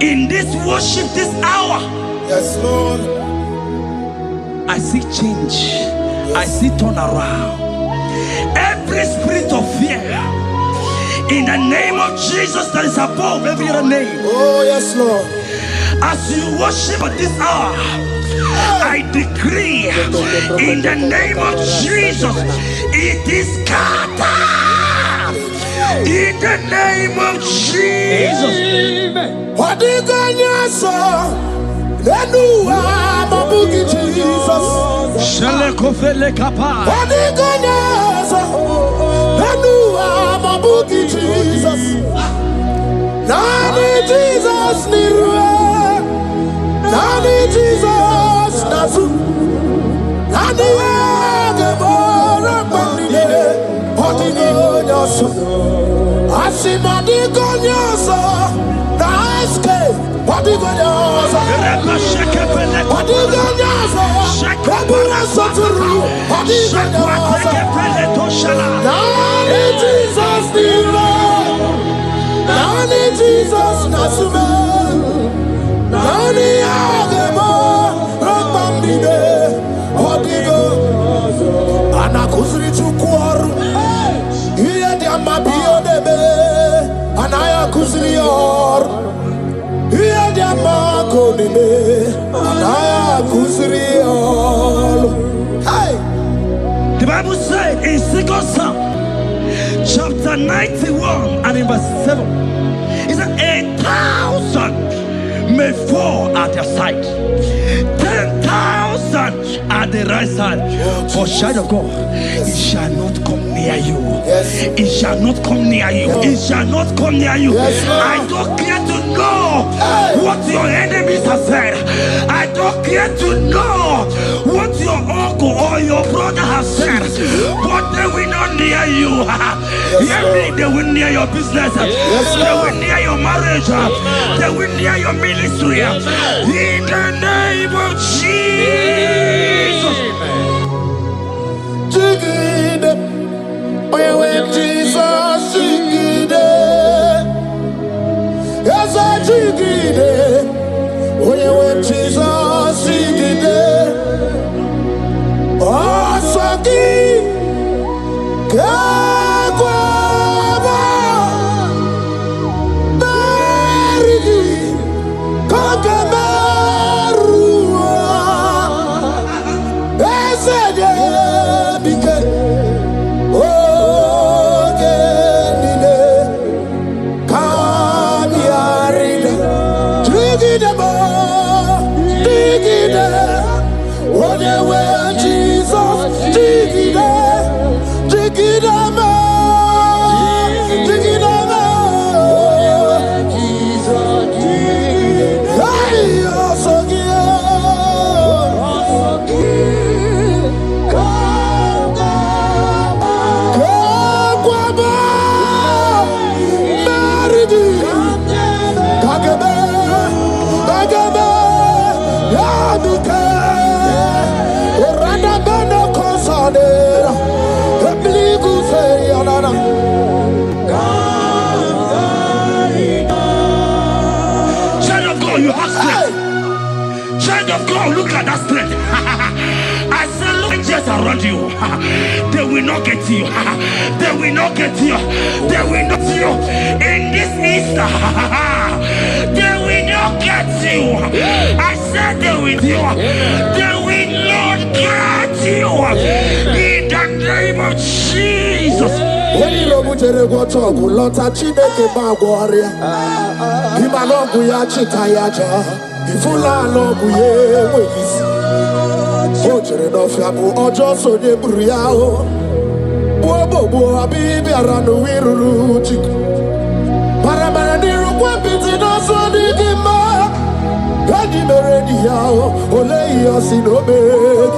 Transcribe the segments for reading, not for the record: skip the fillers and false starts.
In this worship, this hour, Yes, Lord. I see change. Yes. I see turnaround. Every spirit of fear, in the name of Jesus that is above every other name. Oh, yes, Lord. As you worship at this hour, I decree in the name of Jesus, it is scattered. In the name of Jesus. What do you got, sir? Then you are my boogie, Jesus. Shalekofele kapa. What do you got, sir? Then you are my boogie, Jesus. Nani Jesus, Nirua. Nani Jesus, Nazu. Nani Agamora, Bandide. What do you got, sir? I see my digonyosa, the escape. What do you got? What do you got? Jesus, Nani Jesus, Nasume, Nani Agemo, Rambambide, what do you go? Anakuzri Chukwaru. Mabio debe, anaya kuzrior. Iya dia mako debe, anaya kuzrior. Hey, the Bible said in 2 Psalm, chapter 91 and in verse 7, it said 1,000 may fall at your side, 10,000 at the right side, but child of God, it shall not come near you. Yes. It shall not come near you. It shall not come near you. Yes, I don't care to know what your enemies have said. I don't care to know what your uncle or your brother has said, but they will not near you. They will near your business. They will near your marriage. They will near your ministry. In the name of Jesus. Jesus, Jigide. Yes, I Jigide. When Jesus, Jigide. Oh, Saki. Kagwaba. Barigi. Kagabarua. Esede. Bike. Look at that strength. I say, look just around you. They will not get you. They will not get you. They will not get you. In this Easter, they will not get you. I said they will you. They will not get you. In the name of Jesus. When you go to the water, go lot of Chineke Bagwaria. Imanogu ya chitayaja. Ifula logu ye wegis. Ojere no fiabu ojo so de buriao. Bobo abibi aranu wiruru chik. Paramara diru kwa piti no so di gima. Gadi meredi yao ole yosinobeg.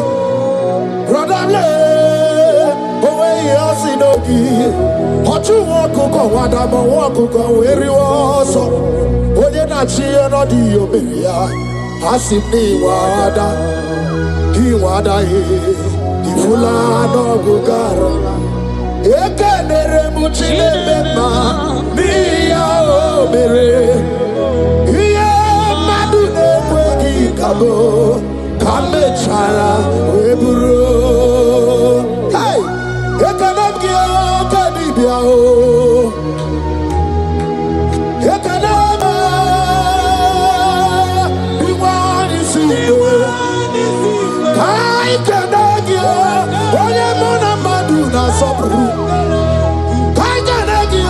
Rodable owe yosinogi. Ochu wakuko wadamo wakuko weri woso. Oye na chiye no di oberia. Asini wada. Iwada ifula no gugara. Ekenere muchile bema. Miya obere. Iye mechara weburu. Hey, ekanabgi kadibia o. Ekanaba iwani siwe. Kai kanagi onye mona madu na sopru. Kai kanagi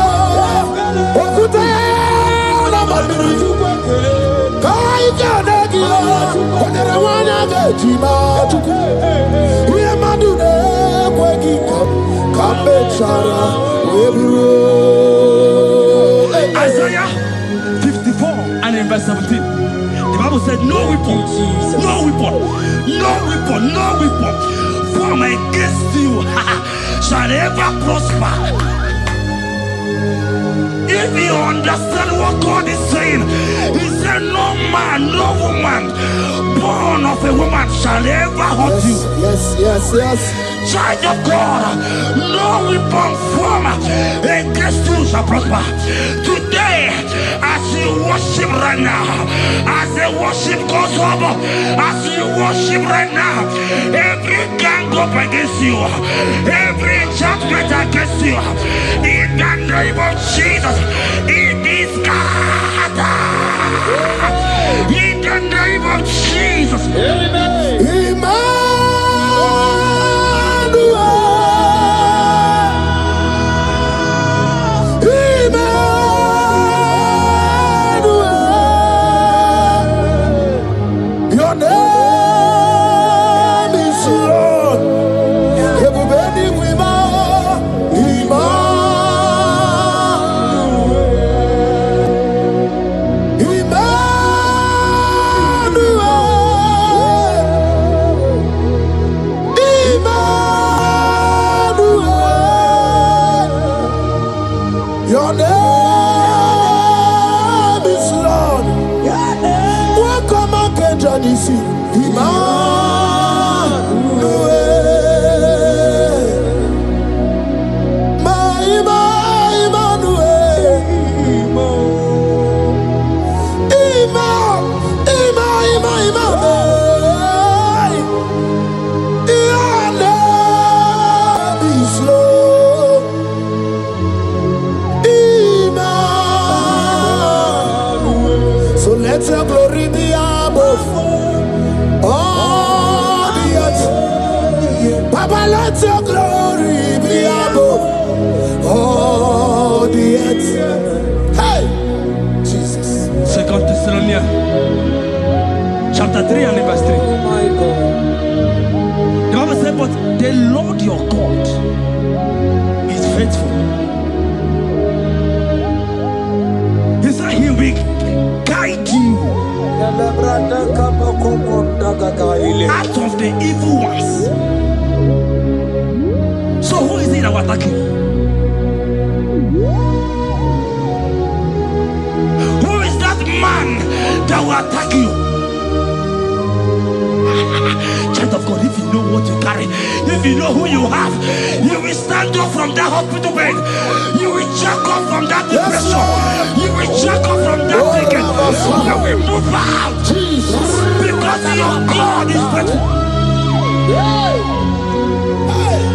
okute na madu. Kai kanagi onye wana gejima tuku. Uye madu ne kwegi kamechara weburu. Isaiah 54 and in verse 17. The Bible said, no weapon, no weapon, no weapon, no weapon formed against you shall ever prosper. If you understand what God is saying, He said, no man, no woman born of a woman shall ever hurt you. Yes. Child of God, no weapon formed against you shall prosper. Today, as you worship right now, as the worship goes over, as you worship right now, every gang up against you, every judgment against you, in the name of Jesus, it is scattered. In the name of Jesus. Amen. Your name is Lord. Everybody we bow. Your name is Lord. Welcome again, Johnny C. Let your glory be above all the earth. Papa, let your glory be above all the earth. Hey, Jesus. 2 Thessalonians chapter 3 and verse 3. Oh my God. The Bible said, but the Lord your God is faithful. He said He will guide you out of the evil ones. So who is it that will attack you? Who is that man that will attack you? Child of God, if you know what you carry, if you know who you have, you will stand up from that hospital bed. You will jack up from that depression. You will jack up from that ticket. You will move out. Because your God is faithful.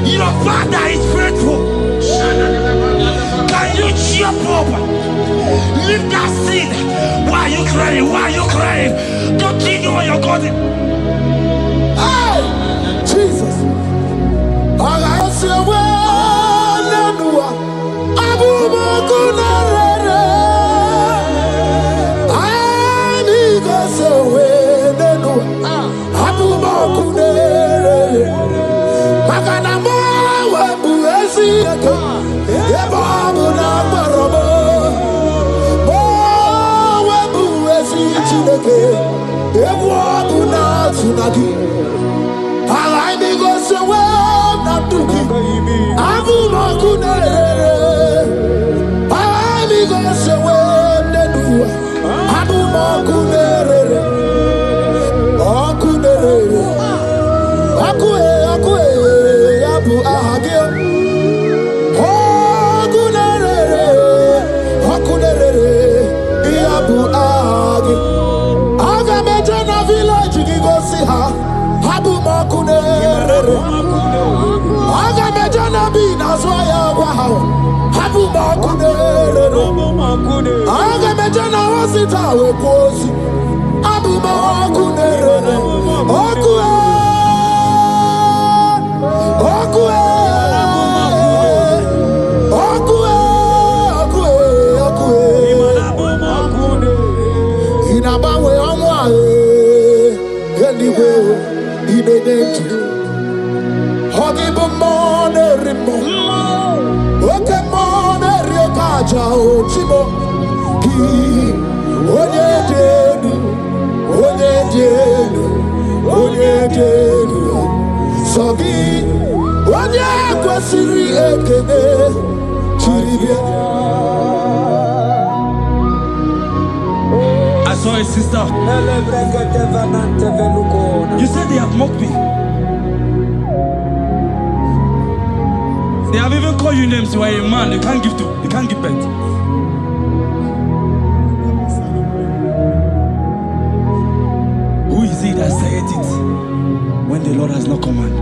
Your Father is faithful. Can you jump up? Leave that seed. Why are you crying? Why are you crying? Don't you know what you're God is? Jesus. I say, well, Abuja, I need to say, well, Abuja, Maganamo, Buesi, Ebabu, Nabarobo, Buesi, Chineke, Ewabu, Natsunagi. I go so well, not to be. Abu Makunere. I go so well, Nedu. Abu Makunere. Akunere. Akue, Abu Ahagio. Akunere. Abu Ahagio. Agamejana village, you go see her. Abu Makunere. Aga mejana bi na swaya wow. Habu makunere. Aga mejana wasita we kosi. Abu makunere. Okue. Okue. Okue. Okue. Inabawe amwa. Anyway, inedent. Hogibo monerimo. Oke monerio kaja ochimo. Ki onyedenu. Sogi onye kwesiri ekene chiribia. I saw a sister. You said they have mocked me. They have even called you names. You are a man. You can't give birth. Who is it that said it when the Lord has not commanded?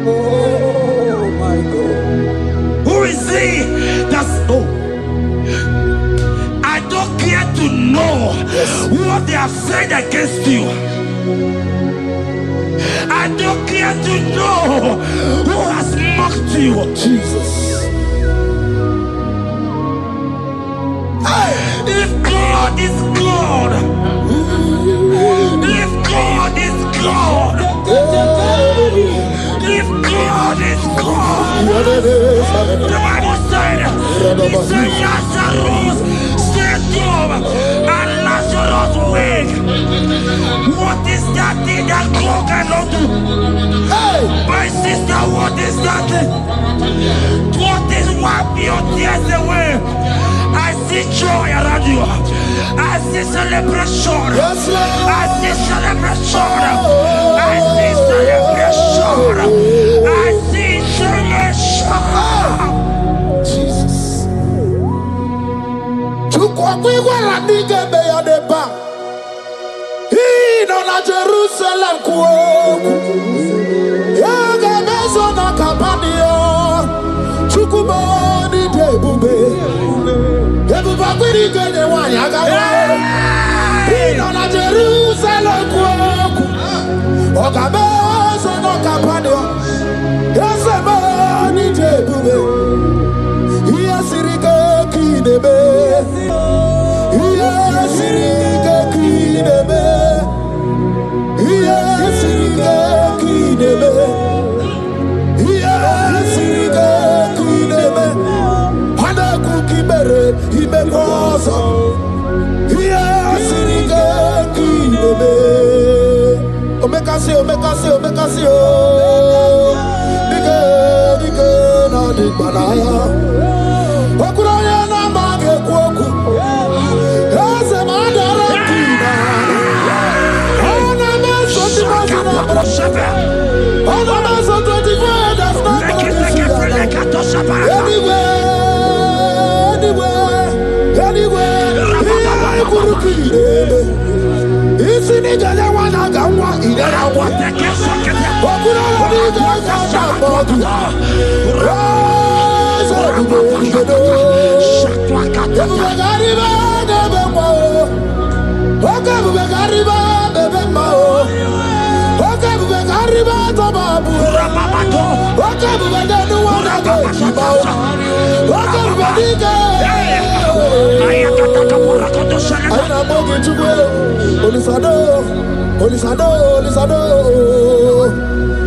Oh my God. Who is he that's I don't care to know what they have said against you. I don't care to know who has mocked you. Jesus. If God is God, if God is God, if God is God, the Bible said, he said Lazarus stand up and Lazarus wake. What is that thing that God cannot do? My sister, what is that thing? What is wipe your tears away? I see joy around you. I see celebration. Yes, Lord. I see celebration. I see celebration. I see celebration. Jesus. Chukwakwigwala nige beya deba. Ino na Jerusalem kuoku. Yaga mezo na kapanio. Chukumoni debube. Debuba kwirige ne wanyaga wa. Ino na Jerusalem kuoku. Oga mezo na kapanio. Yasemoni debube. Iyasirike kinebe. Iyasirike kinebe. Iyasirike kinebe. Iyasirike kinebe. Hana kukibere imekosa. Iyasirike kinebe. Omekasi o. Dike na dikbanaya. Okuraya na mage kwoku. Ese madara kina. Ona meso timazina. Ona meso 24 that's not Anyway. Kurukire. Isi ni jale wana gawa idera wate kesake. Okuraya ni jale bodu.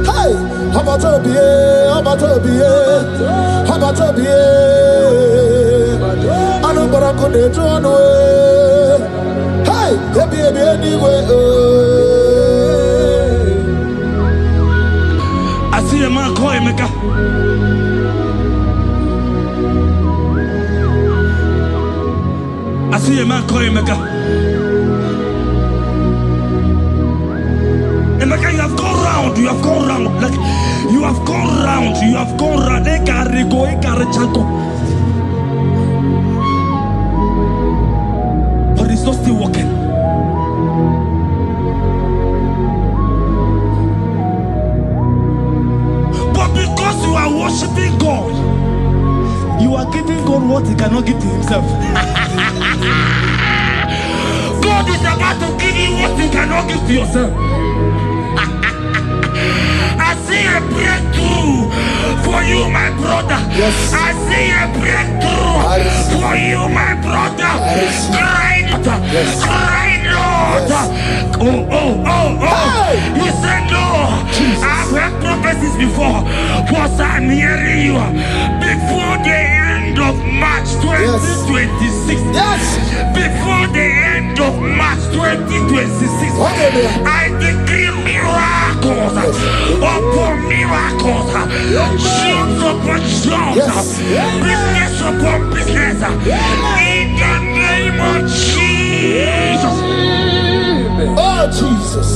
Hey, how about I know what I'm going to do. Hey, baby, anyway. I see a man call him Emeka, you have gone round. Like, you have gone round. But it's not still working. cannot give to himself. God is about to give you what you cannot give to yourself. I see a breakthrough for you, my brother. Yes. I see a breakthrough for you, my brother. Cry, Yes. cry, Lord. Yes. Oh. Hey. He said, no. Jesus. I've heard prophecies before, but I'm hearing you. Before the end of March 2026. Yes. Before the end of March 2026. Okay, I decree miracles upon miracles, jobs upon jobs, business upon business, in the name of Jesus. Oh, Jesus.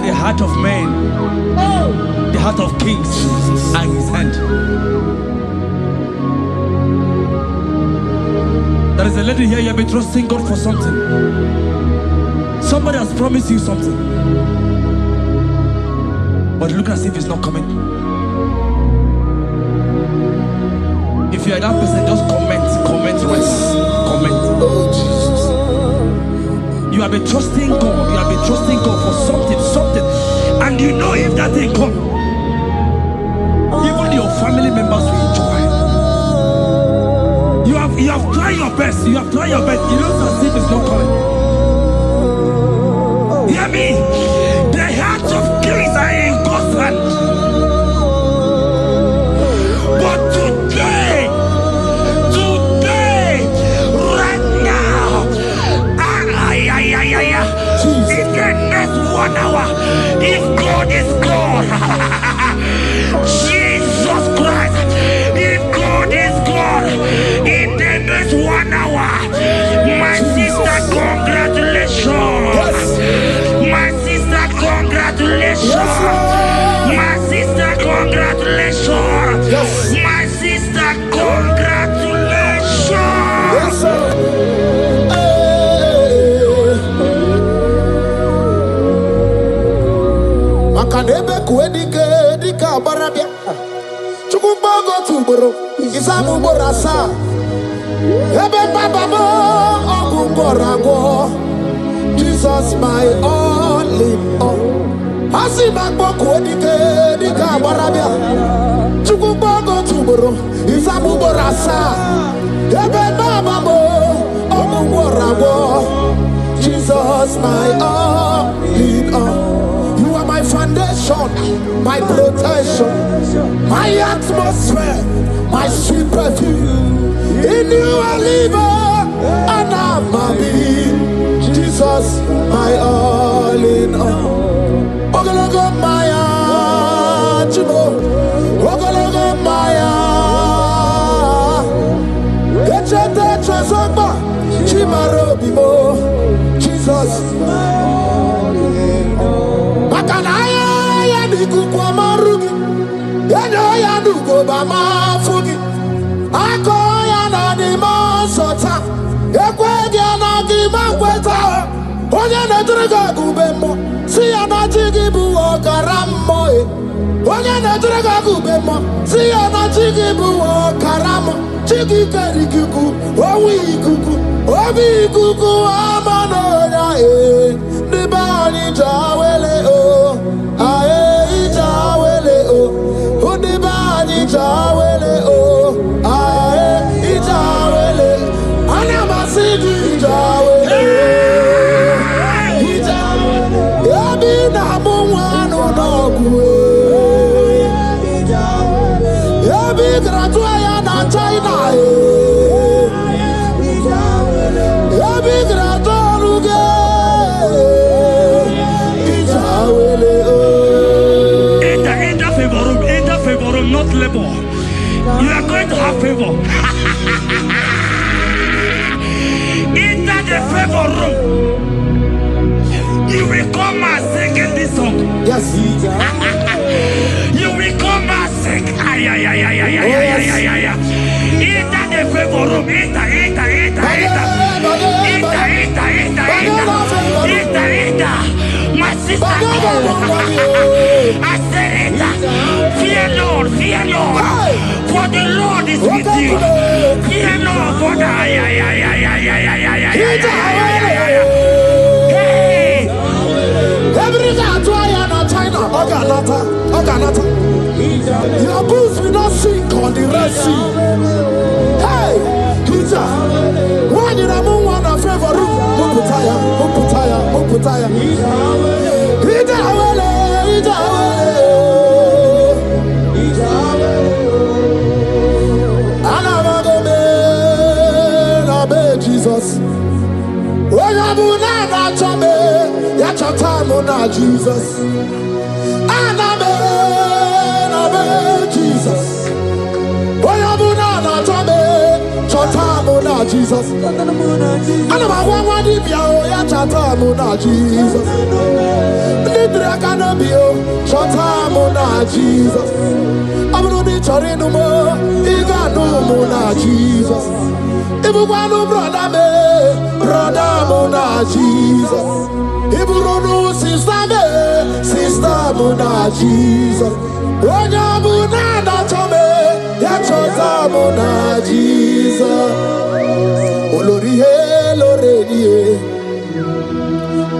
The heart of man, the heart of kings are in his hand. There is a lady here, you have been trusting God for something. Somebody has promised you something, but look as if it's not coming. If you are that person, just comment Oh, Jesus. You have been trusting God. You have been trusting God for something, and you know if that thing come, even your family members will enjoy. You have tried your best. You have tried your best. You know as if it's not coming. Hear me? The hearts of kings are in God's hand. But today, right now, in the next 1 hour, if God is God, Jesus Christ, if God is God, in the next 1 hour, my sister, congratulations. My sister, congratulations. My sister, congratulations. My sister, congratulations. Yes, sir. Makanebe kuedike dika barabia. Chukumbago tuboro. Isamu borasa. Ebe bababo ogungorago. Jesus my all in all. Asimagbo kuedike dika barabia. Chukumbago tuboro. Isamu borasa. Ebe bababo ogungorago. Jesus my all in all. My foundation, my protection, my atmosphere, my sweet perfume. In you I live and I'm a being. Jesus, my all in all. Lokogoma, Chibo. Lokogoma, Echete Chazamba, Chimaro Bibo. Jesus, my all in all. Makanaya ya diku kwa marugi, yano ya dugo ba mafugi. Ako ya na di masota, ekwe ya na di makweta. Onye na driga gubemo, See ya na chigibu okaramo. Onya na draga kubemo. See ya na chigibu okaramo. Chigi karikuku, owi kuku, obi kuku amano ya the body jawele o, ae jawele o, the body jawele o, ae jawele, anamasidi jawele, yabi na mwana nogwe, yabi gratua ya na China. Not labor. You are going to have favor. Enter the favor room. You will come and sing this song. Yes. You will come and sing. Enter the favor room. Enter. My sister, I said it. Fear Lord, for the Lord is with you. Fear Lord, for the your boots will not sink on the Red Sea. Hey, Peter, when you are one of favor room, Uputaya. Jesus. When you are chame, your time on Jesus. Jesus. When you are chame, your time on Jesus. And about one if you are your time on Jesus. Nidra can be your time on Jesus. I'm not the Torino, Igano Mona Jesus. If you want to brother Mona Jesus. If you don't know sister Mona Jesus. When you are Mona Mona Jesus. Olorie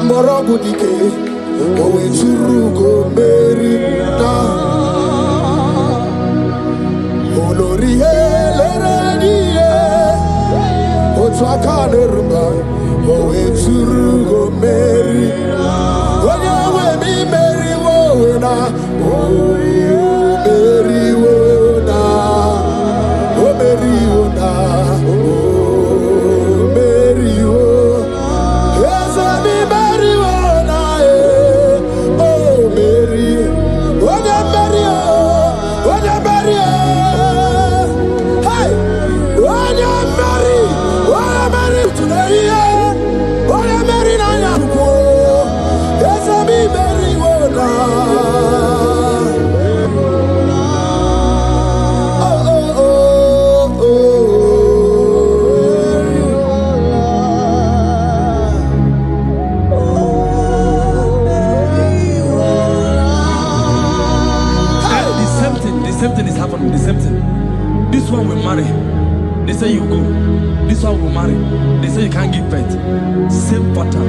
Morobudike Owe Churugo Merina Olorie Otwakanerma Owe Churugo Merina Onyawe mi Meri Wona Owe Meri Wona O Meri Wona This one will marry. They say you go. This one will marry. They say you can't give birth. Same pattern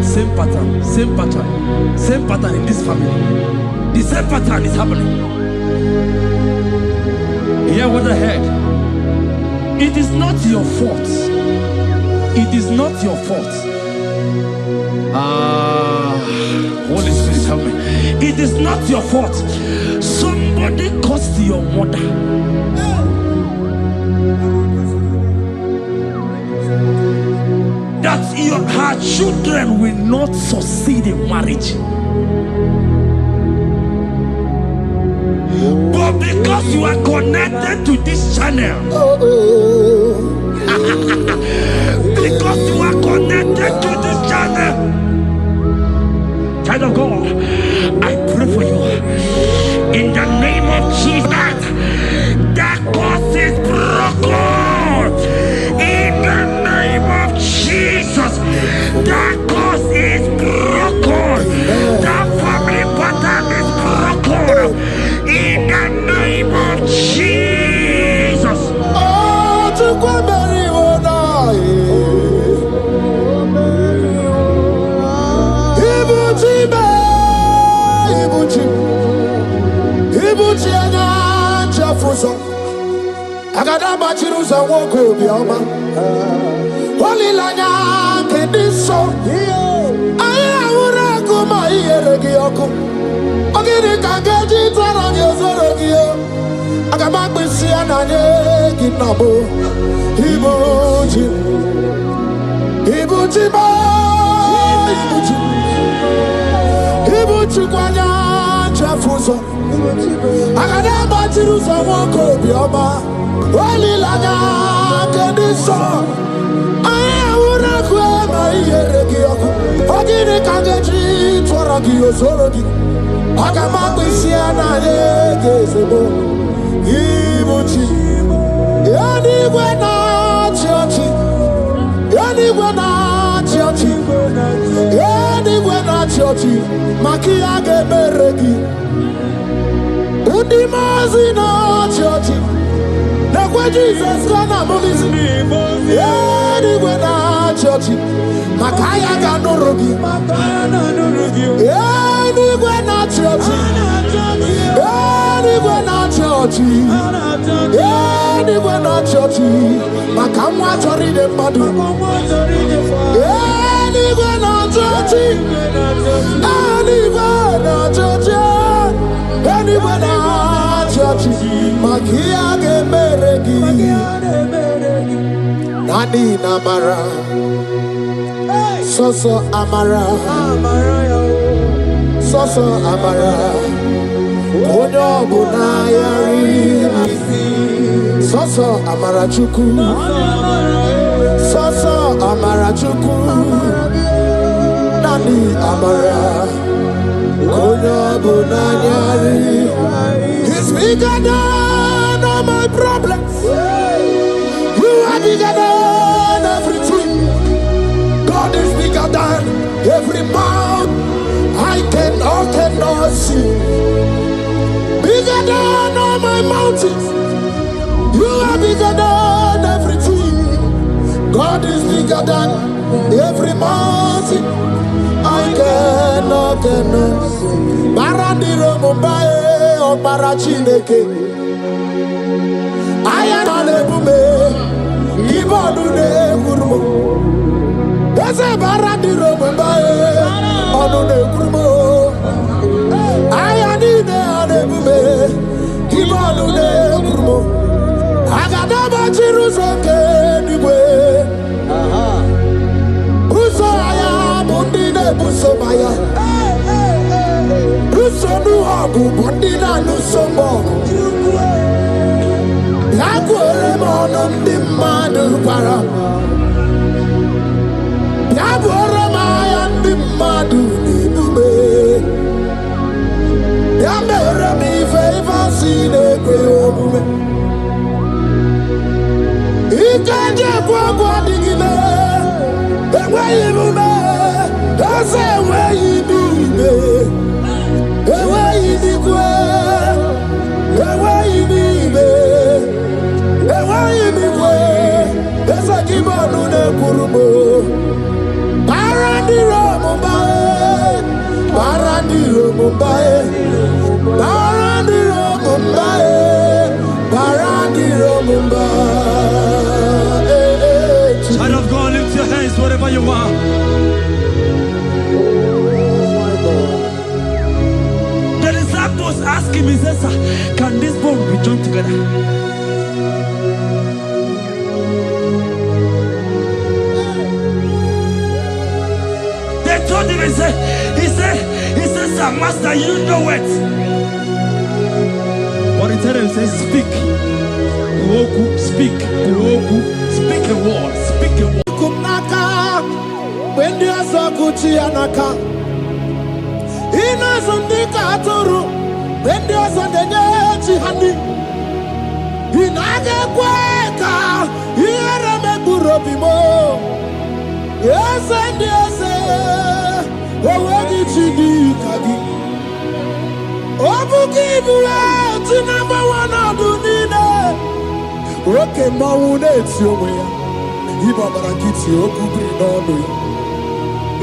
in this family. The same pattern is happening. Hear what I heard. It is not your fault. It is not your fault. Holy Spirit, help me. It is not your fault. Somebody caused your mother. That her children will not succeed in marriage. But because you are connected to this channel, because you are connected to this channel, child of God, I pray for you in the name of Jesus. That curse is broken in the name of Jesus. That curse is broken. That family Jesus. Oh, to go bury one Ibuchi anya Jefferson. Agada bachiruza woko bioma. Holy lanya kediso. Aya ura kuma iyeregi yoko. Ogiri kageji tara gyozorogi yo. Agaba kwisi ananye kinabo. Ibuchi. Ibuchi ba. Ibuchi. Ibuchi kwanya Jefferson. Agada bachiruza woko bioma. Holy lanya kediso. Aya ura kuma iyeregi yoko. Ogiri kageji tara gyozorogi. Agama kwisi ananye gezebo. Ibuchi. Yani gwena chiochi. Yani gwena chiochi. Yani gwena chiochi. Makia geberegi. Undi mazi na chiochi. Nekwe Jesus gana mulisi. Yani gwena chiochi. Makaya ganorogi. Yani gwena chiochi. Yani gwena chiochi. Yani gwena chiochi. Makamwa chori de madu. Yani gwena chiochi. Yani gwena chiochi. Yani gwena chiochi. Makia gemeregi. Nani namara. Soso amara. Soso amara. Onyo bunayari. Soso amara chuku. Soso amara chuku. Nani amara. Onyo bunayari. He's bigger than all my problems. You are bigger than everything. God is bigger than every mountain I cannot see. Bigger than all my mountains. You are bigger than everything. God is bigger than every mountain I cannot see. Barandiro Mumbai or Barachineke. I am on a bume. Ibodune Gurmo. There's a Barandiro Mumbai on the Gurmo. I am in a bume. Ibodune Gurmo. Agada bachiruza kenigwe. Buso aya bundine buso maya. Buso nuhabu bundina nusombo. Yakwere mono ndi madu para. Yakwere maya ndi madu nibube. Yamere mi favor sine kwe omume. Ikanje kwa digile. Ewe ibume. Ese ewe ibibe. Ewe ibikwe. Ewe ibibe. Ewe ibikwe. Ese kibonu ne kurubo. Barandiro mumbae. Barandiro mumbae. Barandiro mumbae. Barandiro mumbae. Child of God, lift your hands wherever you are. The disciples asked him, he says, can this bone be joined together? They told him, he says, Master, you know it. But he told him, he says, speak. Uoku, speak. Uoku, speak a word. Speak a word. Kumnaka, when you are so good, Chianaka. Ina Sundika Turu, when you are so the Chihani. Inaga Quaka, here a Megurobimo. Yes, and yes, what did you do, Kagi? Obuki Bula, to number one, I'll do oke mmanwụ na-eti onwe ya ịgbabara nkịtị okwu biri n'ọnụ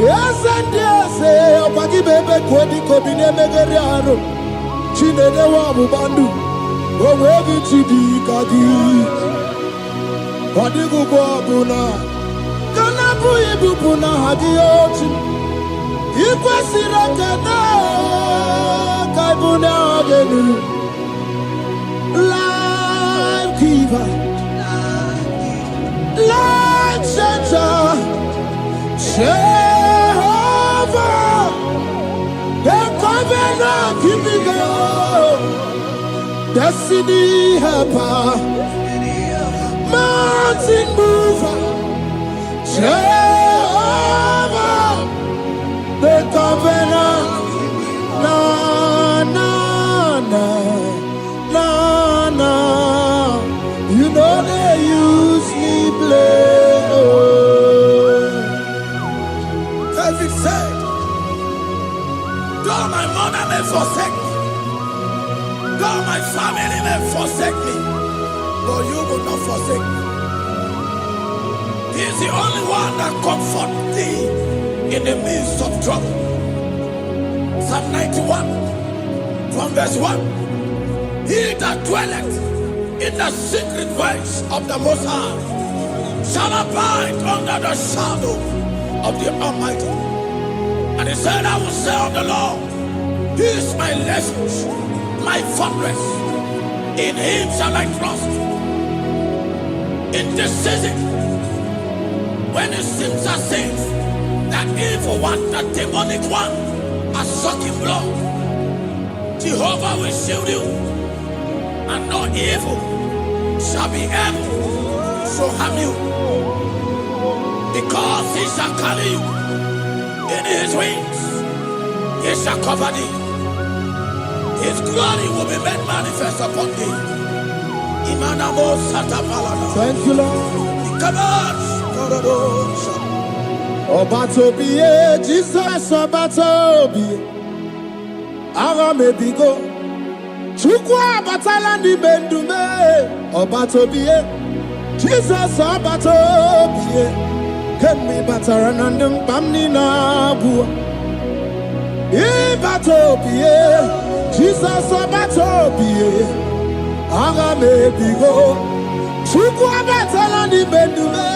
ya eze ndị eze ọkwa gị bụ ebe ka odika obi na-emegharị arụ chinedewe ọgbụgba ndụ o nwee gị chi dị ka gị ọ dịghị ụgbọ ọbụla ka na-abụghị ibupụ n'aha gị ochi ị kwesịrị ekene ka ịbụ n'aha gị elu life giver life changer Jehovah the covenant keeping God destiny helper mountain mover Jehovah the covenant na na na na na you know they use me play David said, though my mother may forsake me, though my family may forsake me, but you will not forsake me. He is the only one that comforts thee in the midst of trouble. Psalm 91, from verse 1. He that dwelleth in the secret place of the Most High shall abide under the shadow of the Almighty. And he said, I will say of the Lord, He is my refuge, my fortress. In Him shall I trust. In this season, when it seems as if that evil one, that demonic one, are sucking blood, Jehovah will shield you, and no evil shall be able to harm you, because He shall carry you in His wings. He shall cover thee. His glory will be made manifest upon thee. Thank you, Lord. Obatobiye, Jesus Obatobiye. Ara mebigo. Chukwa batala ni bendume. Obatobiye, Jesus Obatobiye. Kemi bataranandum pamni na bua. Ibatobiye, Jesus Obatobiye. Ara mebigo. Chukwa batala ni bendume.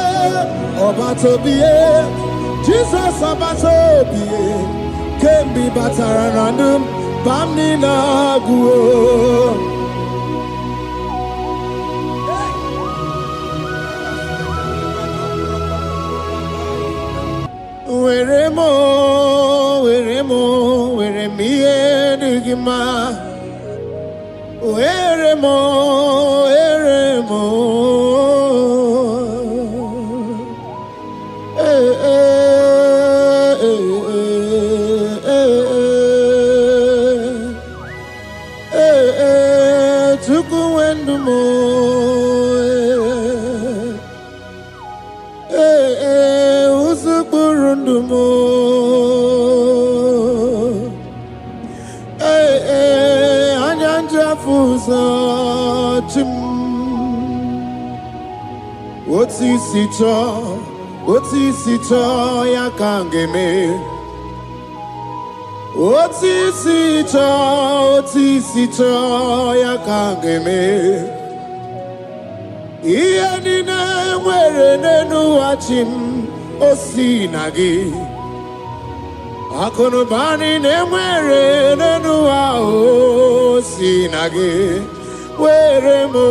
Obatobiye, Jesus Obatobiye, Kembi Bataranandum, Bamni Naguo. Weremo, weremiye digima. Weremo. Otisito ya kangeme. Otisito ya kangeme. Iye nina nwere nenu achim osinagi. Akonubani nwere nenu osinagi. Weremo.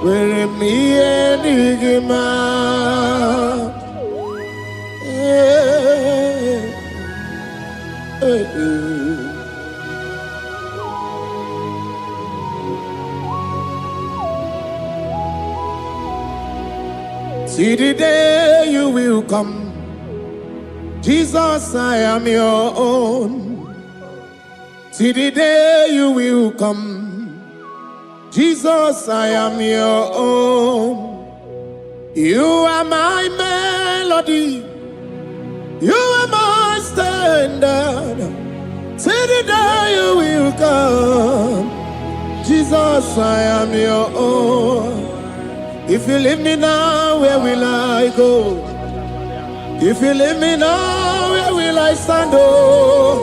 Weremiye digima. See the day you will come, Jesus, I am your own. See the day you will come, Jesus, I am your own. You are my melody, you are my standard. See the day you will come, Jesus, I am your own. If you leave me now, where will I go? If you leave me now, where will I stand? Oh,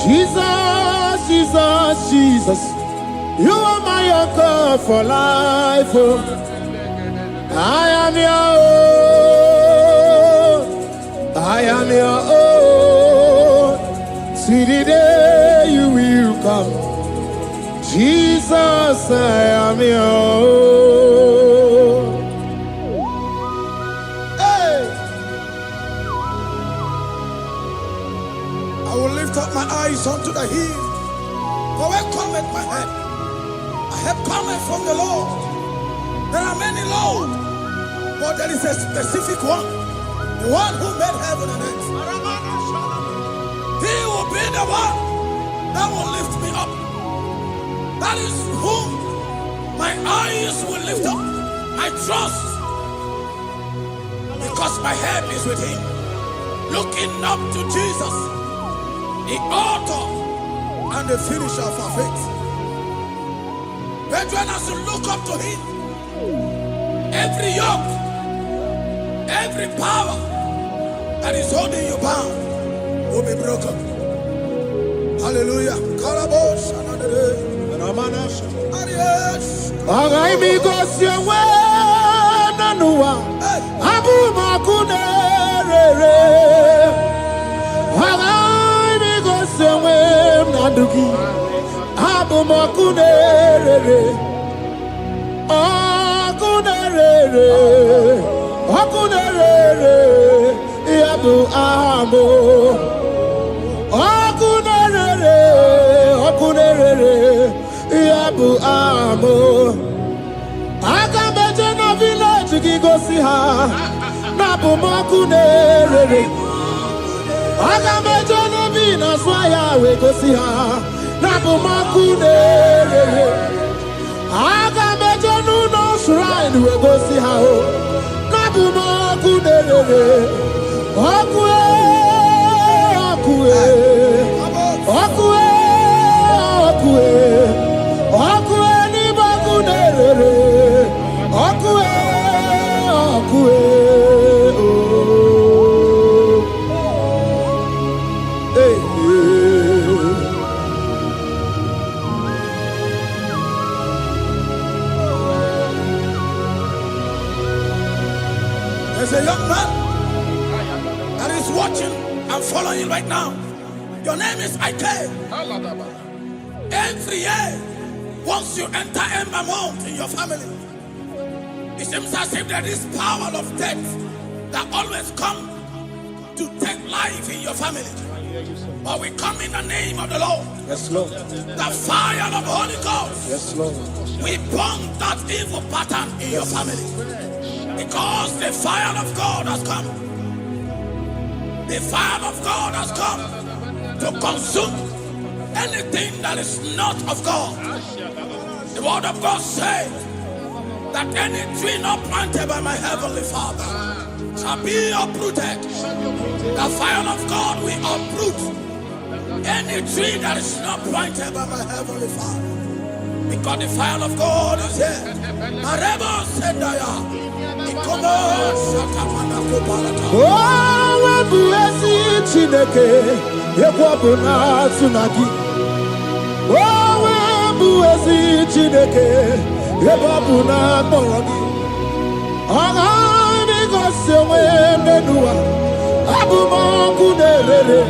Jesus, Jesus, Jesus, you are my anchor for life. Oh, I am your own. I am your own. See the day you will come. Jesus, I am your own. Hey! I will lift up my eyes unto the hill. For where cometh my help? My help cometh from the Lord. There are many Lord, but there is a specific one. The one who made heaven and earth. He will be the one that will lift me up. That is whom my eyes will lift up. I trust, because my help is with him. Looking up to Jesus, the author and the finisher of our faith. Brethren, as you look up to him, every yoke, every power that is holding you bound will be broken. Hallelujah. There's a young man that is watching and following right now. Your name is Ike. Every year, once you enter a month in your family, it seems as if there is power of death that always come to take life in your family. But we come in the name of the Lord. Yes, Lord. The fire of the Holy Ghost. Yes, Lord. We burn that evil pattern in your family. Because the fire of God has come. The fire of God has come to consume anything that is not of God. The word of God says that any tree not planted by my heavenly Father shall be uprooted. The fire of God will uproot any tree that is not planted by my heavenly Father. Because the fire of God is here. Marebo Sendaya. Oh, buesi Chineke, ekwabuna tsunagi. Oh, buesi Chineke, ekwabuna boragi. Aga mi gosewe menua, abuma kunerere.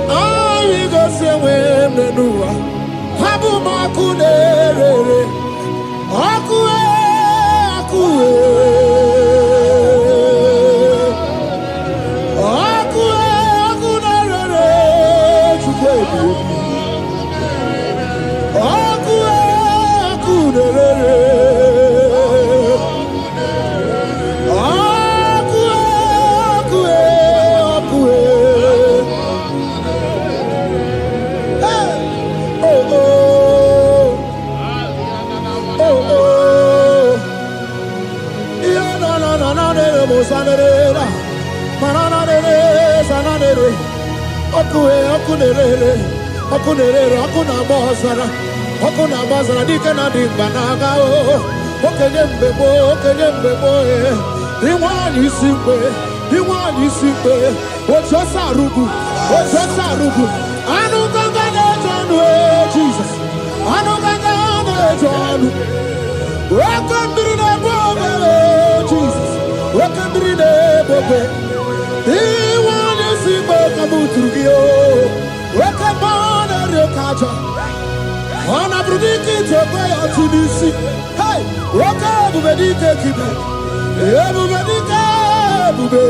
Ai gosewe menua, abuma kunerere. Akue. Okuna bazara dike na dimba naga o. Okenye mbebo Iwani simpe Ochosa rugu Anu ganga ne jonu Jesus Anu ganga ne jonu Wakambiri ne bobe Jesus Wakambiri ne bobe Iwani simpe kabuturugio Wakambana rekaja Ona brudiki tokwe atudisi Hey, wakabu bedike kibe Ebu bedike bube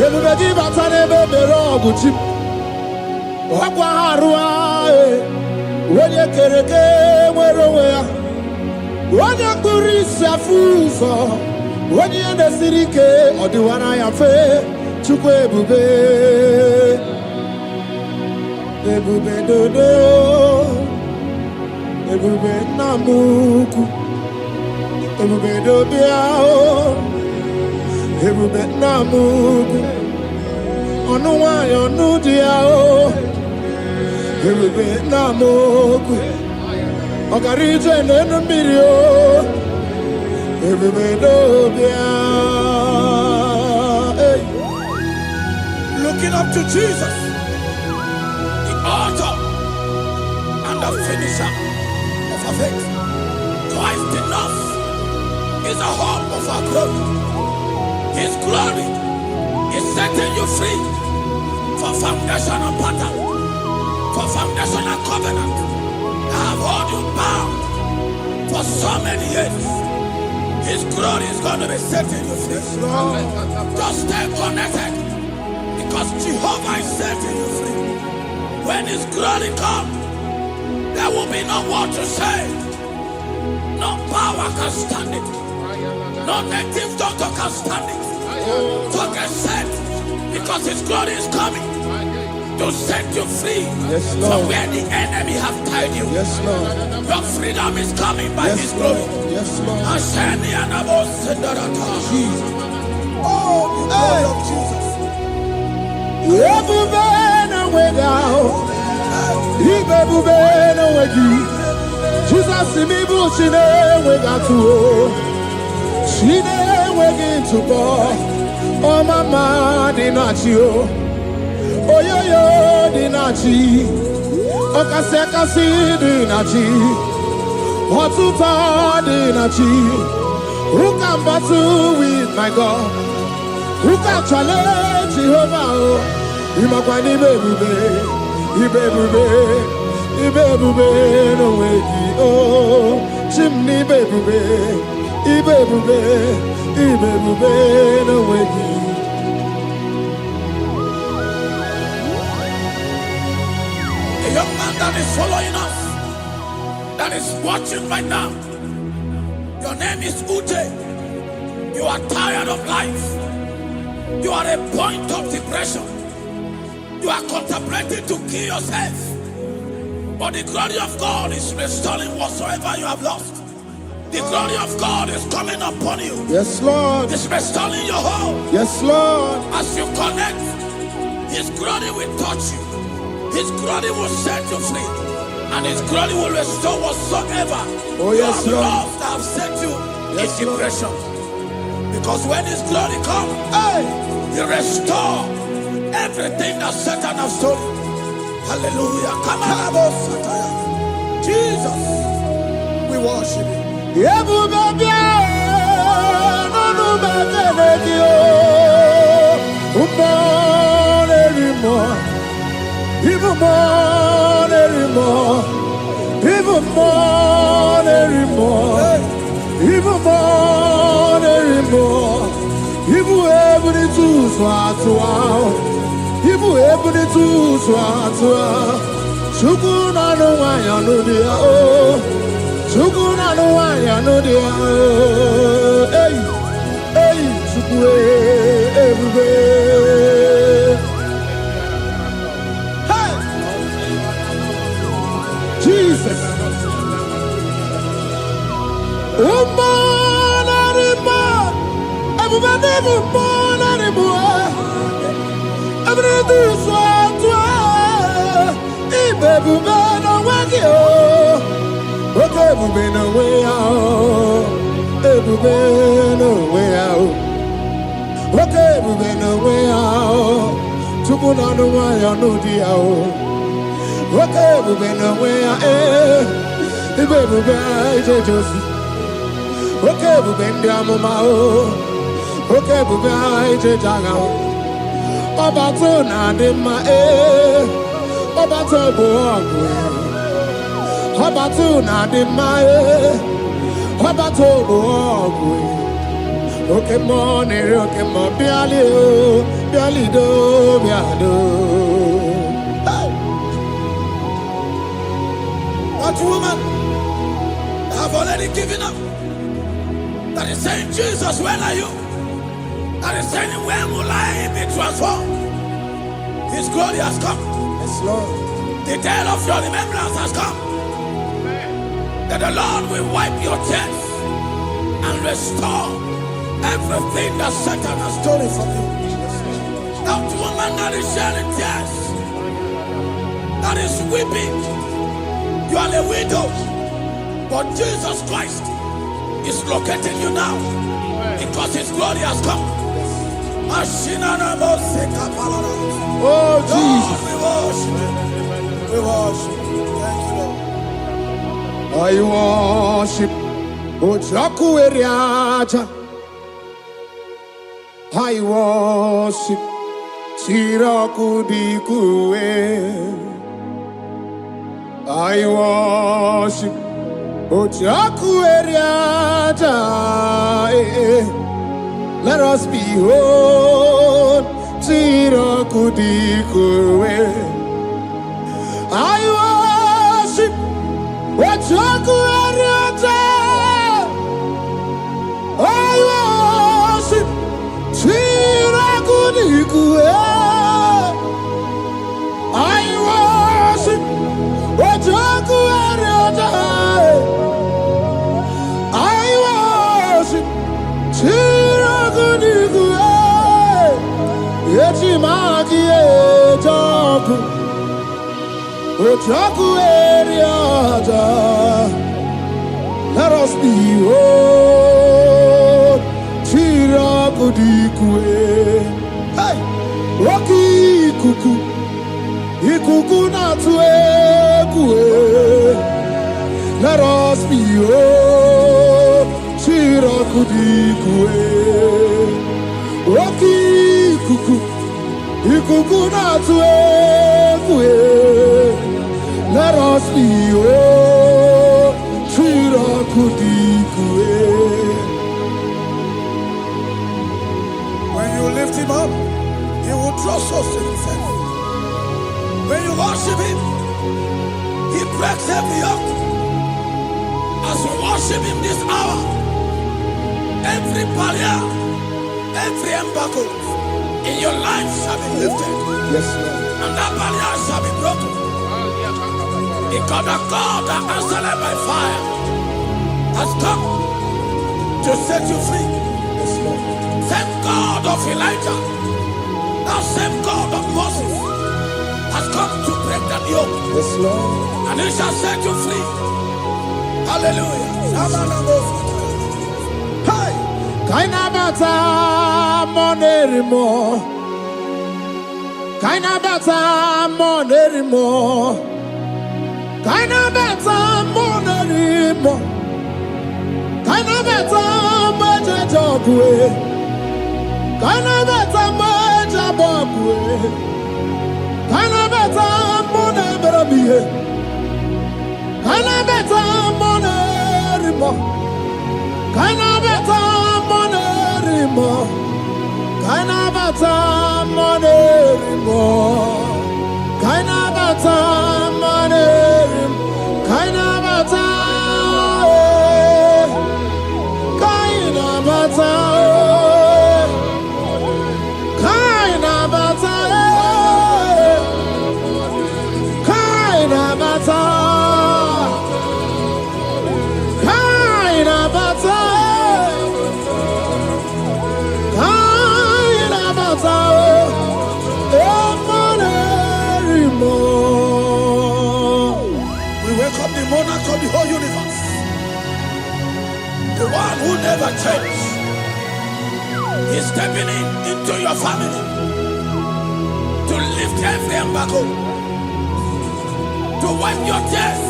Ebu bedi batane bebero buchim Wakwa harua Wenye kereke mwerowe Wenye kurisa fuso Wenye ende sirike Odiwana ya fe Chukwe bube Ebube dodo, ebube namuku, ebube dobiao, ebube namuku, onuwa yonudiao, ebube namuku, ogarije nenumirio, ebube dobiao. Looking up to Jesus, author and the finisher of our faith. Christ in us is the hope of our glory. His glory is setting you free for foundational pattern, for foundational covenant. I have held you bound for so many years. His glory is going to be setting you free. Just stay connected because Jehovah is setting you free. When His glory comes, there will be no word to say. No power can stand it. No native doctor can stand it. So get set, because His glory is coming to set you free from where the enemy have tied you. Yes, Lord. Your freedom is coming by His glory. Yes, Lord. Jesus. Oh, the glory of Jesus. Jesus imibu chine wegatu chine wegintu bo o mama dinachi o oyoyo dinachi o kasekasi dinachi otuta dinachi who can battle with my God, who can challenge Jehovah? Imakwani bebube, ibebube, ibebube no wegi oh, chimney bebube, ibebube, ibebube no wegi. A young man that is following us, that is watching right now. Your name is Ute. You are tired of life. You are a point of depression. You are contemplating to kill yourself. But the glory of God is restoring whatsoever you have lost. The glory of God is coming upon you. Yes, Lord. It's restoring your home. Yes, Lord. As you connect, His glory will touch you. His glory will set you free. And His glory will restore whatsoever you have lost that have set you in depression. Because when His glory comes, He restores everything that Satan has stolen. Hallelujah. Come on, Jesus, we worship You. Even more, anymore. Even more, anymore. Even more, anymore. Even every two swat. Even every two swat. Shukuna no one, you know the oh. Shukuna no one, you know the oh. Hey, hey, Shukwe, everywhere. Jesus. Ebube no wagi o. Oke ebube no we out. Ebube no we out. Oke ebube no we out. Tupu na no wa ya no di out. Oke ebube no we out. Ebube je josi. Oke ebube ndi amuma o. Oke ebube je jaga o. Ọba tó na dị mma ọba tó bụ ọgụ ọba tó na dị mma ọba tó bụ ọgụ oke mmụọ na-eri oke mmụọ bịali o bịali do bịado. What woman have already given up? That is saying, Jesus, where are you? That is saying, when will I be transformed? His glory has come. Yes, Lord. The day of your remembrance has come. That the Lord will wipe your tears and restore everything that Satan has stolen from you. That woman that is shedding tears, that is weeping, you are a widow, but Jesus Christ is locating you now because His glory has come. Oh, Jesus. We worship. Thank you, Lord. I worship Ojaku Eriaja. I worship Siraku Dikue. I worship Ojaku Eriaja. Let us behold Siraku Dikue. I worship Ojaku Eriaja. I worship Siraku Dikue. I worship Ojaku Eriaja. I worship Siraku Dikue. Echimaki Ejaku Ojaku Eriaja. Let us behold Siraku Dikue. Hey, Rocky Kuku Ikuku Natue Kue. Let us behold Siraku Dikue. Rocky Kuku Ikuku Natue Kue. Let us behold Siraku Dikue. When you lift Him up, He will draw souls to Himself. When you worship Him, He breaks every yoke. As we worship Him this hour, every barrier, every embargo in your life shall be lifted. Yes, Lord. And that barrier shall be broken. Because the God that answered by fire has come to set you free. Yes, Lord. Same God of Elijah, that same God of Moses, has come to break that yoke. Yes, Lord. And He shall set you free. Hallelujah. Hey! Kaina bata monerimo. Kaina bata monerimo. Kaina bata monerimo. Kaina bata majajokwe. Kaina bata majabokwe. Kaina bata monebrabie. Kaina bata monerimo. Kaina bata monerimo. Kaina bata monerimo. Kaina bata monerimo. Kaina bata. Kaina bata. Kaina bata. Kaina bata. Kaina bata. Kaina bata. whole universe, the one who never changed, is stepping into your family to lift every embargo, to wipe your tears.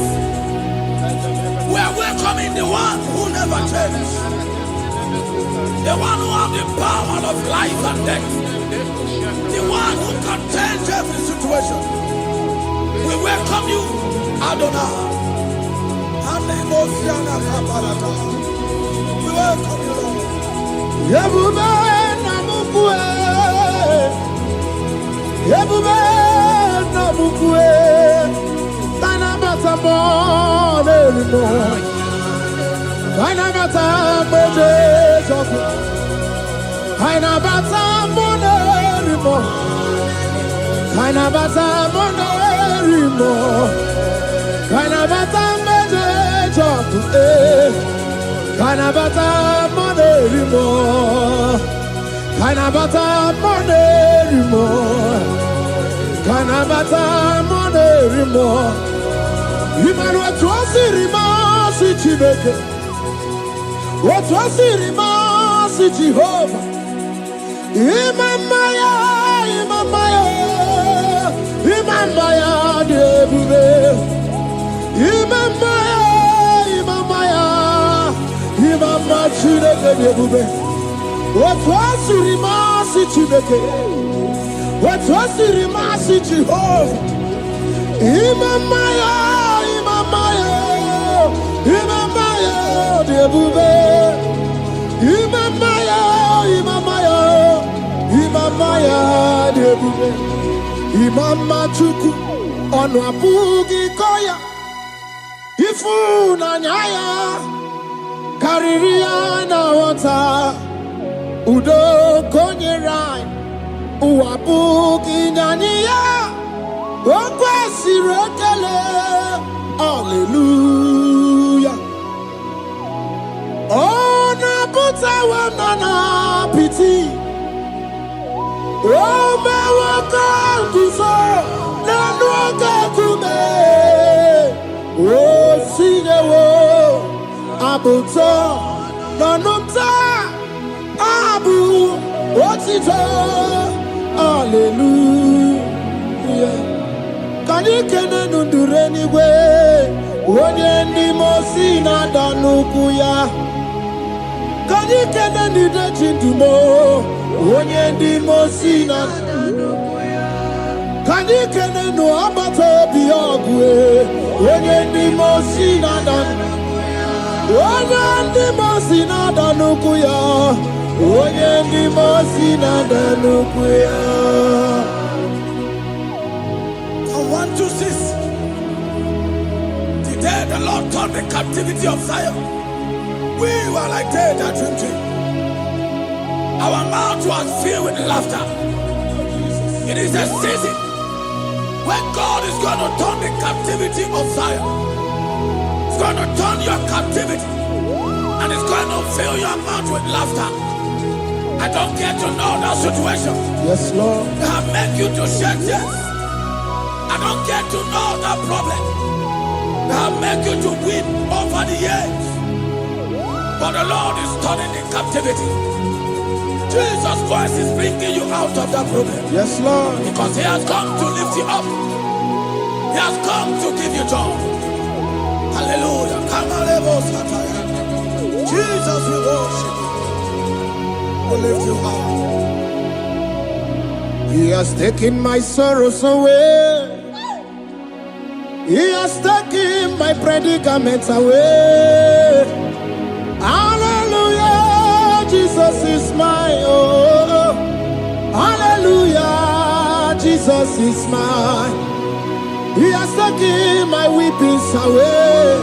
We are welcoming the one who never changed, the one who has the power of life and death, the one who can change every situation. We welcome you, Adonai. We welcome you, Lord. Yebube namukwe, Yebube namukwe, Tanabata monerimo, Tanabata monerimo, Tanabata monerimo, Tanabata monerimo, Tanabata monerimo. Kanabata monerimo, Kanabata monerimo, Kanabata monerimo. Imanu atwasirima si Chineke, atwasirima si Jehovah. Imamaya, Imamaya, Imamaya debube, Imamaya, Imamaya. Imama Chineke debube. Atwasirima si Chineke, atwasirima si Jehovah. Imamaya, Imamaya, Imamaya debube. Imamaya, Imamaya, Imamaya debube. Imama Chuku onu abugi koya. Ifu na nyaya. Kariria na wata udo konyerai uwabuki nyaniya okwesirekele hallelujah. Ona buta wanana piti ome waka kuzo nanu akakume osinewo Abuja, Nanumta, Abu, Otito, hallelujah. Can you do anyway? When you mosina danukuya. Can you do the chintumo? When you mosina. Can you do abato biogwe? When you mosina danukuya. Onye mosina danukuya, onye mosina danukuya. From 1 to 6, the day the Lord turned the captivity of Zion, we were like they that dream. Our mouth was filled with laughter. It is a season when God is going to turn the captivity of Zion. It's going to turn your captivity, and it's going to fill your mouth with laughter. I don't get to know that situation. Yes, Lord. That make you to shed tears. I don't get to know that problem. That make you to weep over the years. But the Lord is turning the captivity. Jesus Christ is bringing you out of that problem. Yes, Lord. Because He has come to lift you up. He has come to give you joy. Hallelujah. Jesus, we worship you. We lift you high. He has taken my sorrows away. He has taken my predicaments away. Hallelujah. Jesus is my oh. Hallelujah. Jesus is mine. He has taken my weepings away.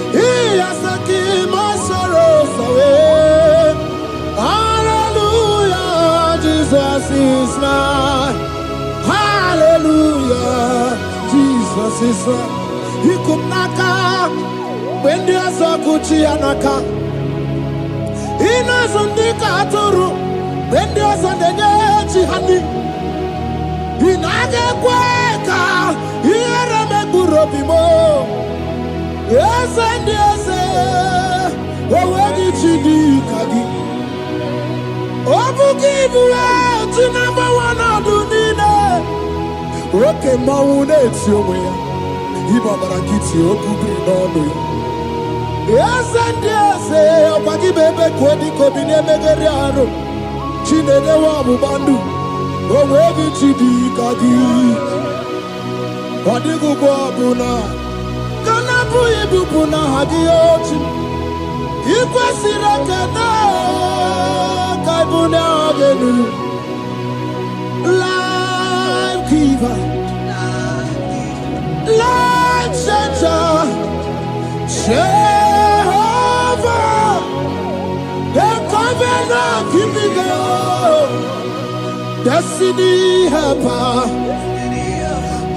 He has taken my sorrows away. Hallelujah, Jesus is mine. Hallelujah, Jesus is mine. He could naka when there's a Gucci anaka. He knows on the Katuru when there's a Neji honey. He naga kweka. He reme burobimo. Yes, and yes, oh, where did you do, Kagi? Oh, give you out to number one, I do need it. Okay, Maun, it's your way. Ibabara kiti okubri n'ọnụ. Yes, and yes, ọgbagi bebe kwedi kobi n'emegeri arụ. Chinede wa ọgbụgbandu, onwe gị chidi ka gị. Ọ dịghịkwa ọbụna, ka na-abụ ibubu na ha gị ochi. I kwesịrị ekele ka ịbụ na ha gị life giver. Life changer, Jehovah, the covenant keeping God, destiny helper,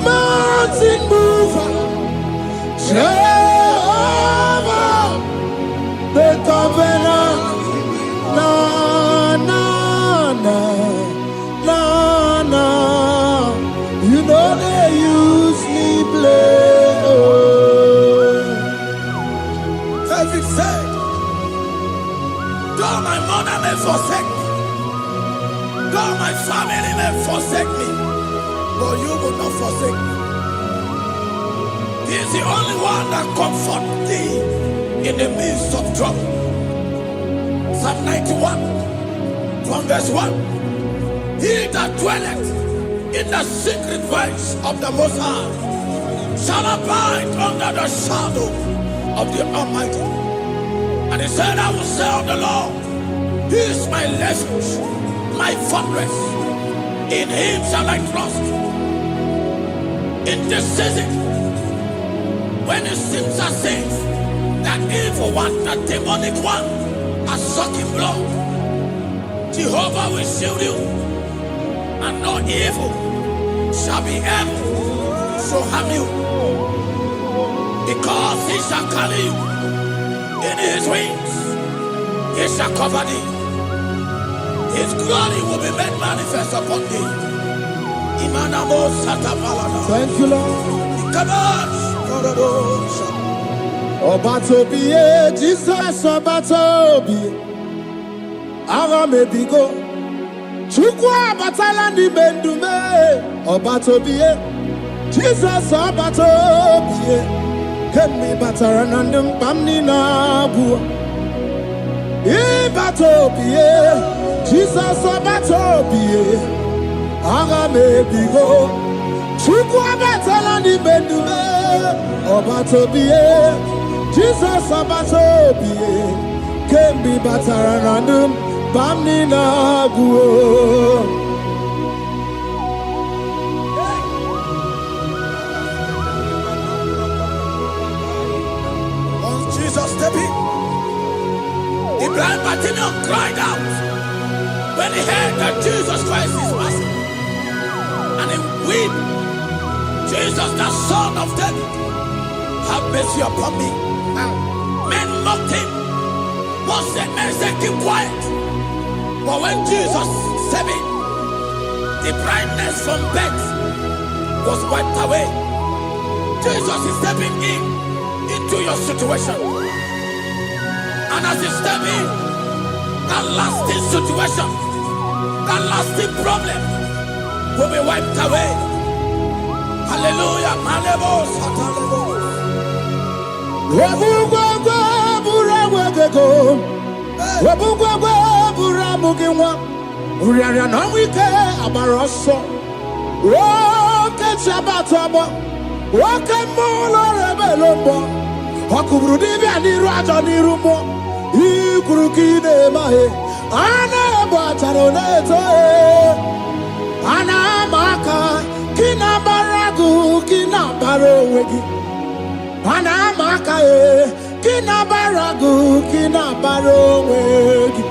mountain mover, Jehovah, the covenant, na na na na na, you know they use me play. David said, though my mother may forsake me, though my family may forsake me, but you will not forsake me. He is the only one that comforts thee in the midst of trouble. Psalm 91, from verse 1. He that dwelleth in the secret place of the Most High shall abide under the shadow of the Almighty. And he said, I will say of the Lord, He is my refuge, my fortress. In Him shall I trust. In this season, when it seems as if that evil one, that demonic one, are sucking blood, Jehovah will shield you, and no evil shall be able to harm you, because He shall carry you in His wings. He shall cover thee. His glory will be made manifest upon thee. Thank you, Lord. Obatobiye, Jesus Obatobiye. Aramebigo. Chukwa batala ni bendume. Obatobiye. Jesus Obatobiye. Kemi bataranandum pamni na bua. Ibatobiye. Jesus Obatobiye. Aramebigo. Chukwa batala ni bendume. Obatobiye. Jesus Obatobiye. Kemi bataranandum pamni na bua. The blind Bartimaeus cried out when he heard that Jesus Christ is passing, and he wept. Jesus, the Son of David, have mercy upon me. Men mocked him. One said, men said, keep quiet. But when Jesus said it, the blindness from birth was wiped away. Jesus is stepping into your situation. And as you step in, that lasting situation, that lasting problem will be wiped away. Hallelujah. Ana bataroneto ana maka kina baragu kina barowegi ana maka kina baragu kina barowegi.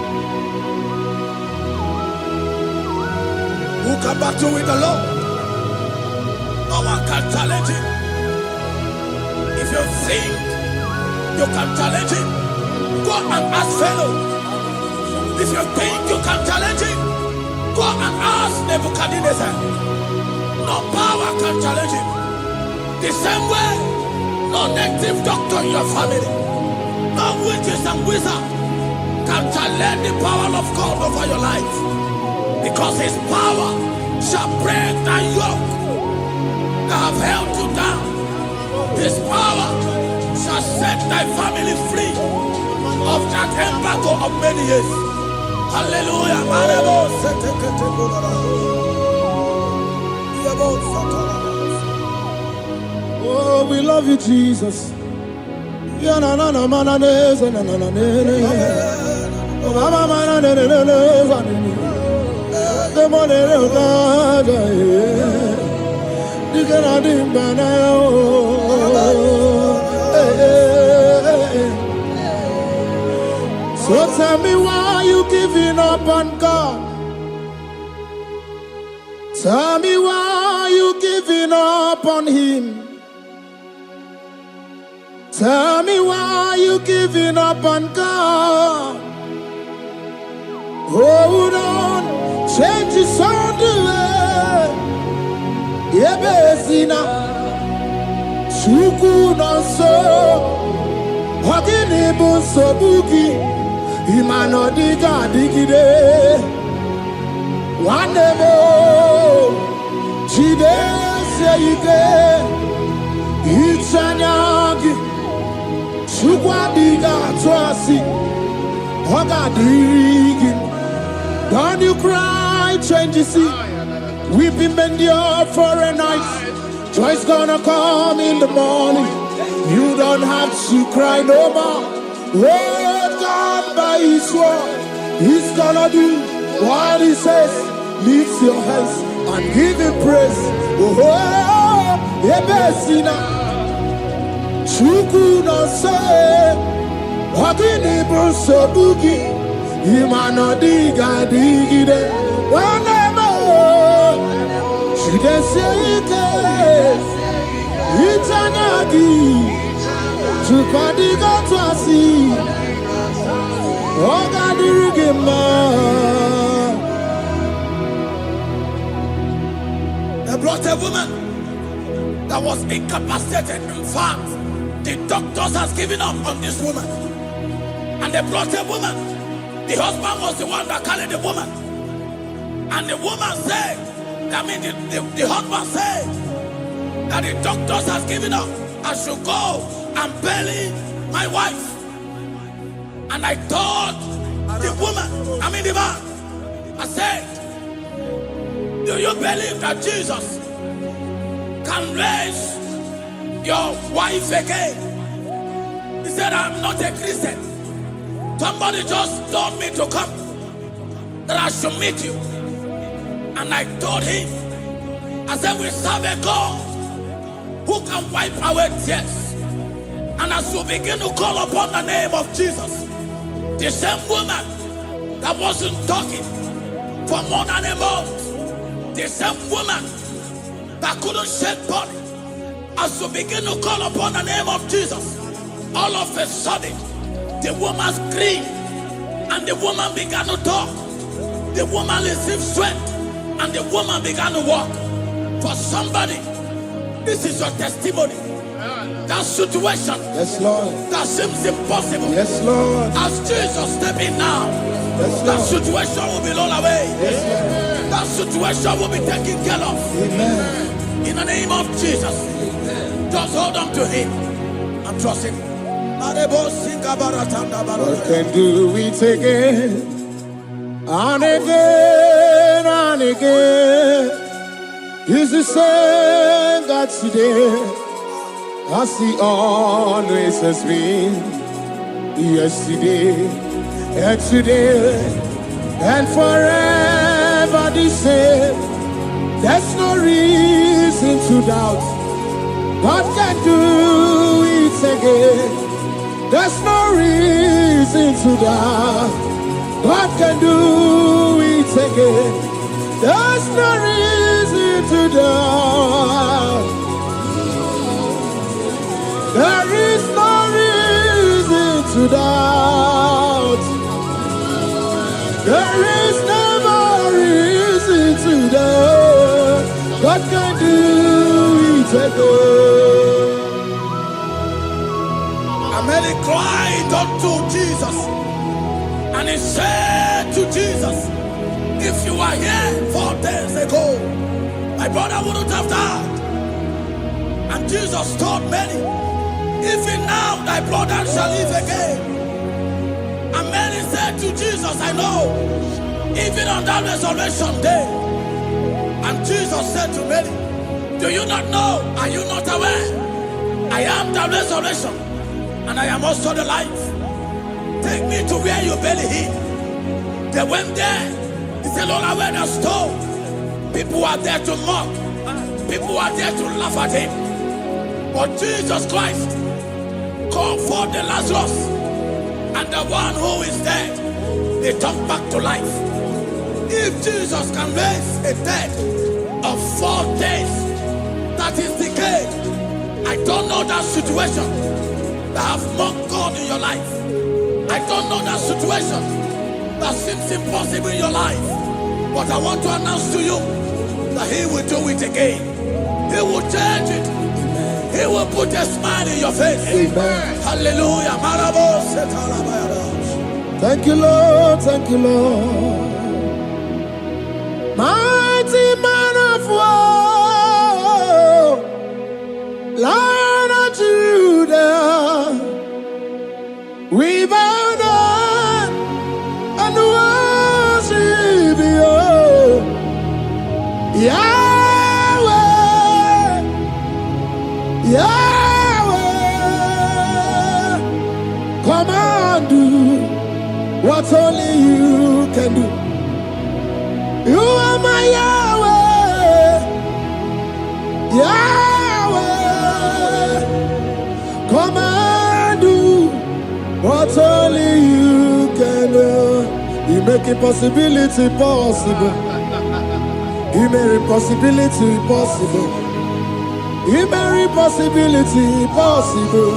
Who can battle with the Lord? No one can challenge him. If you think you can challenge him, go and ask fellow. If you think you can challenge him, go and ask Nebuchadnezzar. No power can challenge him. The same way No native doctor in your family, no witches and wizards can challenge the power of God over your life, because his power shall break that yoke that have held you down. His power shall set thy family free of that embargo of many years. Hallelujah. Oh, we love you, Jesus. So tell me, why you giving up on God? Tell me, why you giving up on him? Tell me, why you giving up on God? Hold on, change is on the way. Yebesina, Shuku no so, Hagini bunso buki, Imano diga digide, Wandebo, Chide seyike, Ichanyagi, Shukwa diga twasi, Hoga digin. Don't you cry, change you see. Weeping endure for a night. Joy's gonna come in the morning. You don't have to cry no more. Hold God by his word. He's gonna do what he says. Lift your hands and give him praise. Oh, Ebesina. Chuku no say. Wakini bruso bugi. Imano diga digide. She dey say Itanyagi Chukadiga Twasi Ogadirigima. They brought a woman that was incapacitated. In fact, the doctors has given up on this woman. And they brought a woman. The husband was the one that carried the woman. And the woman said, the husband said that the doctors has given up. I should go and bury my wife. And I told the woman, the man, I said, do you believe that Jesus can raise your wife again? He said, I'm not a Christian. Somebody just told me to come, that I should meet you. And I told him, I said, we serve a God who can wipe away tears. And as we begin to call upon the name of Jesus, the same woman that wasn't talking for more than a month, the same woman that couldn't shed blood, as we begin to call upon the name of Jesus, all of a sudden, the woman screamed and the woman began to talk. The woman received strength and the woman began to walk. For somebody, this is your testimony. That situation, yes, Lord, that seems impossible, yes, Lord, as Jesus step in now, yes, that situation will be rolled away. Yes, that situation will be taken care of. Amen. In the name of Jesus, just hold on to him and trust him. God can do it again and again and again. He's the same God today as he always has been. Yesterday and today and forever the same. There's no reason to doubt. God can do it again. There's no reason to doubt. God can do it again. There's no reason to doubt. There is no reason to doubt. There is never reason to doubt. God can do it again. he cried unto Jesus, and he said to Jesus, if you were here 4 days ago, my brother wouldn't have died. And Jesus told many, even now thy brother shall live again. And many said to Jesus, I know, even on that resurrection day. And Jesus said to many, do you not know? Are you not aware? I am the resurrection, and I am also the life. Take me to where you bury him. They went there. He said, Lord, I wear the stone. People are there to mock. People are there to laugh at him. But Jesus Christ called for the Lazarus, and the one who is dead, they come back to life. If Jesus can raise a dead of 4 days that is decayed, I don't know that situation that have mocked God in your life. I don't know that situation that seems impossible in your life. But I want to announce to you that he will do it again. He will change it. He will put a smile in your face. Amen. Hallelujah. Thank you, Lord. Thank you, Lord. Mighty man of war, Lion of Judah, we bow down and worship you, Yahweh, Yahweh. Come and do what only you can do. You are my Yahweh, Yahweh. Come and do what only you can do. You make impossibility possible. You make impossibility possible. You make impossibility possible.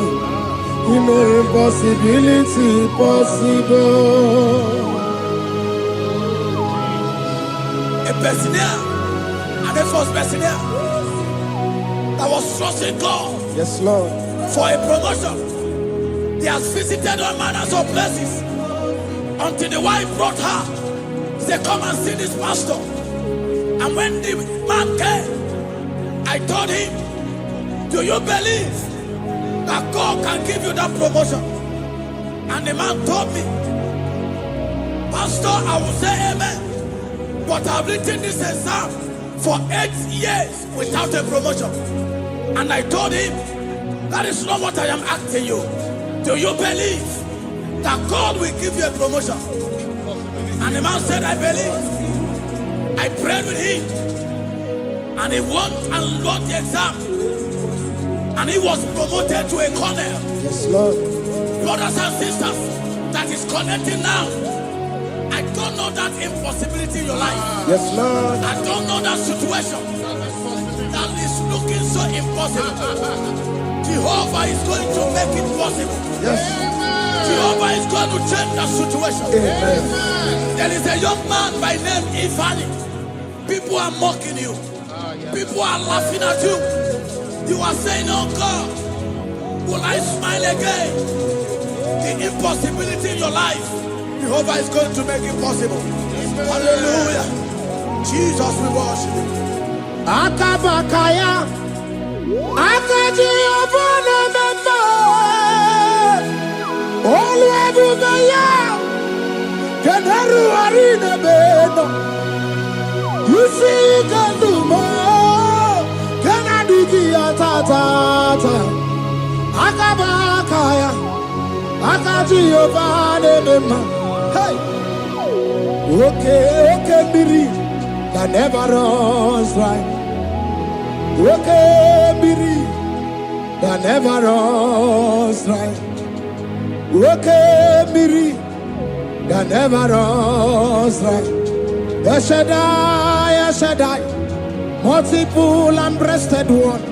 You make impossibility possible. A Bessenia, and the first Bessenia that was trusting God, Yes, Lord. for a promotion. He has visited all manners of places until the wife brought her. He said, come and see this pastor. And when the man came, I told him, do you believe that God can give you that promotion? And the man told me, Pastor, I will say amen, but I've written this exam for 8 years without a promotion. And I told him, that is not what I am asking you. Do you believe that God will give you a promotion? And the man said, I believe. I prayed with him, and he won and wrote the exam, and he was promoted to a colonel. Yes, Lord. Brothers and sisters that is connecting now, I don't know that impossibility in your life. Yes, Lord. I don't know that situation that is looking so impossible. Jehovah is going to make it possible. Yes. Jehovah is going to change the situation. Amen. There is a young man by name Ifani. People are mocking you. People are laughing at you. You are saying, oh God, will I smile again? The impossibility in your life, Jehovah is going to make it possible. Hallelujah. Jesus, we worship you. Akabakaya, Akaji Obana Memba, Olwebugaya, Kenaru Arina Beno. You see, you can do more. Kanadiki Atata, Akabakaya, Akaji Obana Memba. Hey, okay, Biri. That never runs dry. Okay, Biri, that never runs dry. Okay, Biri, that never runs dry. Shaddai, multiple and breasted one,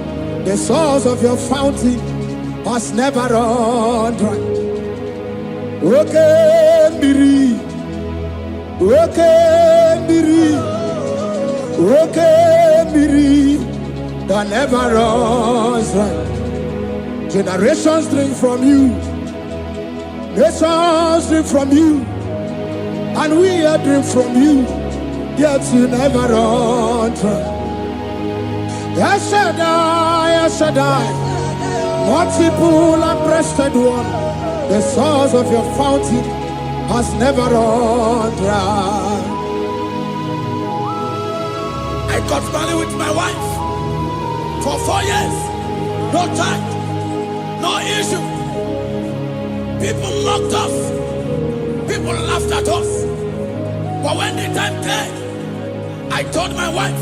the source of your fountain has never run dry. Okay, Biri, okay, Biri. Okay, Miri, that never runs dry. Generations drink from you, Nations drink from you, and we are drink from you, yet you never run dry. Yes, Shaddai, multiple and breasted one, the source of your fountain has never run dry. I got married with my wife for 4 years. No child, no issue. People mocked us. People laughed at us. But when the time came, I told my wife,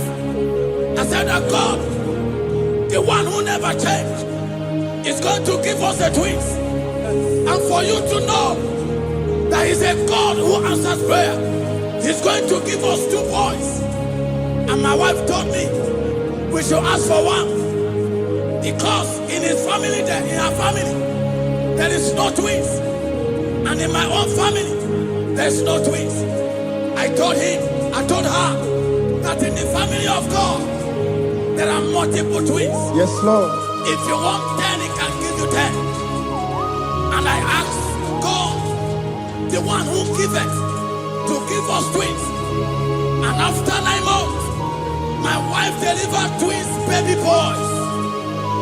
I said that God, the one who never changed, is going to give us a twins. And for you to know that He's a God who answers prayer, He's going to give us 2 boys. And my wife told me we should ask for one, because in his family, in her family, there is no twins, and in my own family, there is no twins. I told her that in the family of God, there are multiple twins. Yes, Lord. If you want 10, He can give you 10. And I asked God, the one who giveth, to give us twins. And after 9 months, my wife delivered twins, baby boys,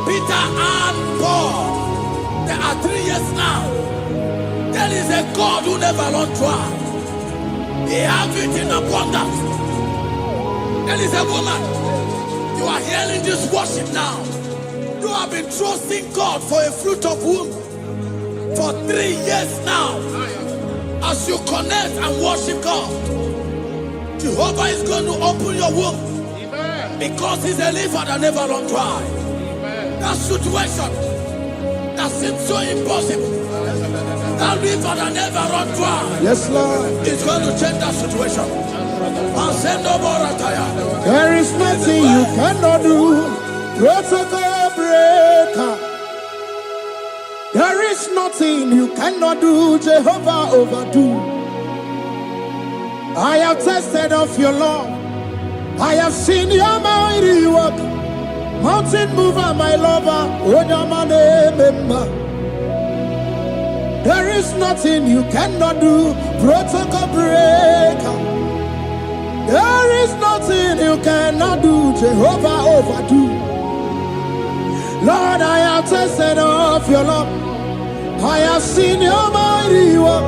Peter and Paul. There are 3 years now. There is a God who never runs dry. He has it in abundance. There is a woman. You are hearing this worship now. You have been trusting God for a fruit of womb for 3 years now. As you connect and worship God, Jehovah is going to open your womb. Because He's a river that never runs dry. That situation that seems so impossible, that river that never runs dry, Yes, Lord. is going to change that situation. There is nothing you cannot do. Protocol breaker. There is nothing you cannot do. Jehovah overdo. I have tested of your love. I have seen your mighty work. Mountain mover, my lover. There is nothing you cannot do. Protocol breaker. There is nothing you cannot do. Jehovah overdo. Lord, I have tasted of your love. I have seen your mighty work.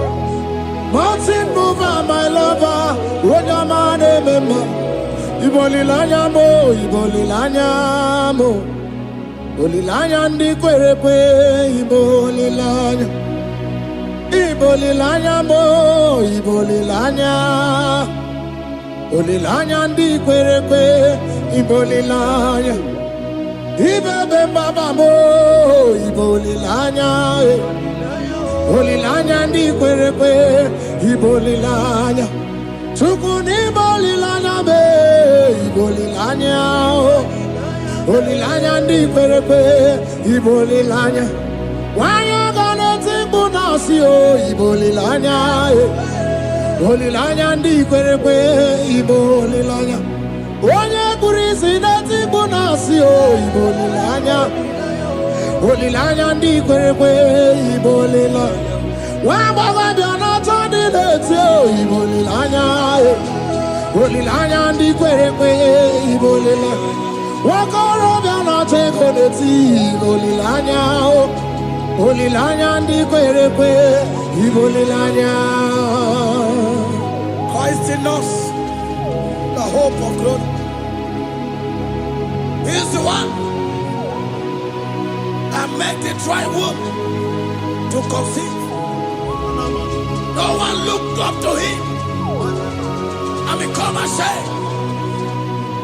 Mountain mover, my lover. Ibolilanya mo, ibolilanya mo. Ibolilanya ndi kwerepe, ibolilanya. Ibolilanya mo, ibolilanya. Ibolilanya ndi kwerepe, ibolilanya. Ibebe baba mo, ibolilanya. Ibolilanya ndi kwerepe, ibolilanya. Chukuni bolilanya be, ibolilanya. Ibolilanya ndi kwerepe, ibolilanya. Wanya gana tibu nasi o, ibolilanya. Ibolilanya ndi kwerepe, ibolilanya. Wanya kurisi na tibu nasi o, ibolilanya. Ibolilanya ndi kwerepe, ibolilanya. Wamba biana tandi leti o, ibolilanya. Ibolilanya ndi kwerepe, ibolilanya. Wakoro biana teko leti, ibolilanya. Ibolilanya ndi kwerepe, ibolilanya. Christ in us, the hope of glory. He is the one that made the dry womb to conceive. No one looked up to Him and become ashamed.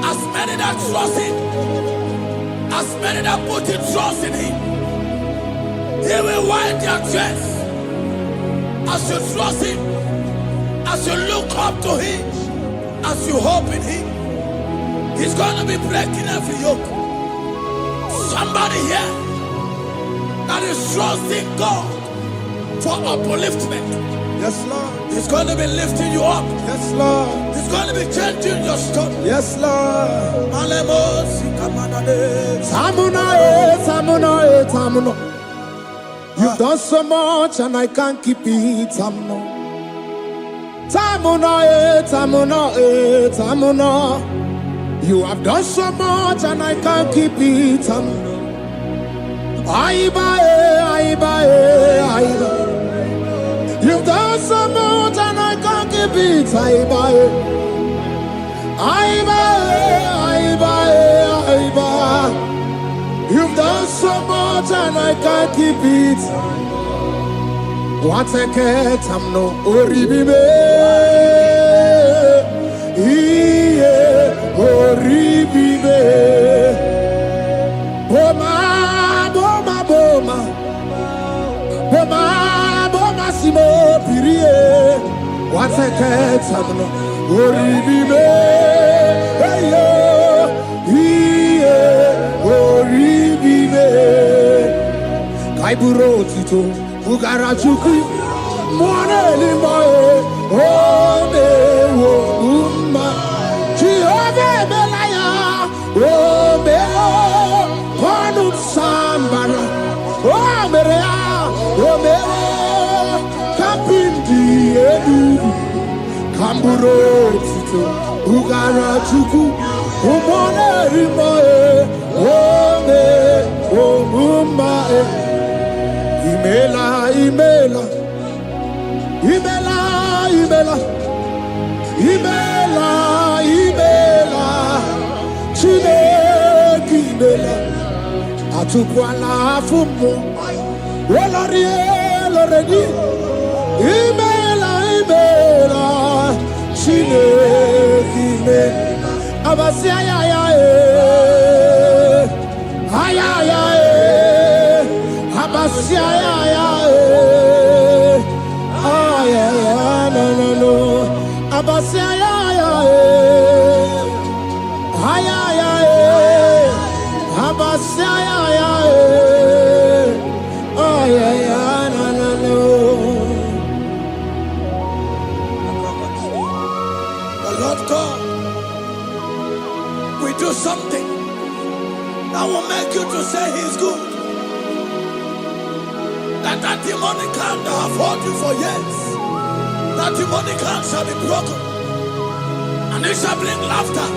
As many that trust Him, as many that put in trust in Him, He will wipe their tears. As you trust Him, as you look up to Him, as you hope in Him, He's going to be breaking every yoke. Somebody here that is trusting God for upliftment. Yes, Lord. He's going to be lifting you up. Yes, Lord. He's going to be changing your story. Yes, Lord. Alemos, Kamanade. Tamuna, Tamuna, Tamuna. You've done so much and I can't keep it. You have done so much and I can't keep it. You've done so much and I can't keep it. You've done so much and I can't keep it. What a cat, I'm no oribibe. Oribibe. Boma, boma, boma. Boma, boma, simo, pirie. What a cat, I'm no oribibe. Hey, yo. Kaiburo tito, Ugara chuku, Mwane limae, Ome wo umma, Chiove belaya, Ome o, Ponu sambara, Ome rea, Ome o, Kapindi edu, Kamburo tito, Ugara chuku, Mwane limae, Ome wo umma. Imela, imela, imela, imela, imela, imela, Chineke imela, Atukwala fumo, Olarie, Loredi, imela, imela, Chineke imela, Abasia ya ya aya ya Abasia ya no no no Abasia ya Abasia ya no no no. The Lord God will do something that will make you to say He's good. That demonic hand that have held you for years, that demonic hand shall be broken, and it shall bring laughter.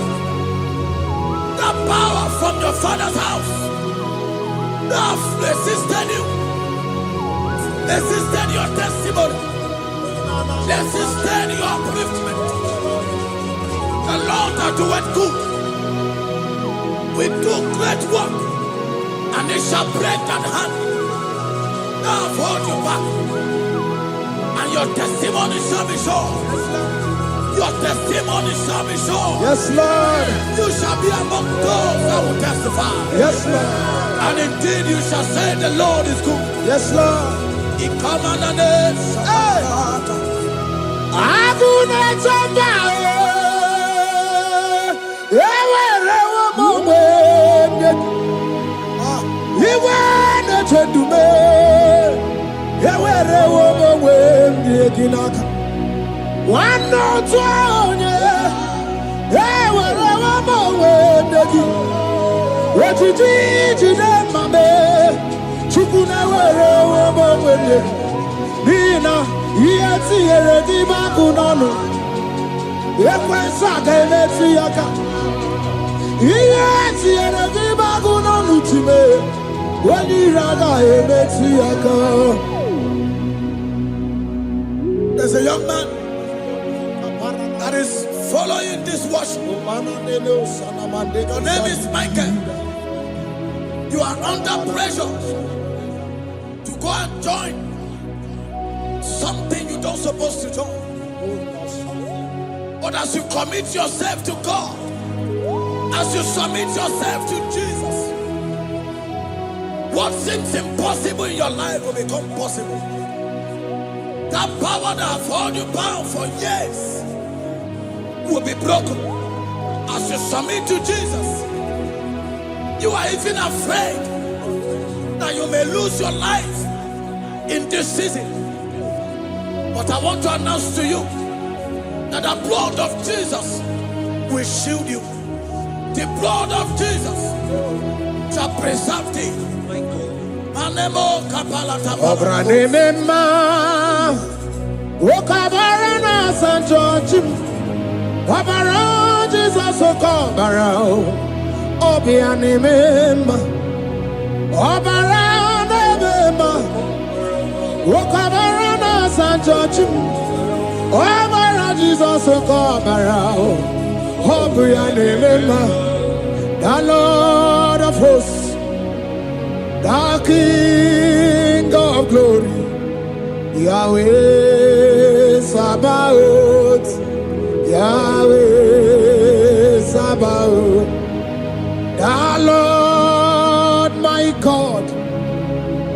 That power from your father's house that have resisted you, resisted your testimony, resisted your upliftment. The Lord that doeth good will do great work, and it shall break that hand. I've hold you back, and your testimony shall be sure. Your testimony shall be sure. Yes, Lord. You shall be among those that will testify. Yes, Lord. And indeed you shall say the Lord is good. Yes, Lord. He come on the name. There's a young man that is following this worship. Your name is Michael. You are under pressure to go and join something you don't supposed to join. But as you commit yourself to God, as you submit yourself to Jesus, what seems impossible in your life will become possible. That power that has held you bound for years will be broken. As you submit to Jesus, you are even afraid that you may lose your life in this season. But I want to announce to you that the blood of Jesus will shield you. The blood of Jesus shall preserve thee. And Obranema, Wokabarana San George, Wabara Jesus Okobara, Obianimema, Obarana, Wokabarana San George, Wabara Jesus Okobara, Obianimema, the Lord of hosts, the King of glory, Yahweh Sabaoth, Yahweh Sabaoth, the Lord my God,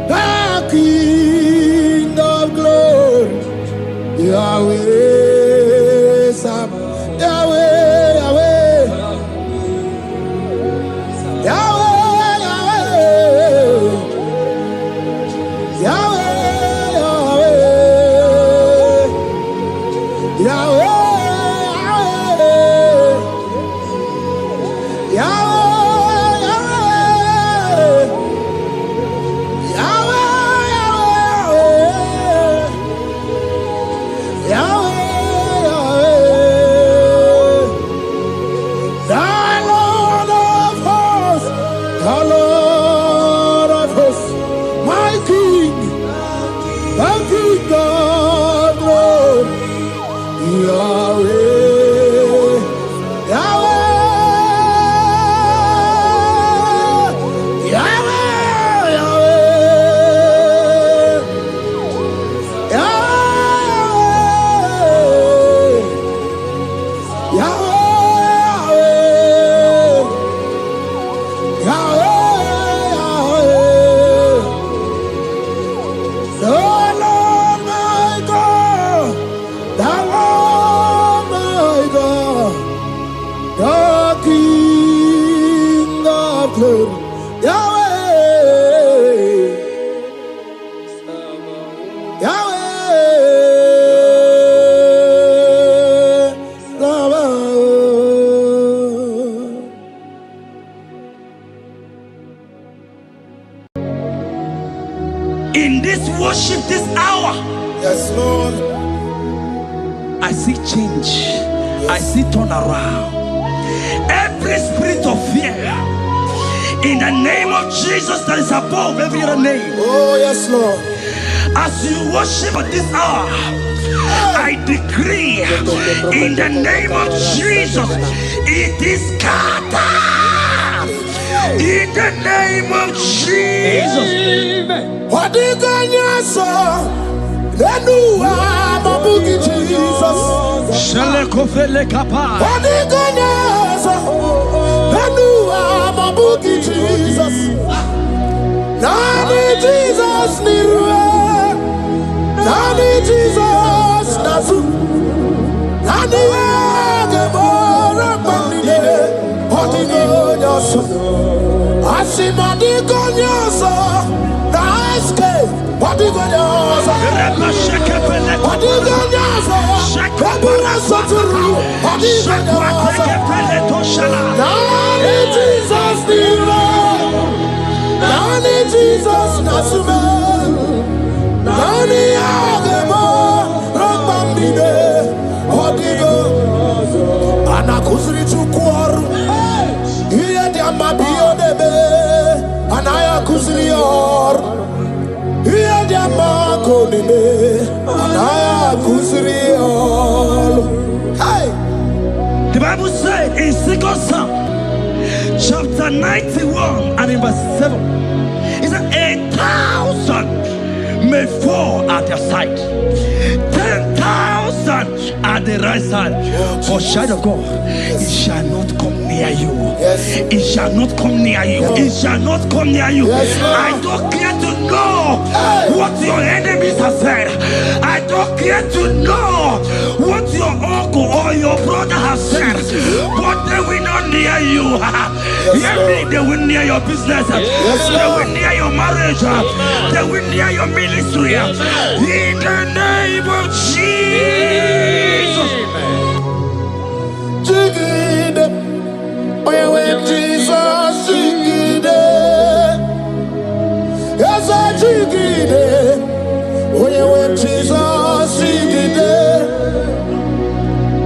the King of glory, Yahweh Sabaoth, Yahweh, Yahweh, Yahweh. In this worship, this hour, yes, Lord, I see change. I see turnaround. Every spirit of fear, in the name of Jesus that is above every other name. Oh, yes, Lord. As you worship at this hour, I decree in the name of Jesus, it is scattered. In the name of Jesus. What you gonna say? Then you are Babuki Jesus. Shalekofele kapa. What you gonna say? Then you are Babuki Jesus. Nani Jesus niruwe. Nani Jesus nasu. Nani wagemora bandide. What you gonna say? Asimadi gonna say. What do you want to The Bible said in 2 Psalm chapter 91 and in verse 7, it said 1,000 may fall at their side, 10,000 at the right side, but child of God, it shall not come near you. It shall not come near you. It shall not come near you. I don't care to know what your enemies have said. I don't care to know what your uncle or your brother has said, but they will not near you. They will near your business. They will near your marriage. They will near your ministry. In the name of Jesus. Jesus, Jesus, Igide,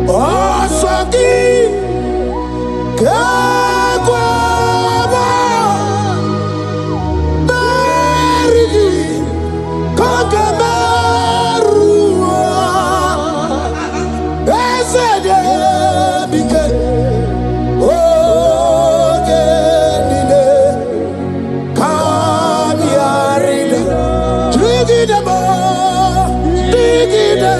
Osagi, Kakwaba, Barigi, Kakamarua, Ezede, Bike, Ogenine, Kamiarida, Trigidemo, Digide,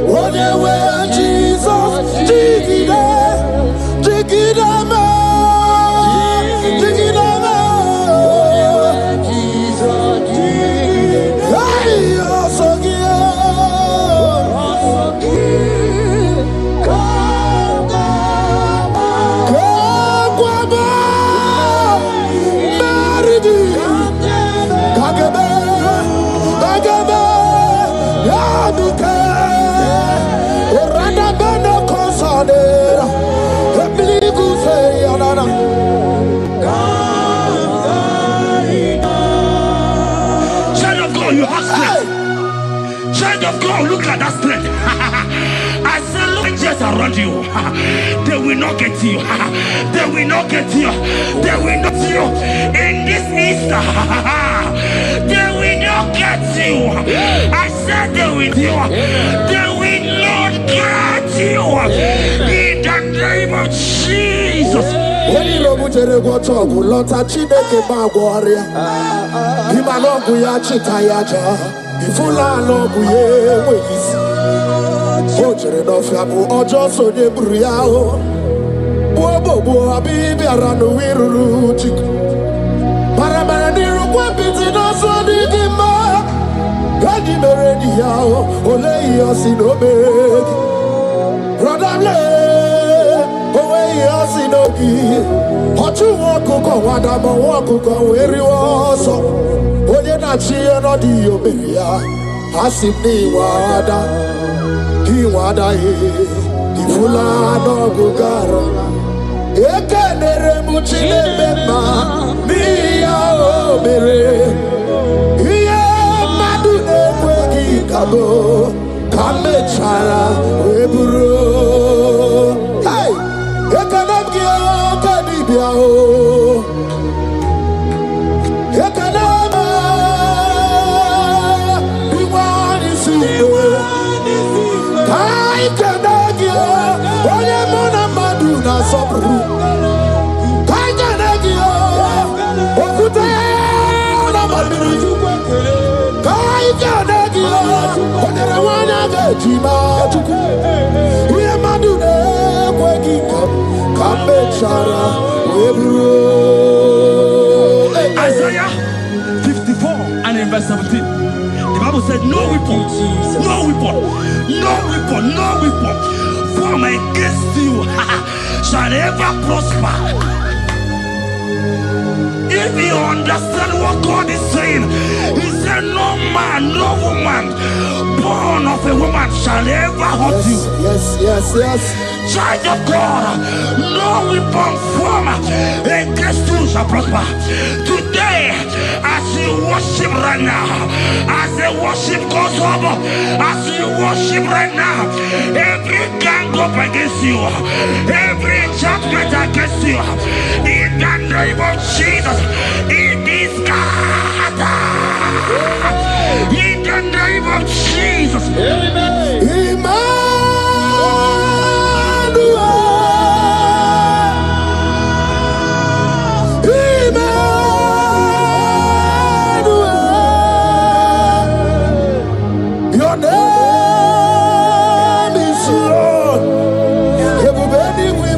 Odewe, Jesus, Digide, Digidemo, Digidemo, Jesus, Digide, Hey, Osagi, Kakwaba, Maridi, Kagebe, Kagebe, Yaduke, Oranda Beno Consadera, Ebligu say Yanana. Child of God, you have strength. Child of God, look at that strength. I say, look angels around you. They will not get you. They will not get you. They will not get you. In this Easter, they will not get you. I said they will you. They will not get you. In the name of Jesus. When you go to the water, Lota Chineke Bagoria, Himanogu Yachitayaja, Ifula Logu Yeways, Ojere no Fabu, Ojo so de Briao, Bobo, Abibi Arano Wiru, Paramani Rukwapiti no so di Gima, Gadi Merediao, Ole Yasinobe, Rodale. Yasinogi, Hotu Wakuko, Wadamo Wakuko, where you also, Oyena Chia no di Oberia, Hasibni Wada, Hiwada, Ifula no Gugara, Ekanere Muchile Bema, Mia Obere, Ia Madune Kwegi Kabo, Kame Chara, Weburu. Hey! Ekanabia kadibia o Ekanaba Iwani siwe Kai kanagia Oye mona madu na sobru Kai kanagia Okute na madu Kai kanagia Oye rawana gejima tuku Iye madu ne kwegi Isaiah 54 and in verse 17, the Bible said, no weapon, no weapon, no weapon, no weapon formed against you shall ever prosper. If you understand what God is saying, He said, no man, no woman born of a woman shall ever hurt you. Yes. Child of God, no weapon formed against you shall prosper. Today, as you worship right now, as the worship goes over, as you worship right now, every gang up against you, every judgment against you, in the name of Jesus, it is God. In the name of Jesus. Amen. Your name is Lord. Everybody we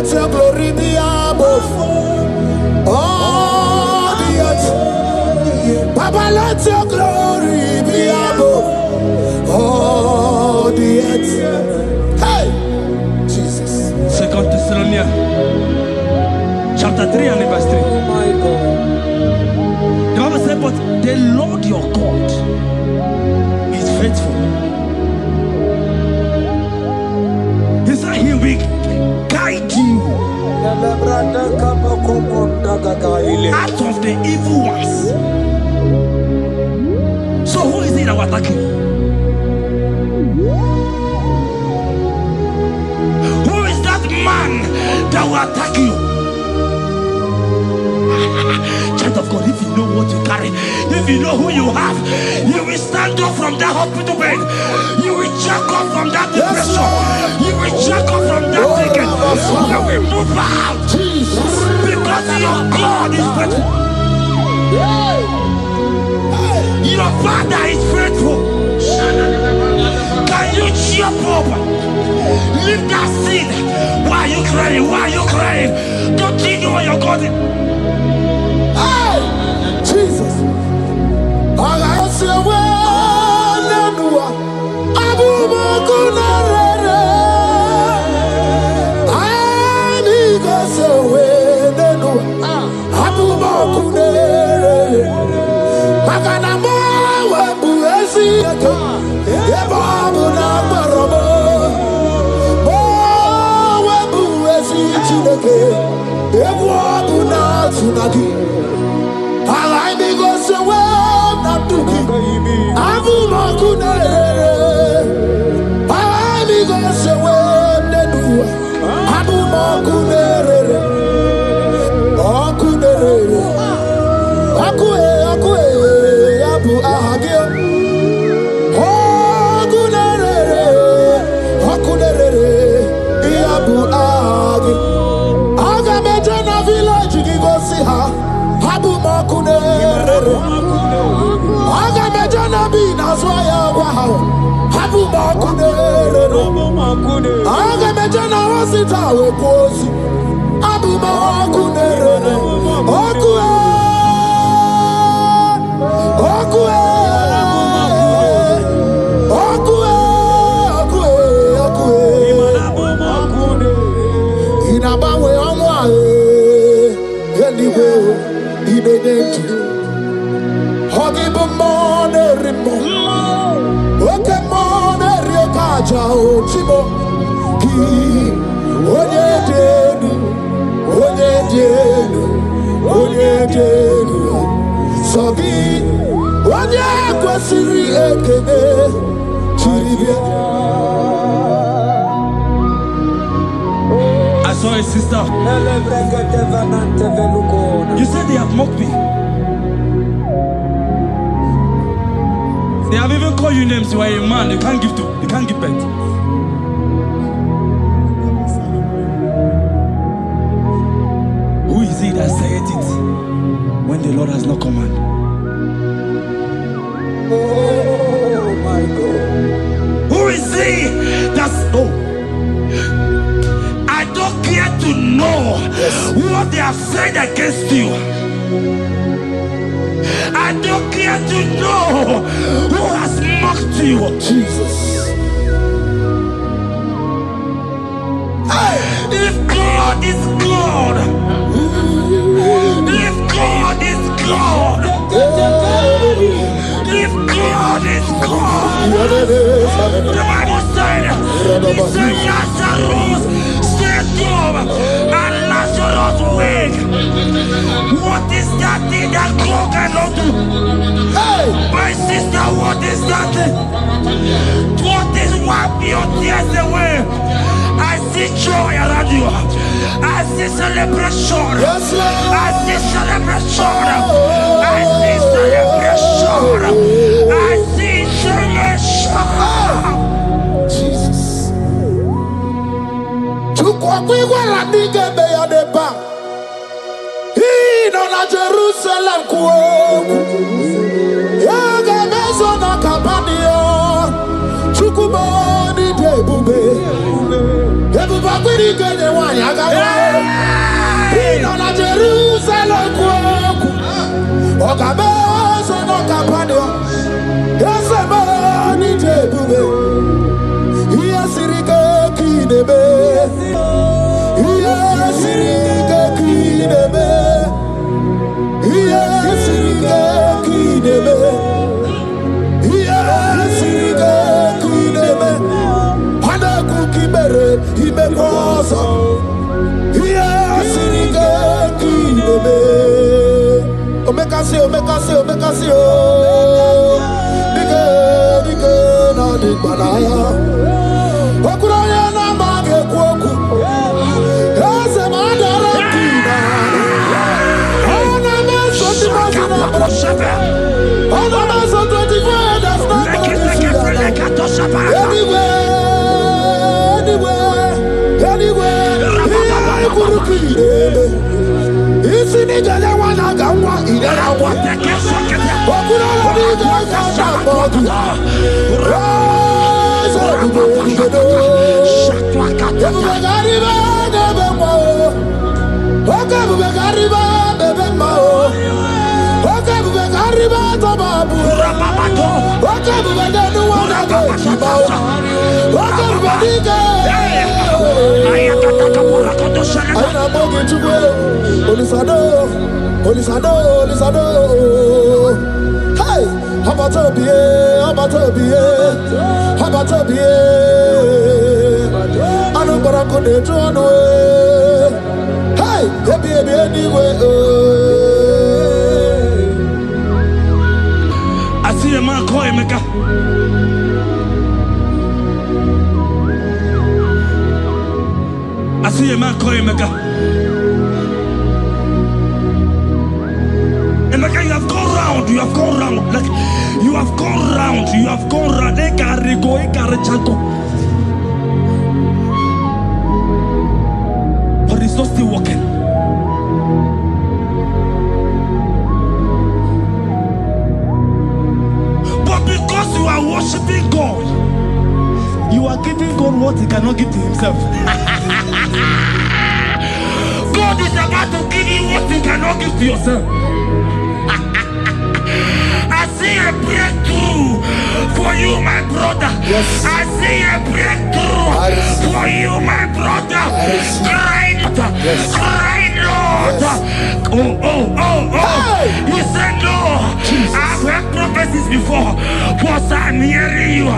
let your glory be above all the earth. Papa, let your glory be above all the earth. Hey, Jesus. 2 Thessalonians chapter 3 and verse 3. Oh my God. The Bible said, but the Lord your God is faithful. He said he will guide you out of the evil ones. So who is it that will attack you? Who is that man that will attack you? Child of God, if you know what you carry, if you know who you have, you will stand up from that hospital bed. You will check up from that depression. You will check up from that ticket. You will move out. Because your God is faithful. Your Father is faithful. Can you cheer up? Leave that seed. Why are you crying? Why are you crying? Don't you know what you're going? Hey, Jesus. I say, well, Abuja, Kunarere. I need to say, well, Abuja, Kunarere. Magana mo, webuesi, eba abuna marobo. Mo, webuesi, chineke, ewa abuna tunagi. I go so well, not to keep. Abu Makunere. I go so well, Nedu. Abu Makunere. Akunere. Akue, Abu Ahagio. Akunere. Abu Ahagi. Agamejana village, you go see her. Abu Makunere. Agamejana be that's why Abu Makunere. Agamejana was it our posi. Abu Makunere. Okue. Inabawe amwa anyway. Hogibo mone rimo, oke mone riokaja ochimo. Ki onye denu. Sogi onye kwesiri ekene chiribia. I saw a sister. You said they have mocked me. They have even called you names. You are a man. You can't give birth. Who is it that said it when the Lord has not commanded? Oh my God. Who is he that's I don't care to know what they have said against you. I don't care to know who has mocked you. Jesus. If God is God, if God is God, if God is God, the Bible said, he said Lazarus stayed up and Lazarus wake. What is that thing that God cannot do? Hey, my sister, what is that thing? What is wiping your tears away? I see joy around you. I see celebration. Yes, Lord. I see celebration. I see celebration. I see celebration. Jesus. Tukwakwiwala nigebe ya deba. Ino na Jerusalem kuoku. Yaga mezo na kapadio. Chukuboni debube. Ebuba kwiri genye wanya gawa. Campania. Yes, I'm a DJ Bube. Yes, Rika Kidebe. Yes, Rika Kidebe. Yes, Rika Kidebe. Yes, Rika Kidebe. Hana Kukibere, Ibekosa. Yes, Rika Kidebe. Omekasi, Omekasi, Omekasi, Dike, na Dikbanaya. Okuraya na Mage Kwoku. Yes, Madara Kina. Ona Maso Timazina. Ona Maso 24, that's not anywhere. Isi ni jale wana gawa idara wate kesake. Okura ni gaga bodu. Raza budo. Shakwa kata. Gariba bebe mo. Oka bebe gariba bebe mo. Oka bebe gariba tababu. Rababato. Oka bebe denu wana gawa. Oka bebe diga. Ayakata kapura kodo shana. Ayana mogi chukwe. Olisado. Hey, Habatobie. I know what I could do on the way. Hey, baby, anyway. I see a man call him. I see a man call him. You have gone round, like you have gone round, but it's not still working. But because you are worshiping God, you are giving God what he cannot give to himself. God is about to give you what he cannot give to yourself. I see a breakthrough for you, my brother. Yes. I see a breakthrough for you, my brother. Cry, Yes. Lord. Yes. Oh. Hey. You said no. Jesus. I've heard prophecies before, but I'm hearing you.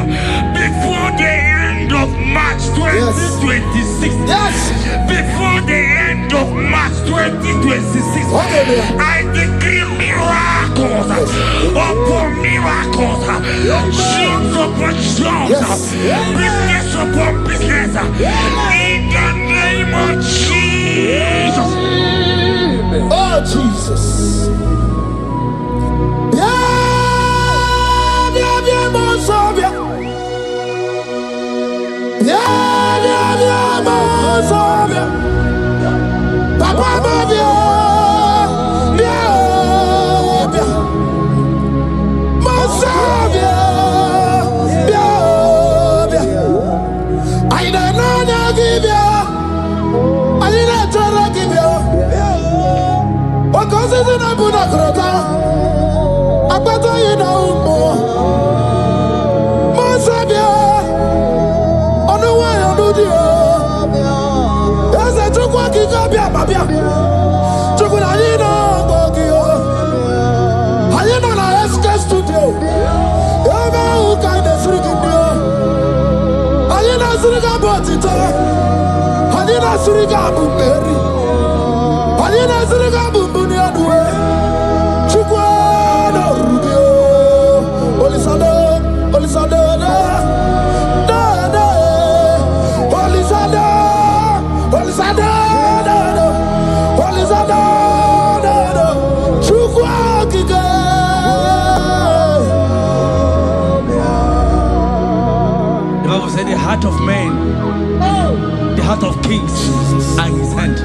Before the end of March 2026. Yes. Before the end of March 2026. Okay, I decree miracles upon miracles, jobs upon jobs, business upon business, in the name of Jesus. Oh, Jesus. Yeah, Monsovia. Yeah, Monsovia. Papa Mavia. I don't know, give you. I didn't try to give you. What goes in a Buddha? I better you know more. Monsavia. On the way, on the deal. There's a took what you got, Babia. Took what I didn't know. I didn't know I escaped studio. Who kind of freaking deal? I didn't know Suriga bought it. I didn't know Suriga Bumberi. I didn't know Suriga Bumbuni and way. Chukwana Rubio. Olisado. The Bible said the heart of man, the heart of kings are in his hand.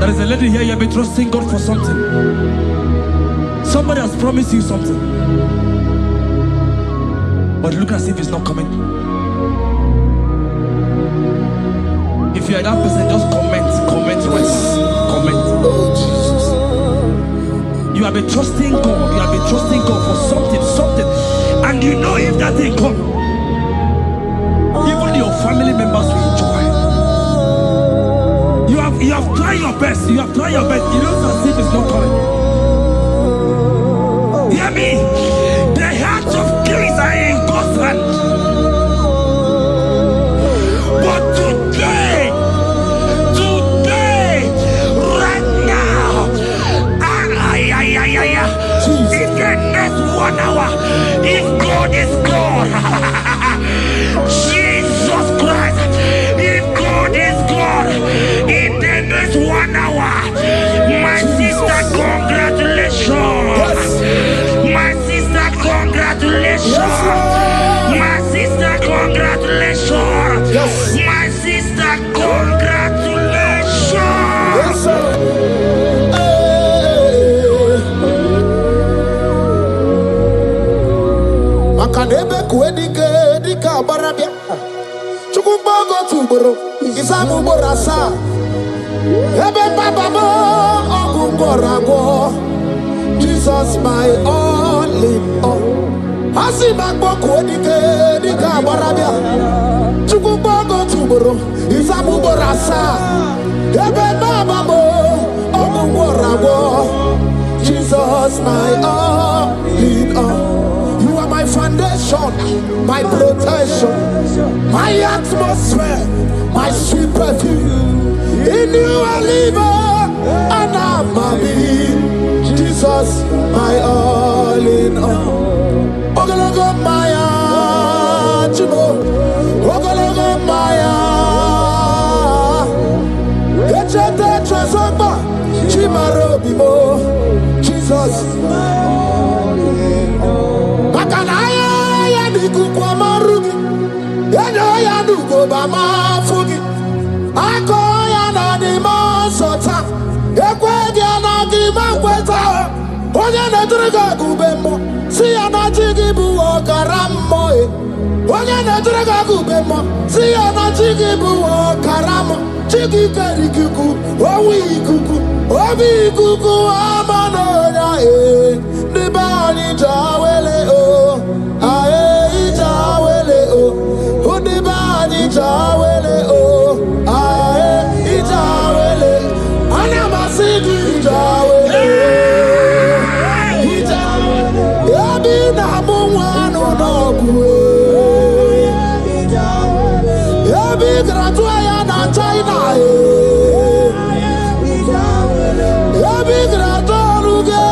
There is a lady here, you have been trusting God for something. Somebody has promised you something, but look as if it's not coming. If you are that person, just comment, rest, comment. Oh, Jesus. You have been trusting God. You have been trusting God for something. And you know if that thing come, even your family members will enjoy. You have tried your best. You have tried your best. You know as if it's not coming. Hear me? The hearts of kings are in God's hand. But today, right now, in the next 1 hour, if God is God, Jesus Christ, if God is God, in the next 1 hour, my sister, congratulations. My sister, congratulations. My sister, congratulations. My sister, congratulations. Yes, sir. Makanebe kuedike dika barabia. Chukumbago tuboro. Isamu borasa. Ebe baba mo ogungorago. Jesus my all in all. Asibagbo kuedike dika barabia. Chukumbago tuboro. Isamu borasa. Ebe baba mo ogungorago. Jesus my all in all. You are my foundation, my protection, my atmosphere, my sweet perfume. In you I live and I'm a being. Jesus, my all in all. Lokogoma, Chibo. Lokogoma, Echete Trasoba, Chimaro Bimo. Jesus. Makanaya ya dikukwa marugi, ya ya dugo bama fugi. Ako ya na di masota, ekwe ya na di makweta. Onye netrega gubemo, si ya na chigi buwo karamo. Onye netrega gubemo, si ya na chigi buwo karamo. Chigi keri kuku, owi kuku, obi kuku amano ya Nibani jawele o, ae jawele o. Nibani jawele o, ae jawele. Anamasidi jawele. Yabi na mungwano nogwe. Yabi gratua ya na China Yabi gratua ruge.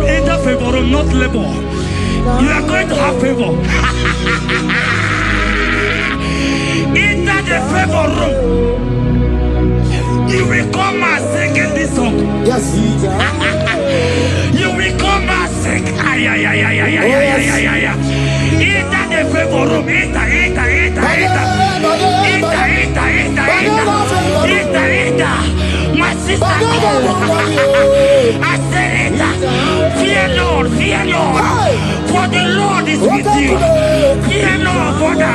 Enter favor room, not labor. You are going to have favor. Enter the favor room. You will come and sing in this song. Yes. You will come and sing. Enter the favor room. Enter. My sister, I said it. Fear Lord. For the Lord is with you. Fear Lord, for the hey.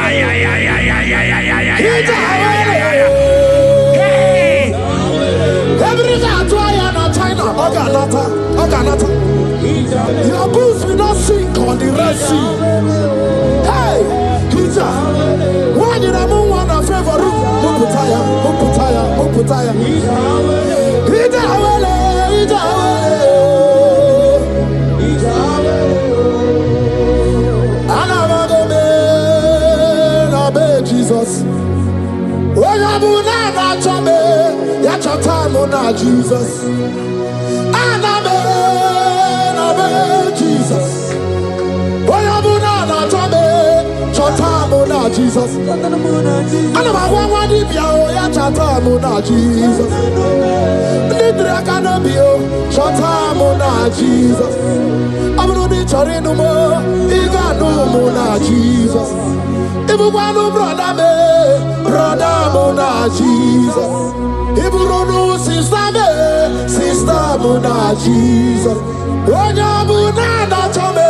Oganata. Your boots will not sink on the Red Sea. Hey, Peter, why did I move on a favor room? Muputaya. Jesus. When I'm not chame, yachatamuna Jesus. Anabe Jesus. When I'm not chame, chatamuna Jesus. Anabawadi biao yachatamuna Jesus. Nidra kanabio chatamuna Jesus. Amruni charinumo iganumuna Jesus. Ibuwanu brother mona Jesus. Iburonu sister mona Jesus. Onyabu na chome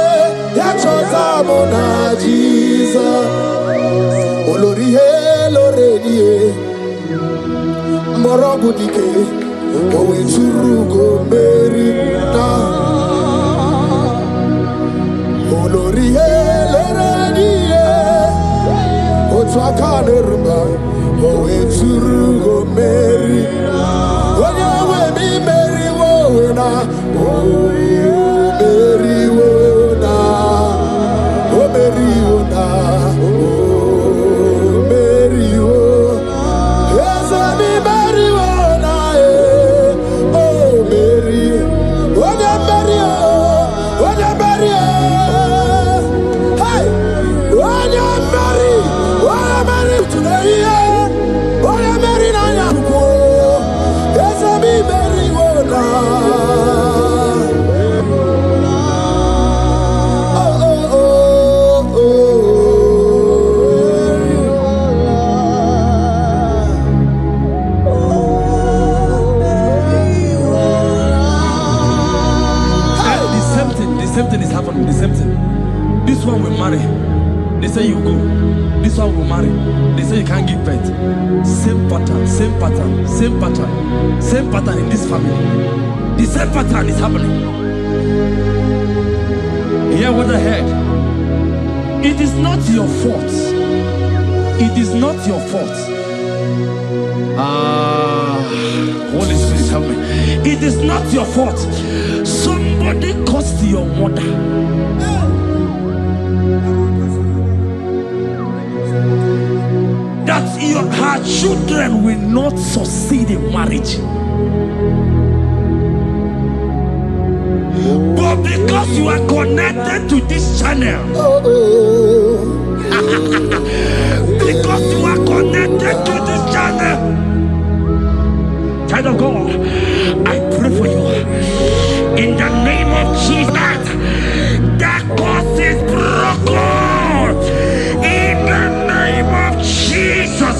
ya chota mona Jesus. Olori he loredi. Morogudike, Owe Turugo Merida, Olorie, Loredie, Otwakanerba, Owe Turugo Merida, Oyawe mi Meri Wona, Meri Wona, Meri Wona, Meri Wona, yes, mi Meri Wona, oh Meri, Oya Meri, Oya Meri, hey, Oya Meri today, Oya Meri na yaku, yes, mi Meri Wona. The same thing is happening. The same thing. This one will marry. They say you go. This one will marry. They say you can't give birth. Same pattern, same pattern, same pattern, same pattern in this family. The same pattern is happening. Hear what I heard. It is not your fault. It is not your fault. Holy Spirit, help me. It is not your fault. Somebody caused your mother. That her children will not succeed in marriage. But because you are connected to this channel, because you are connected to this channel, child of God, I pray for you in the name of Jesus. That cause is broken in the name of Jesus.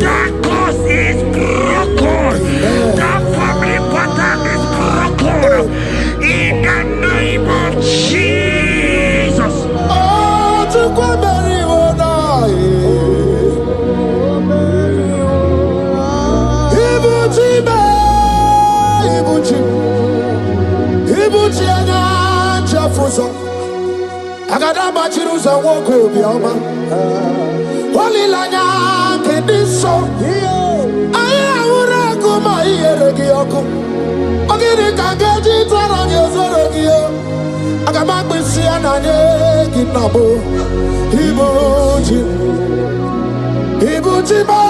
That cause is broken. That family pattern is broken in the name of Jesus. Oh, to go marry one Ibuchi anya chafuso agada machiruza woko bioma walilanya kediso aya ura kuma iyeregi oku ogiri kangeji tara nyozorogi agama kwisi ananye kinabo Ibuchi ba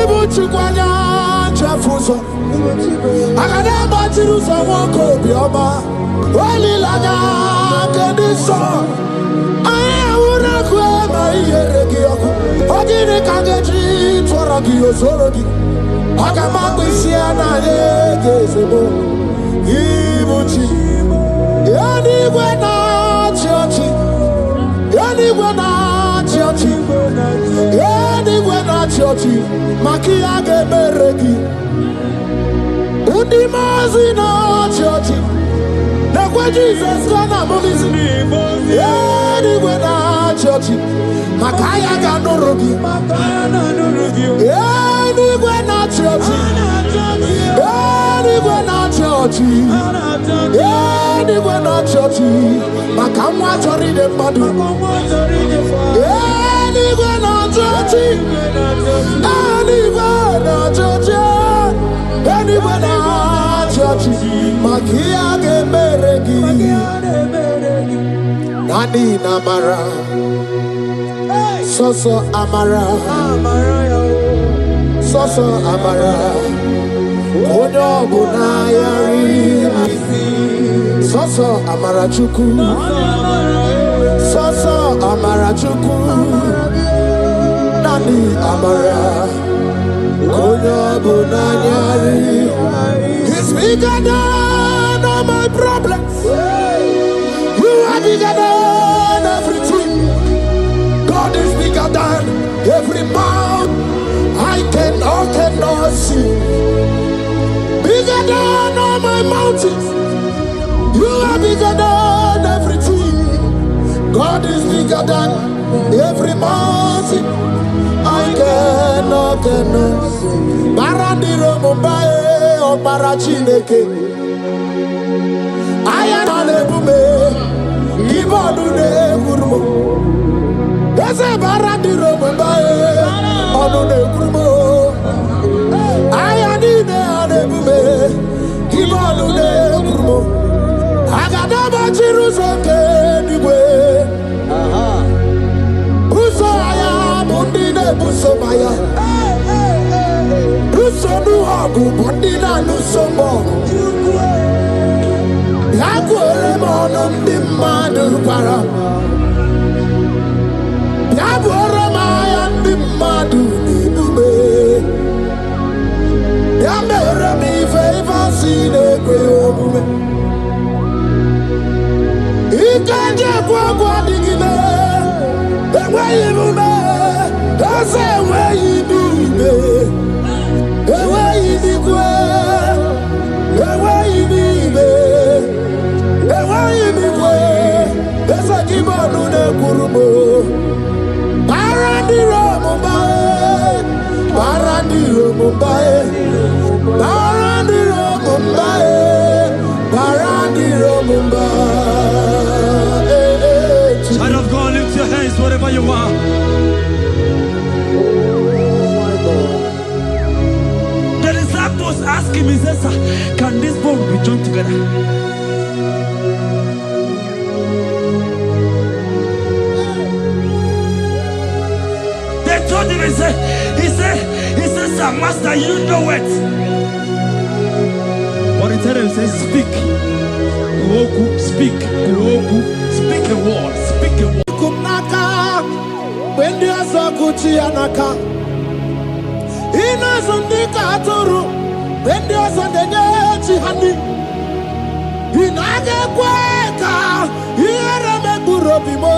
Ibuchi kwanya chafuso agada machiruza woko bioma walilanya kediso aya ura kuma iyeregi oku ogiri kangeji tara nyozorogi agama kwisi ananye kezebo Ibuchi anywhere na churchy makia gebereki undi mazi na churchy na kwa Jesus kana movizi anywhere na churchy makaya ganorogi anywhere na churchy anywhere na churchy anywhere na churchy makamwa chori de madu anywhere na churchy anywhere na churchy anywhere na churchy makia geberegi nani namara soso amara soso amara onyo bunayari soso amara chuku soso amara chuku nani amara onyo bunayari. He's bigger than all my problems. You are bigger than everything. God is bigger than every mountain I cannot see. Bigger than all my mountains. You are bigger than everything. God is bigger than every mountain I can kenos barandiro mumbae o barachineke aya na lebume kibonu ne gurmo ese barandiro mumbae onu ne gurmo aya ni ne lebume kibonu ne gurmo agada bachiru soke niwe buso aya bundine buso maya buso nu hagu bundina nu sombo yakwere mono ndi mmadu para yakwere maya ndi mmadu nibume yamere mi favor sine kwe omume ikaje kwa digime ewe ibume ase ewe ibibe ewe ibikwe ewe ibibe ewe ibikwe ese kibonu ne kurumo barandiro mumbae barandiro mumbae barandiro mumbae barandiro mumbae. Child of God, lift your hands wherever you are. The disciples asked him, he says, can this bone be joined together? They told him, he said, sir, master, you don't know it. But he told him, he said, speak. Speak. Speak a word. Speak a word. Kumnaka, when you are so good, Yanaka. Ina Sundika Turu, when you are so the honey. Inaga Quaka, here a Burobimo.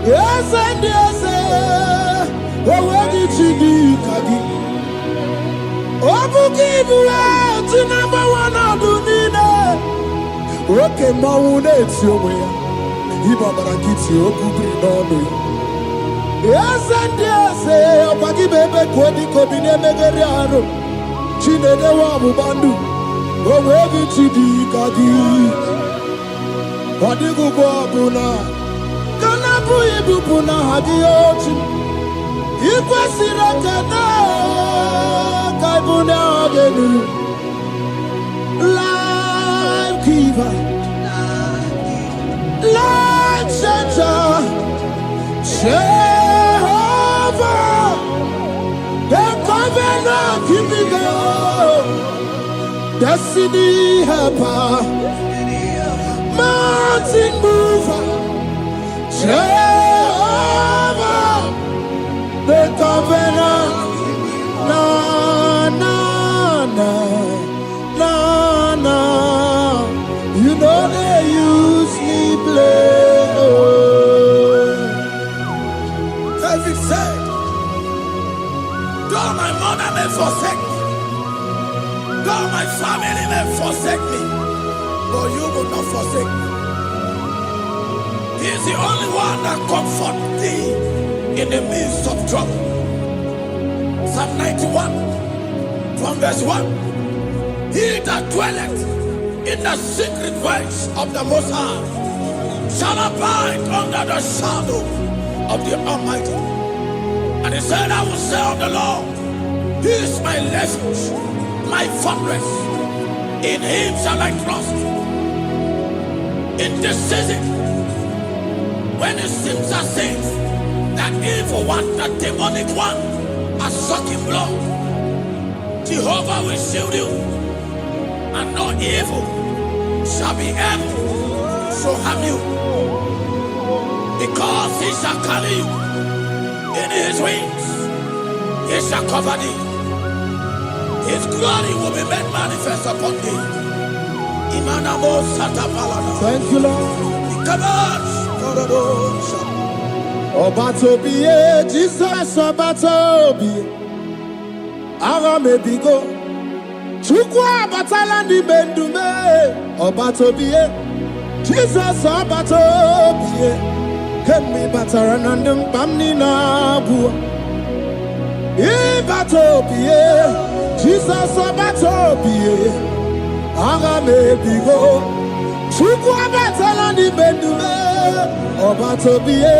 Yes, and yes, what did she do? Oh, give you out to number one of the Nina. Okay, Maune, it's your way. Ibabarakiti okubri nono. Yes and yes, opagi bebe kwedi kobine megeriano. Chinede wa bubandu. Owevi chidi kadi. Wadi gugu abuna. Kana buye bupuna hadi ochi. Ikwe sirakana. Kaibune agenu. Life giver. Light center, Jehovah, the covenant keeping God, destiny helper, mountain mover, Jehovah, the covenant, na na na na na, you know they use me play. David said, though my mother may forsake me, though my family may forsake me, but you will not forsake me. He is the only one that comforts thee in the midst of trouble. Psalm 91, from verse 1. He that dwelleth in the secret place of the Most High shall abide under the shadow of the Almighty. And he said, I will say of the Lord, He is my refuge, my fortress. In Him shall I trust. In this season, when it seems as if that evil one, that demonic one, are sucking blood, Jehovah will shield you, and no evil shall be able to harm you, because He shall carry you in His wings. He shall cover thee. His glory will be made manifest upon thee. Thank you, Lord. Obatobiye, Jesus Obatobiye. Aramebigo. Chukwa batala ni bendume. Obatobiye. Jesus Obatobiye. Kemi bataranandum pamni na bua. Ibatopie, Jesus Obatopie, Aga me go. Chuku abatala ni bendume, Obatopie,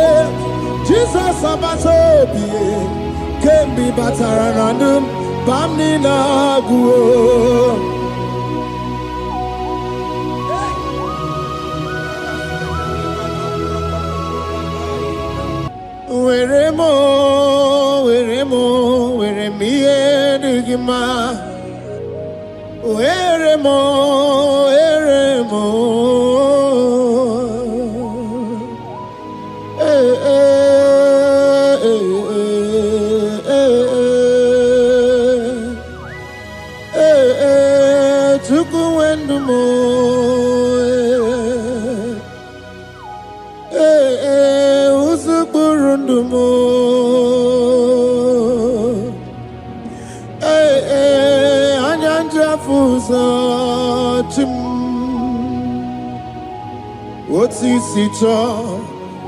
Jesus Obatopie, Kembi bataranandum, Bamni na guo. Where me digima. Where mo. Tuku wendu mo. Usukurundu mo.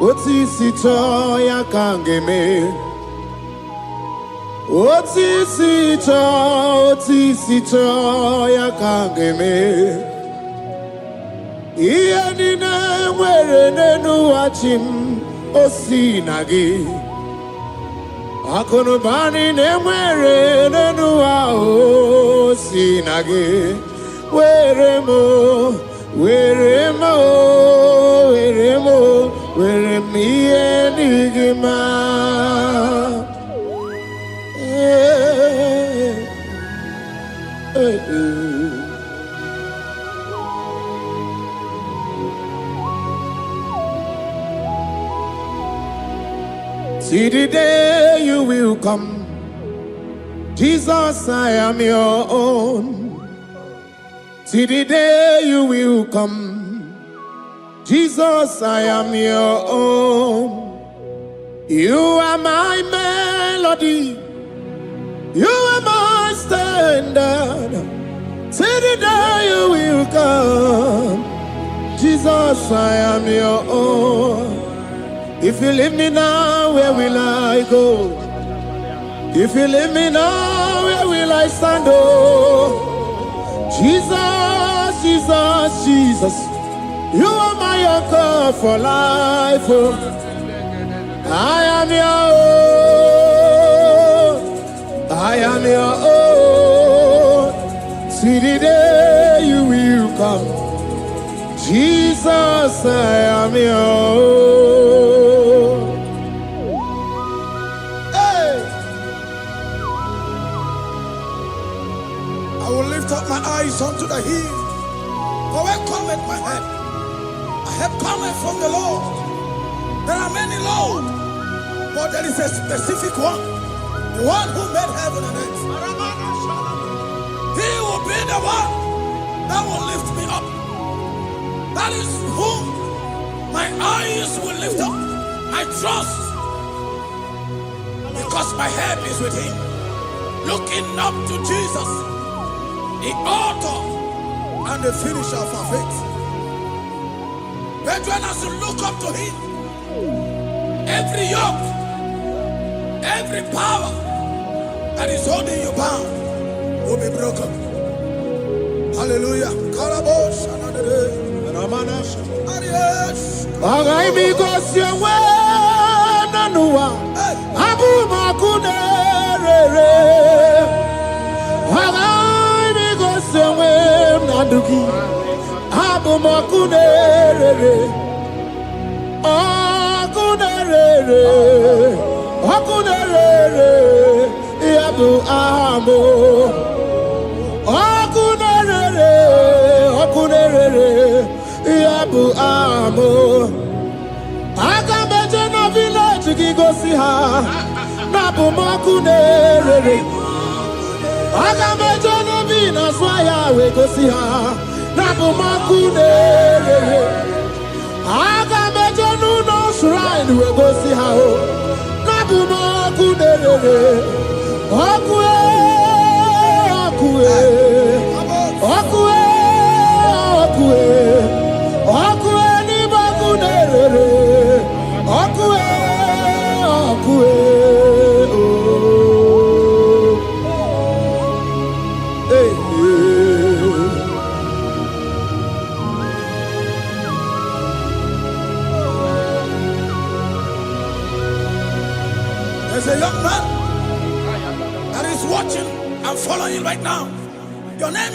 Oti sito ya kangeme. Oti sito ya kangeme. Iya nina mwere nenu achim osinagi. Akono bani ne mwere nenu osinagi. Where me enigma. See the day you will come, Jesus, I am your own. See the day you will come, Jesus, I am your own. You are my melody, you are my standard. See the day you will come, Jesus, I am your own. If you leave me now, where will I go? If you leave me now, where will I stand? Oh, Jesus, Jesus, Jesus, you are my anchor for life. Oh, I am your own. I am your own. See the day you will come, Jesus, I am your own. Hey, I will lift up my eyes unto the hill. For where cometh my help? My help cometh from the Lord. There are many Lord, but there is a specific one, the one who made heaven and earth. He will be the one that will lift me up. That is whom my eyes will lift up. I trust, because my help is with him. Looking up to Jesus, the author and the finisher of our faith. Brethren, as you look up to him, every yoke, every power that is holding you bound will be broken. Hallelujah.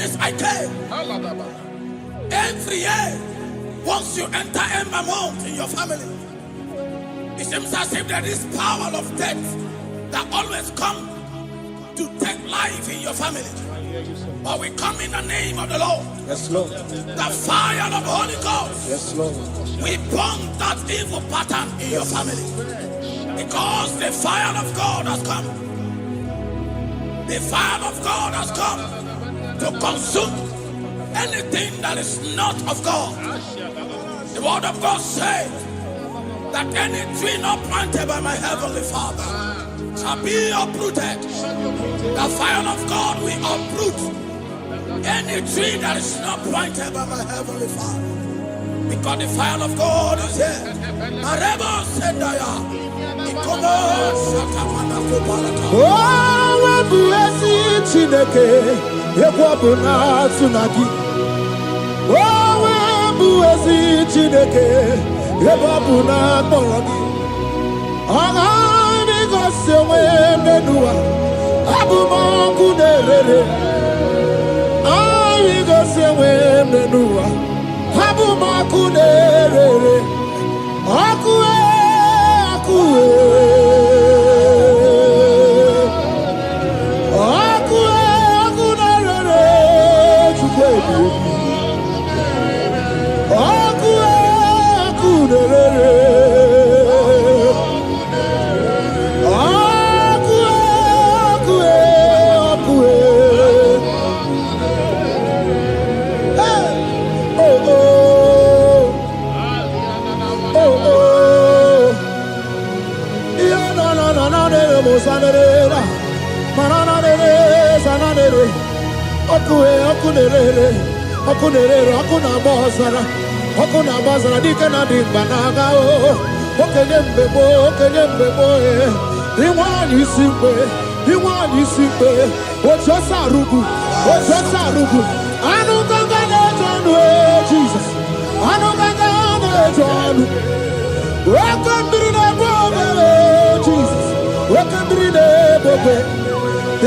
this I came. Every year, once you enter a month in your family, it seems as if there is power of death that always come to take life in your family. But we come in the name of the Lord. Yes, Lord. The fire of the Holy Ghost. Yes, Lord. We burn that evil pattern in your family. Because the fire of God has come. The fire of God has come to consume anything that is not of God. The word of God says that any tree not planted by my heavenly Father shall be uprooted. The fire of God will uproot any tree that is not planted by my heavenly Father. Because the fire of God is here. Marebo Sendaya. Oh, webuesi Chineke, ekwabuna tsunagi. Oh, webuesi Chineke, ekwabuna kpọrọgi. Ọ̀gá mi kò sewe menua, abụmọkụ na-erere. Anyị kò sewe menua, abụmọkụ na-erere. Ọkụ ọkụ na-agbazara dike na dị mkpa na-aga okenye mbegbo inwe isi mgbe otu ọsọ arụgbu anụ ganga na-eje ọnụ Jizọs anụ ganga na-eje ọnụ oke mmiri na-ebe obere Jizọs oke mmiri na-ebe obe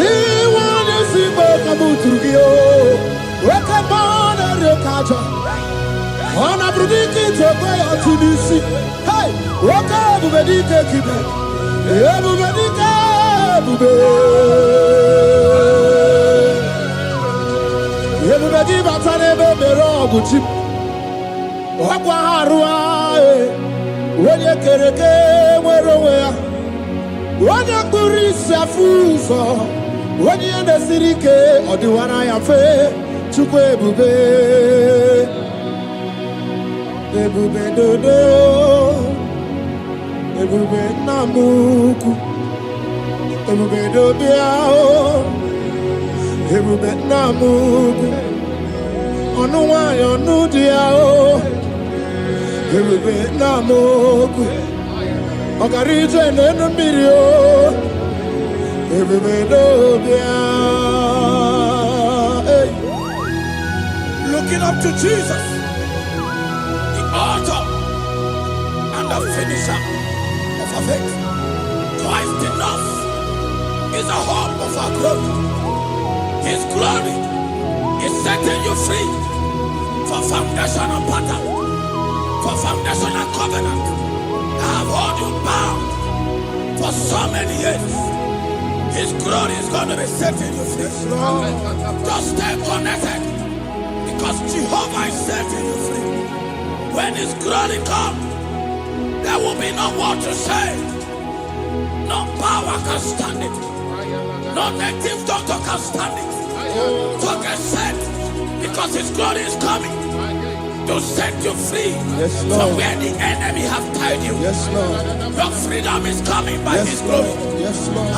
inwe isi mgbe ka m tụrụ gị oke mma na-ere ka aja ọ na-abụrụ dike itokwe ya otu n'isi oke ebube dike kibe ebube dike ebube gị bata n'ebe mere ọgụ chi ọgwụ ha arụ onye kere eke nwere onwe ya onye kpụrụ isi afụ ụzọ onye ihe na-esiri ike ọ dịwara ya mfe Chukwu ebube ebube dodo ebube nna m ukwu ebube dobịa ebube nna m ukwu ọnụ nwanyị ọnụ dị ya ebube nna m ukwu ọkara ije n'elu mmiri ebube dobịa. Looking up to Jesus, the author and the finisher of our faith. Christ in us is the hope of our glory. His glory is setting you free for foundational pattern, for foundational covenant that have held you bound for so many years. His glory is going to be setting you free. Just stay connected, because Jehovah is setting you free. When His glory comes, there will be no word to say. No power can stand it. No native doctor can stand it. So get set, because His glory is coming to set you free from where the enemy have tied you. Yes, Lord. Your freedom is coming by His glory. Yes, Lord.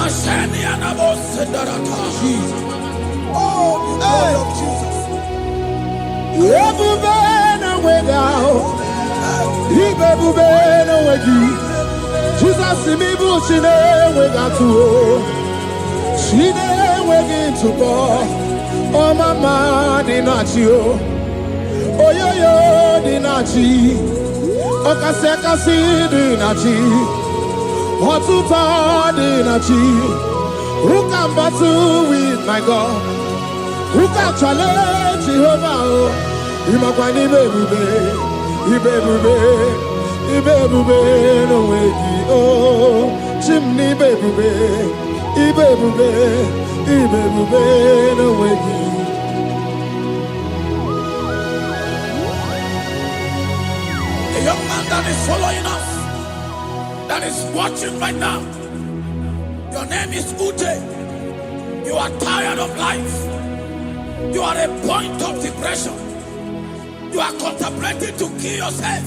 Jesus. Oh, the glory of Jesus. Jesus mi bu chine wegatu chine wegitu bo o mama dinachi oyoyo dinachi okase dinachi otuta dinachi who can battle with my God? Who can challenge Jehovah? Imakwani bebube, ibebube no way. Oh, chimney bebube, ibebube no way. A young man that is following us, that is watching right now. Your name is Ute. You are tired of life. You are a point of depression. You are contemplating to kill yourself.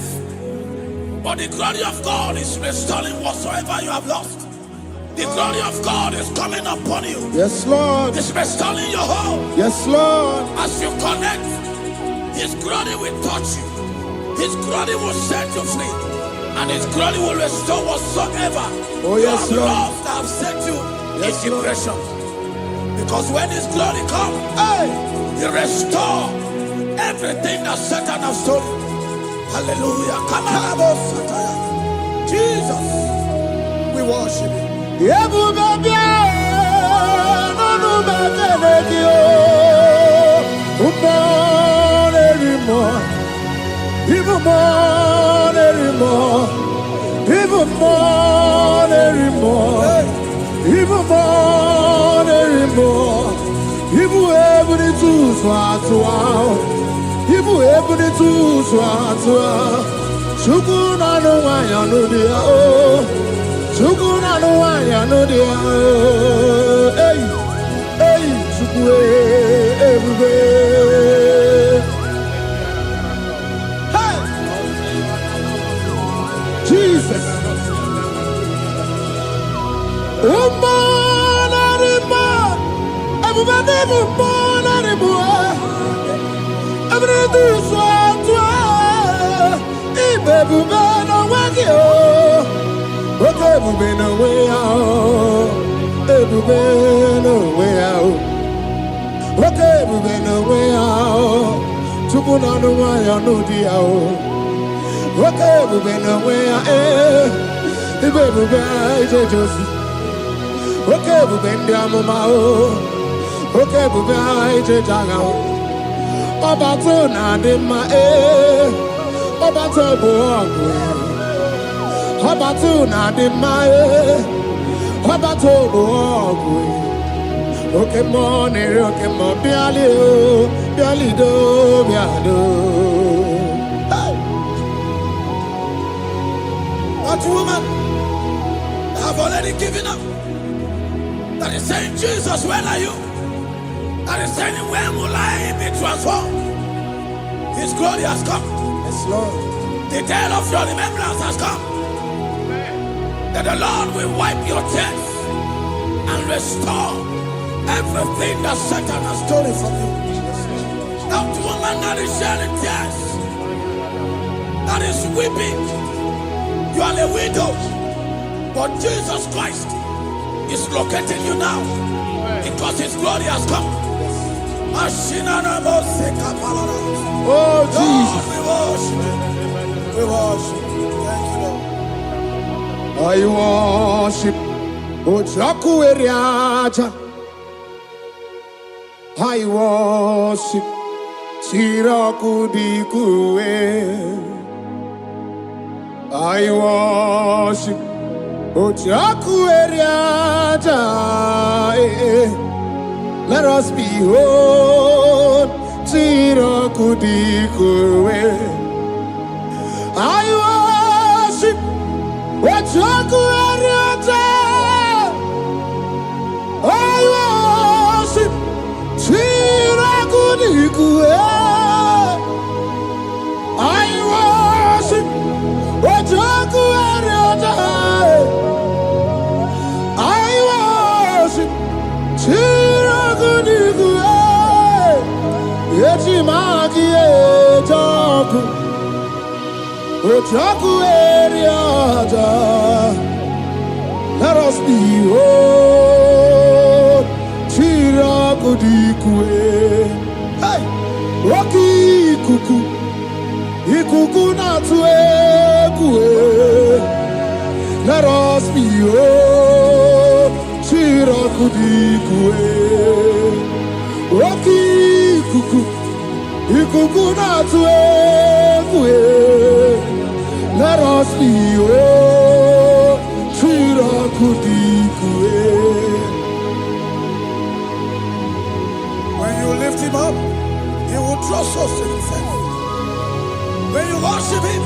But the glory of God is restoring whatsoever you have lost. The glory of God is coming upon you. Yes, Lord. It's restoring your home. Yes, Lord. As you connect, His glory will touch you. His glory will set you free. And His glory will restore whatsoever you have lost that have set you in depression. Because when His glory comes, He restores everything that Satan has stolen. Hallelujah. Come on, Jesus, we worship you. Jesus. That woman have already given up. That is saying, Jesus, where are you? That is saying, when will I be transformed? His glory has come. Yes, Lord. The day of your remembrance has come. That the Lord will wipe your tears and restore everything that Satan has stolen from you. That woman that is shedding tears, that is weeping. You are a widow, but Jesus Christ is locating you now because His glory has come. Oh, Jesus. We worship. Thank you, Lord. I worship Ojaku Eriaja. I worship Siraku Dikue. I worship Ojaku Eriaja. Let us behold Siraku Dikue. I worship Ojaku Eriaja. I worship Siraku Dikue. I worship Ojaku Eriaja. I worship Siraku Dikue. Echimaki Ejaku Ojaku Eriaja. Let us behold Siraku Dikue. Hey, Rocky Kuku, Ikuku Natuekue. Let us behold Siraku Dikue. Oki kuku, ikuku na tuwe. Let us be Chira kudikue. When you lift him up, he will draw souls to himself. When you worship him,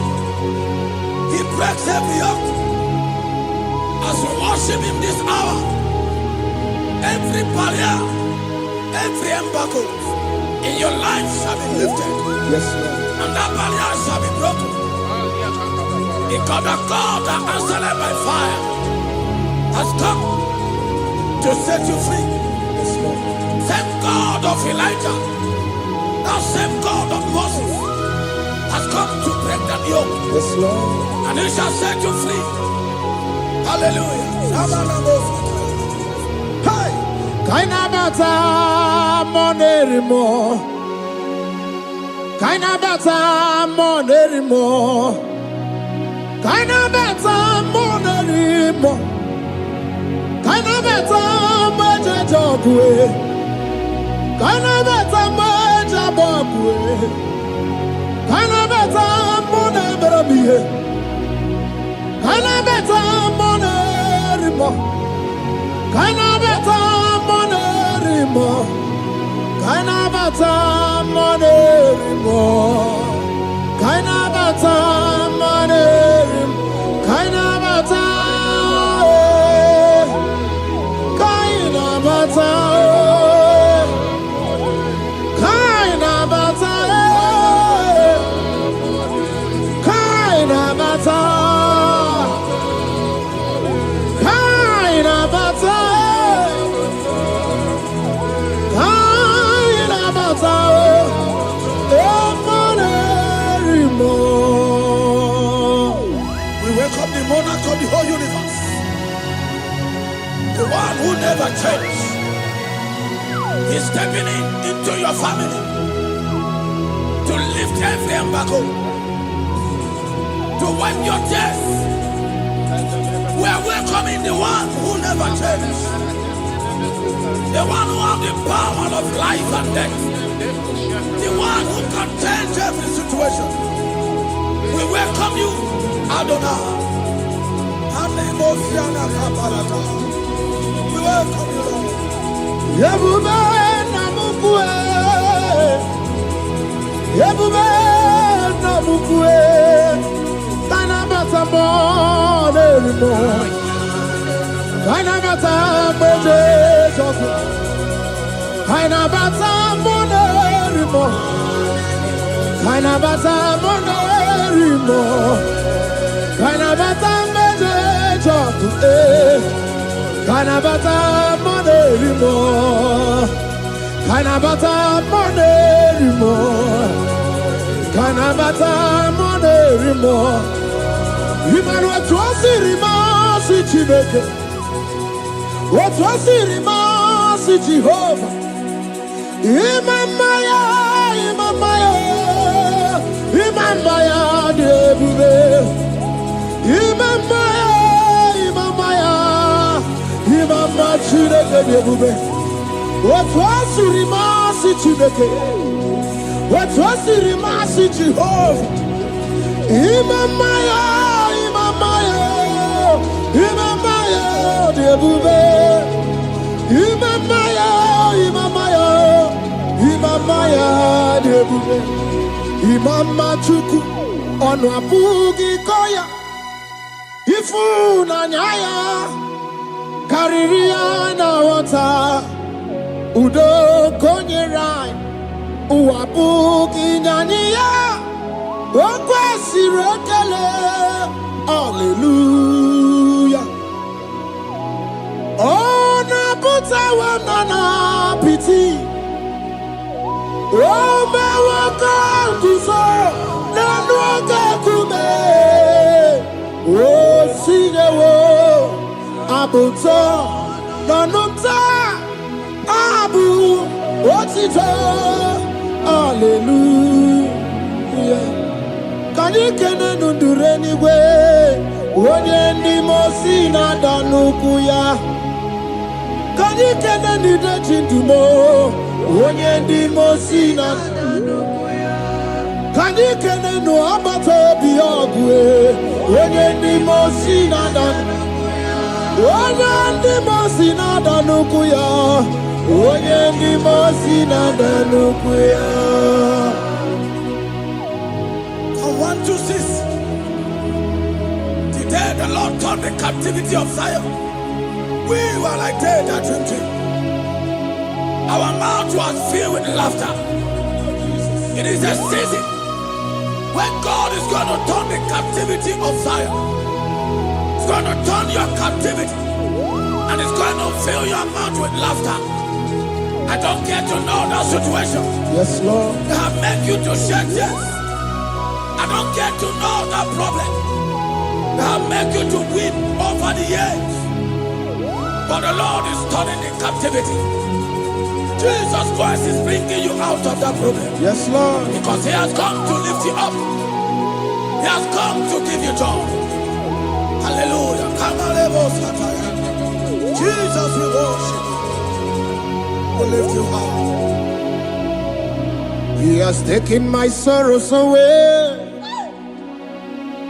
he breaks every yoke. As you worship him this hour, every barrier, every embargo in your life shall be lifted. Yes, Lord. And that barrier shall be broken. Because the God that answered by fire has come to set you free. Yes, Lord. Same God of Elijah, that same God of Moses has come to break that yoke. Yes, Lord. And he shall set you free. Hallelujah. Hey! Kainabata monerimo. Kainabata monerimo. Kainabata monerimo. Kainabata majajokwe. Kainabata majabokwe. Kainabata monebramiye. Kainabata monerimo. Kainabata monerimo. Kainabata monerimo. Kainabata monerimo. Kainabata. Kainabata. Kainabata. Kainabata. Kainabata. Kainabata. We welcome the monarch of the whole universe, the one who never changed. He's stepping into your family to lift every embargo, to wipe your tears. We are welcoming the one who never changed, the one who has the power of life and death, the one who can change every situation. We welcome you, Adonai. We welcome you, Lord. Yebube namukwe. Yebube namukwe. Kainabata monerimo. Kainabata monerimo. Kainabata monerimo. Kainabata monerimo. Kainabata monerimo. Kainabata monerimo. Kainabata monerimo. Kainabata monerimo. Imanu atwasirima si Chineke. Atwasirima si Jehovah. Imamaya, imamaya, imamaya debube. Imamaya, imamaya, imamaya Chineke debube. Atwasirima si Chineke. Atwasirima si Jehovah. Imamaya, imamaya, imamaya debube. Imamaya, imamaya, imamaya debube. Imama chuku onu abugi koya. Ifu na nyaya kariria na wata. Udo konye rai uabugi nyaniya. Okwesi rekele. Hallelujah. Ona puta wanana piti. Ome waka kuso nanuaka kume. O sinewo abuto nanumta abu otito. Hallelujah. Kanikene nundureni we. Onye ndi mosi na danukuya. Kanikene nide chindumo. onye ndi mosina kanikene no abato bi ogwe onye ndi mosina dan onye ndi mosina danukuya onye ndi mosina danukuya. From 1 to 6, today the Lord turned the captivity of Zion. We were like they that dreamed. Our mouth was filled with laughter. It is a season when God is going to turn the captivity of Zion. It's going to turn your captivity, and it's going to fill your mouth with laughter. I don't get to know that situation. Yes, Lord. They have made you to shed tears. I don't get to know that problem. They have made you to weep over the years. But the Lord is turning the captivity. Jesus Christ is bringing you out of that problem. Yes, Lord. Because He has come to lift you up. He has come to give you joy. Hallelujah. Jesus, we worship you. We lift you up. He has taken my sorrows away.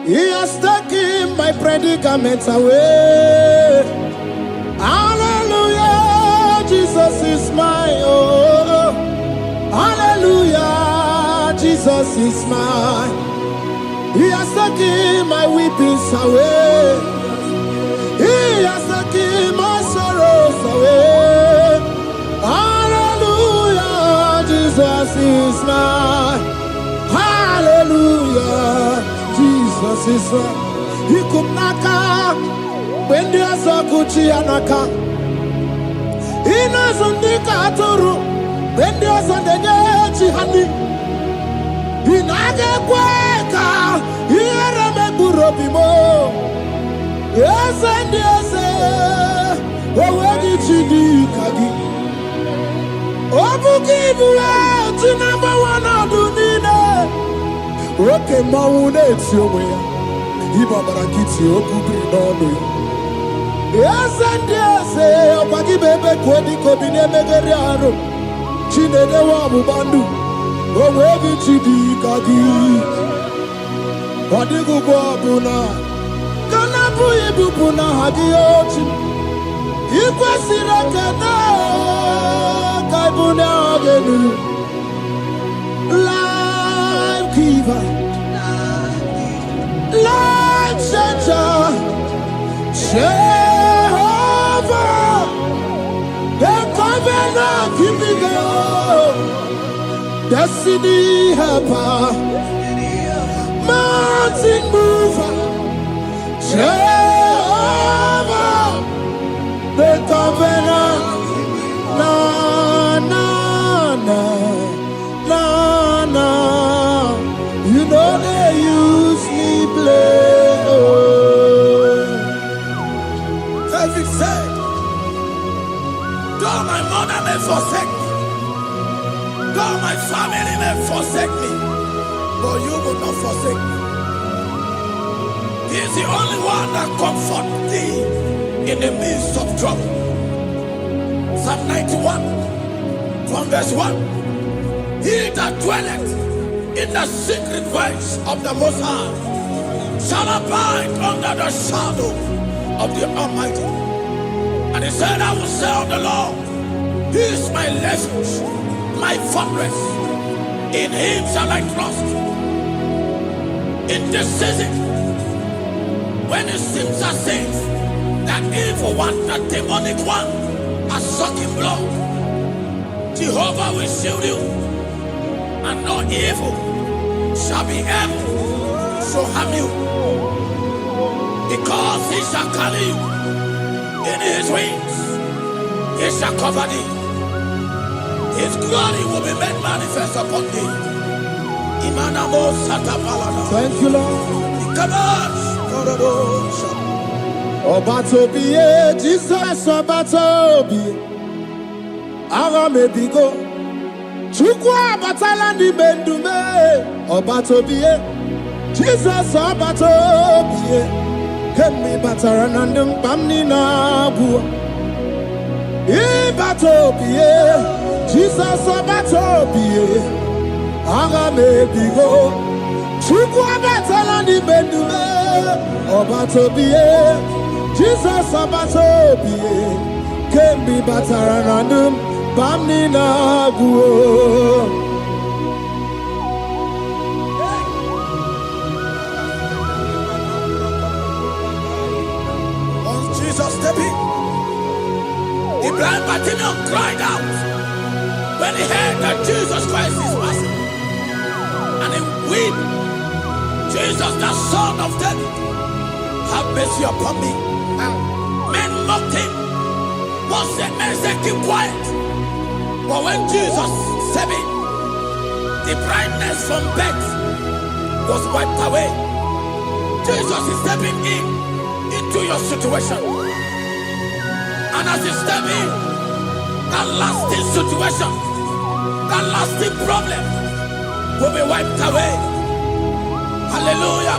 He has taken my predicaments away. Hallelujah, Jesus is mine. Oh, hallelujah, Jesus is mine. He has taken my weepings away. He has taken my sorrows away. Hallelujah, Jesus is mine. Hallelujah, Jesus is mine. He could not come. When there's a Gucci anaka, he knows on the Katuru. When there's a Neji honey, he naga quaka, he had a Burobimo. Yes, and yes, where did she do Kagi? Oh, give you to number one of the Nina. Okay, Maune, it's your way. Ibabarakiti okubri n'ọnụ. Yes and yes, ọgbagi bebe kwedi kobine megeri arụ. Chinede wa bubandu, onwe gị chidi ka gị. Ọdịgụgụ ọbụna, kana bụ ibupụ na ha gị ochi. Ikwesịrị ekene ka ịbụ na ọgenu. Life giver, life changer, Jehovah, the covenant keeping God, destiny helper, mountain mover, Jehovah, the covenant, na na na na na, you know they use me play. David said, though my mother may forsake me, though my family may forsake me, but you will not forsake me. He is the only one that comforts thee in the midst of trouble. Psalm 91, from verse 1. He that dwelleth in the secret place of the Most High shall abide under the shadow of the Almighty. And he said, I will say of the Lord, He is my refuge, my fortress. In Him shall I trust. In this season, when it seems as if that evil one, that demonic one, are sucking blood, Jehovah will shield you, and no evil shall be able to harm you. Because He shall carry you in His wings, He shall cover thee. His glory will be made manifest upon thee. Thank you, Lord. Obatobiye, Jesus Obatobiye. Aramebigo. Chukwa batala ni bendume. Obatobiye. Jesus Obatobiye. Kemi bataranandum pamni na bua. Ibatobiye. Jesus Obatobie, Aga Mebigo, Chuku Abatala ni Bendume, Obatobie, Jesus Obatobie, Kembi Bataranandum, Bamni Naguo. The blind Bartimaeus cried out when he heard that Jesus Christ is passing, and he wept. Jesus, the Son of David, have mercy upon me. Men mocked him. Once the men said, keep quiet. But when Jesus said it, the brightness from birth was wiped away. Jesus is stepping into your situation. And as you step in, that lasting situation, that lasting problem will be wiped away. Hallelujah.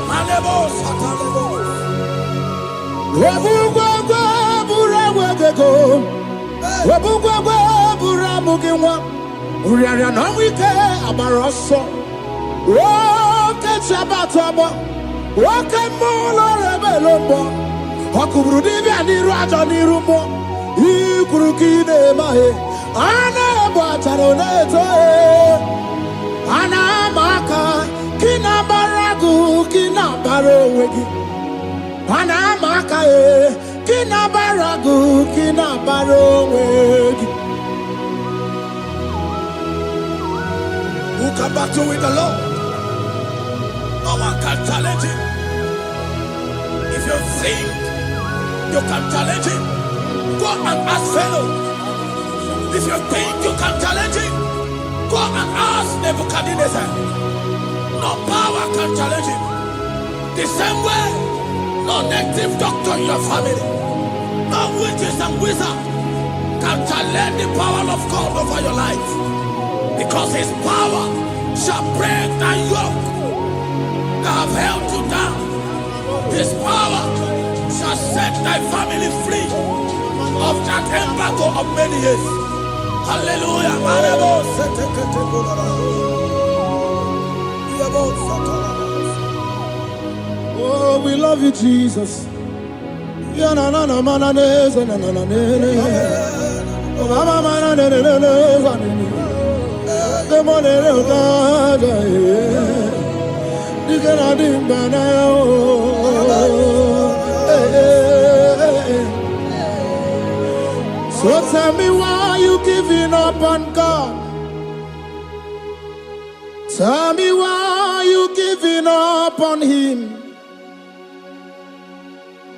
Ikurukine mahe ana bataroneto ana maka kina baragu kina barowegi ana maka kina baragu kina barowegi. Who can battle with the Lord? No one can challenge him. If you think you can challenge him, go and ask fellow. If you think you can challenge him, go and ask Nebuchadnezzar. No power can challenge him. The same way, no native doctor in your family, no witches and wizards can challenge the power of God over your life. Because his power shall break the yoke that have held you down. His power shall set thy family free of that embargo of many years. Hallelujah. Oh, we love you, Jesus. So tell me why you giving up on God. Tell me why you giving up on Him.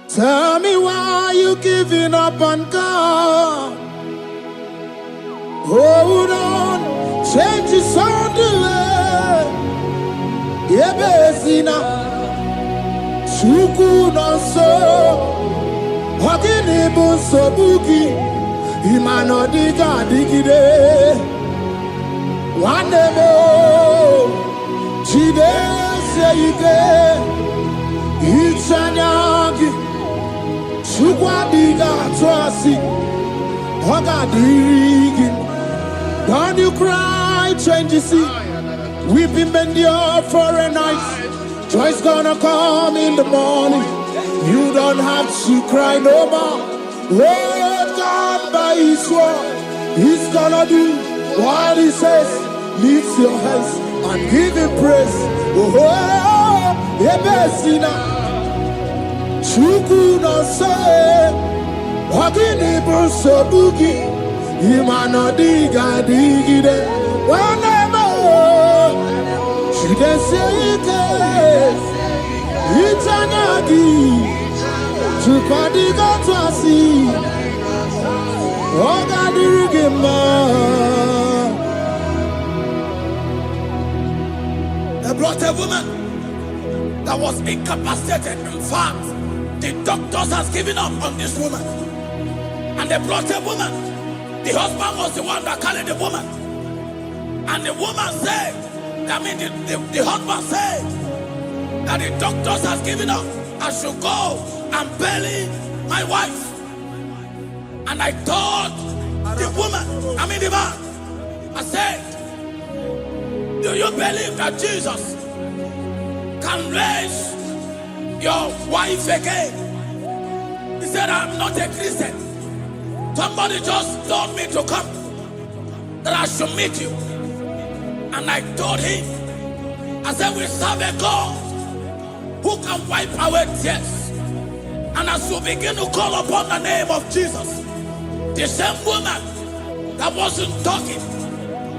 Tell me why you giving up on God. Hold on, change is on the way. Yebesina, Chuku no so, Hagini bunso buki. Imano diga digide Wandemo Chide seike Ichanyagi Chukwa diga twasi Hoga dirigi. Don't you cry, change you see. Weeping bend your for a night. Joy's gonna come in the morning. You don't have to cry no more. Hold God by His word. He's gonna do what He says. Lift your hands and give Him praise. Oh, Ebesina Chuku no say Wagini Bruso Bugi Imano diga digide Wanemo Shide Seike Itanagi Chukadiga Twasi Ogadirigima. They brought a woman that was incapacitated. In fact, the doctors has given up on this woman. And they brought a woman. The husband was the one that carried the woman. And the woman said, the husband said that the doctors has given up. I should go and bury my wife. And I told the woman, the man, I said, do you believe that Jesus can raise your wife again? He said, I'm not a Christian. Somebody just told me to come, that I should meet you. And I told him, I said, we serve a God who can wipe away tears. And as you begin to call upon the name of Jesus, the same woman that wasn't talking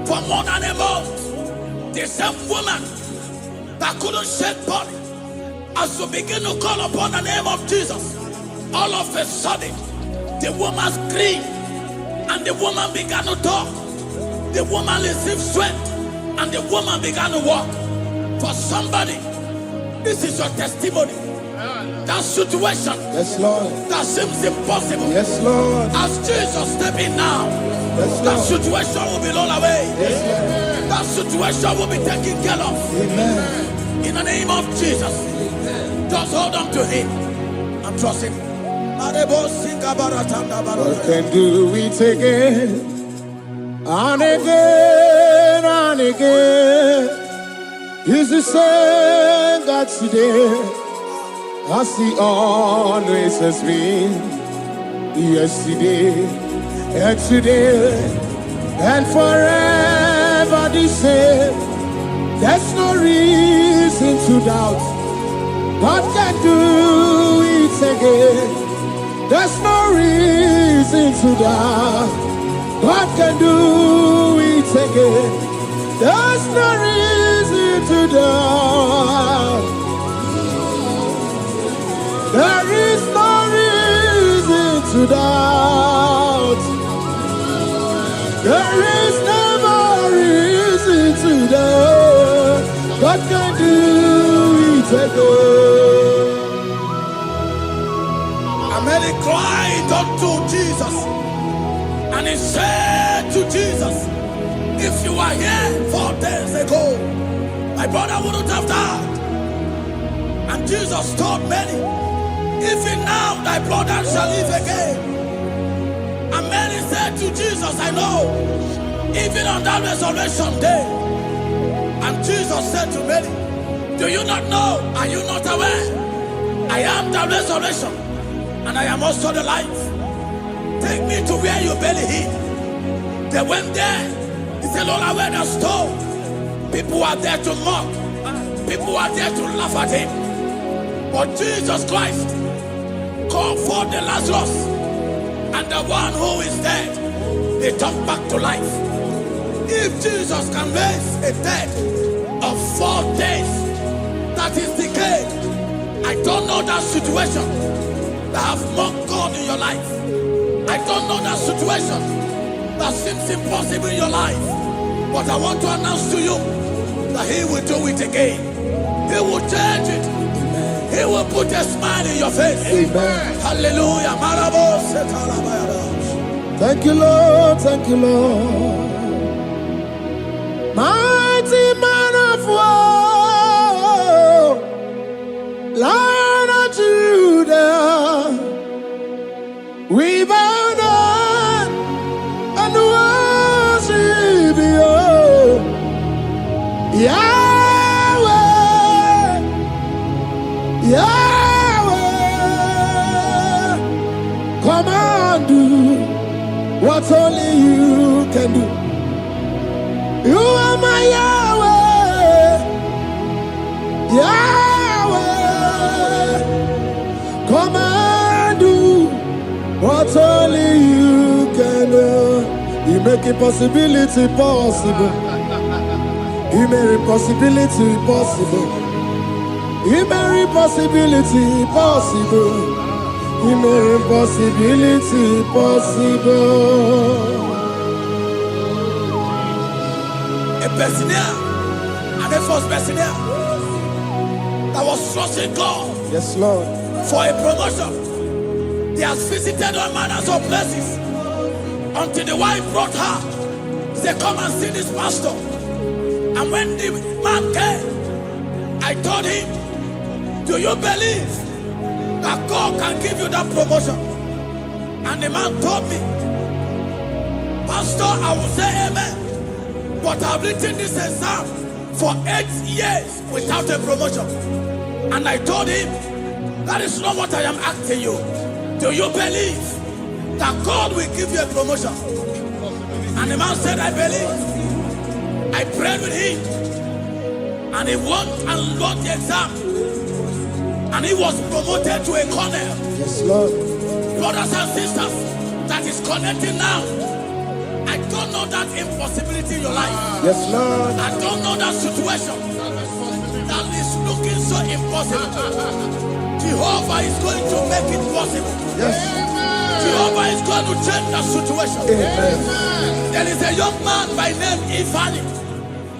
for more than a month, the same woman that couldn't shed blood, as you begin to call upon the name of Jesus, all of a sudden, the woman screamed and the woman began to talk. The woman received strength and the woman began to walk. For somebody, this is your testimony. That situation, Yes, Lord. that seems impossible, Yes, Lord. as Jesus step in now, Yes, that Lord. situation will be rolled away. Yes, That situation will be taken care of. Lord. Amen. In the name of Jesus, just hold on to him and trust him. God can do it again and again and again. He's the same God today as he always has been. Yesterday and today and forever the same. There's no reason to doubt. God can do it again. There's no reason to doubt. God can do it again. There's no reason to doubt. There is no reason to doubt. There is never reason to doubt. God can do it again. And Mary cried unto Jesus, and he said to Jesus, if you were here 4 days ago, my brother wouldn't have died. And Jesus told Mary, even now thy brother shall live again. And Mary said to Jesus, I know, even on that resurrection day. And Jesus said to Mary, do you not know? Are you not aware? I am the resurrection, and I am also the life. Take me to where you bury him. They went there. He said, Lord, I wear the stone. People are there to mock. People are there to laugh at him. But Jesus Christ called for the Lazarus, and the one who is dead, they turned back to life. If Jesus can raise a dead of 4 days that is decayed, I don't know that situation that have mocked God in your life. I don't know that situation that seems impossible in your life. But I want to announce to you that he will do it again. He will change it. He will put a smile in your face. Amen. Hallelujah. Thank you, Lord. Thank you, Lord. Mighty man of war, Lion of Judah, we bow down and worship you, Yahweh, Yahweh. Come and do what only you can do. You are my Yahweh, Yahweh. Come and do what only you can do. You make impossibility possible. You make impossibility possible. You make impossibility possible. You make impossibility possible. A Bethlehem, and a first Bethlehem that was trusting God Yes, Lord. for a promotion. He has visited all manners of places until the wife brought her. He said, come and see this pastor. And when the man came, I told him, do you believe that God can give you that promotion? And the man told me, Pastor, I will say amen. But I've written this exam for 8 years without a promotion. And I told him, that is not what I am asking you. Do you believe that God will give you a promotion? And the man said, I believe. I prayed with him. And he won and wrote the exam. And he was promoted to a colonel. Yes, Lord. Brothers and sisters, that is connecting now. I don't know that impossibility in your life. Yes, Lord. I don't know that situation that is looking so impossible. Jehovah is going to make it possible. Yes. Jehovah is going to change the situation. Amen. There is a young man by name Ifani.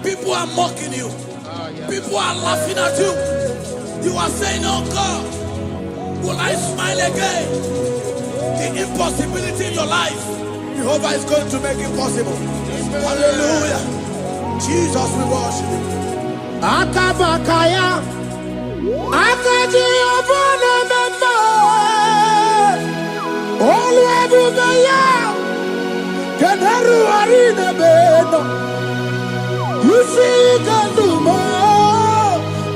People are mocking you. People are laughing at you. You are saying, oh God, will I smile again? The impossibility in your life, Jehovah is going to make it possible. Hallelujah. Jesus, we worship you. Akabakaya, Akaji Abana Mama, Oluwabubaya, Kenaru Arina Beno, you see Kandumo,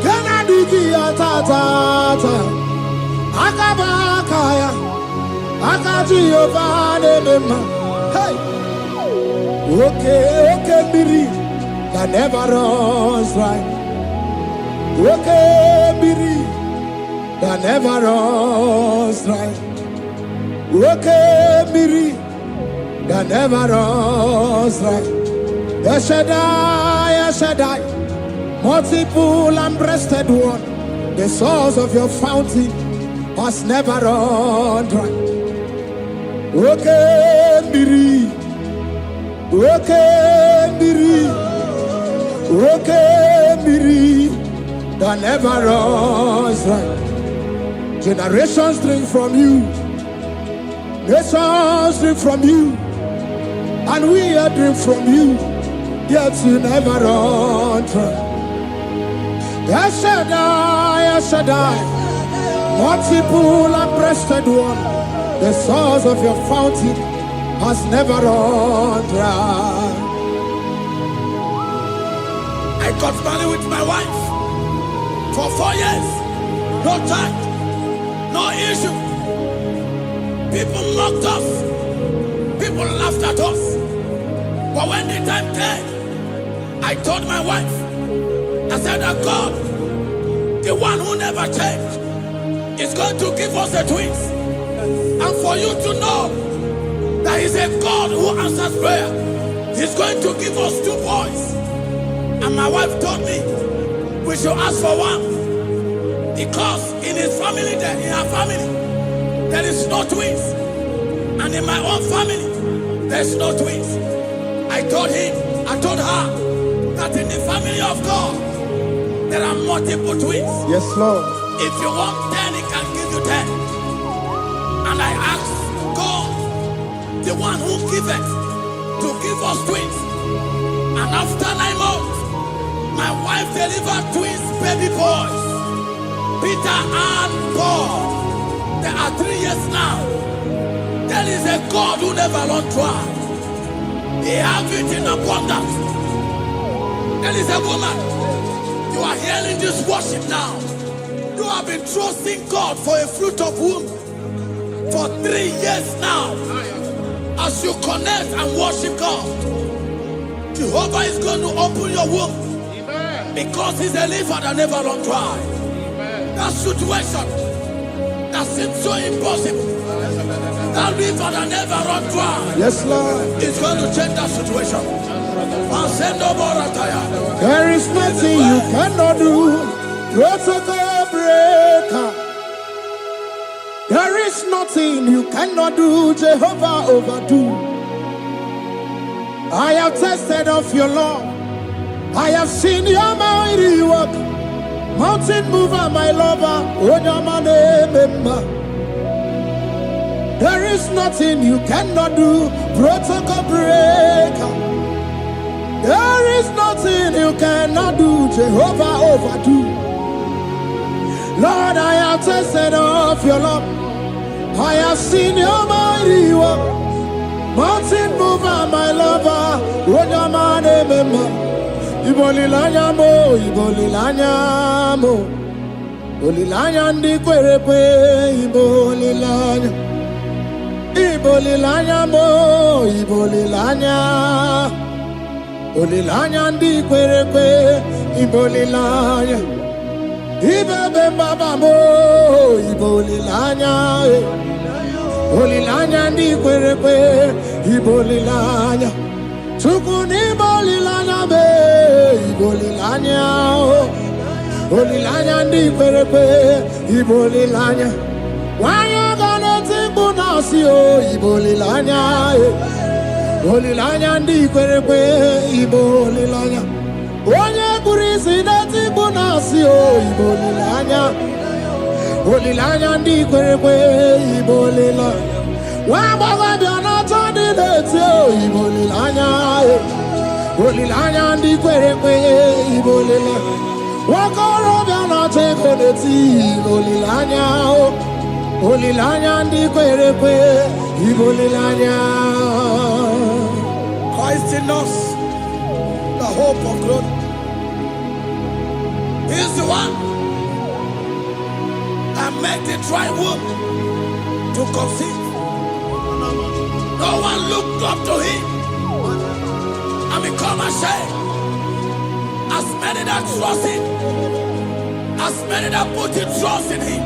Kanadiki Atata, Akabakaya, Akaji Abana Mama. Hey, okay, Miri, that never runs right. Okay, Miri, that never runs right. Okay, Miri, that never runs right. Yes, Shaddai, multiple and breasted one, the source of your fountain must never run dry. Okay, Miri, okay, Miri, okay, Miri, that never runs right. Generations drink from you, nations drink from you, and we are drink from you, yet you never run dry. Yes, Shaddai, multiple and breasted one, the source of your fountain has never run dry. I got married with my wife for 4 years. No child, no issue. People mocked us. People laughed at us. But when the time came, I told my wife, I said that God, the one who never changed, is going to give us a twins. And for you to know that He's a God who answers prayer, He's going to give us 2 boys. And my wife told me we should ask for one, because in his family, in her family, there is no twins, and in my own family, there's no twins. I told her that in the family of God, there are multiple twins. Yes, Lord. If you want 10, He can give you 10. And I asked God, the one who giveth, to give us twins. And after 9 months, my wife delivered twins, baby boys, Peter and Paul. They are 3 years now. There is a God who never runs dry. He has it in abundance. There is a woman. You are hearing this worship now. You have been trusting God for a fruit of womb for 3 years now. As you connect and worship God, Jehovah is going to open your womb. Because He's a river that never runs dry. That situation that seems so impossible, that river that never runs dry, Yes, Lord. is going to change that situation. There is nothing you cannot do. Protocol breaker. There is nothing you cannot do. Jehovah overdo. I have tasted of your love. I have seen your mighty work. Mountain mover, my lover. There is nothing you cannot do. Protocol breaker. There is nothing you cannot do. Jehovah overdo. Lord, I have tasted of your love. I have seen your mighty work. Mountain mover, my lover, Rojamane mema. Ibolilanya mo, Ibolilanya mo. Ibolilanya ndi kwerepe, Ibolilanya. Ibolilanya mo, Ibolilanya. Ibolilanya ndi kwerepe, Ibolilanya. Ibebe baba mo, Ibolilanya. Ibolilanya ndi kwerepe, Ibolilanya. Tukuni Ibolilanya be, Ibolilanya. Ibolilanya ndi kwerepe, Ibolilanya. Wanya gana tibu nasi o, Ibolilanya. Ibolilanya ndi kwerepe, Ibolilanya. Wanya kurisi na tibu nasi o, Ibolilanya. Ibolilanya ndi kwerepe, Ibolilanya. Wabaga biana tani neti o, Ibolilanya. Ibolilanya ndi kwerepe, Ibolilanya. Wakoro biana teko neti, Ibolilanya. Ibolilanya ndi kwerepe, Ibolilanya. Christ in us, the hope of glory. He is the one that made the dry womb to conceive. No one looked up to him and become ashamed. As many that trust him, as many that put their trust in him,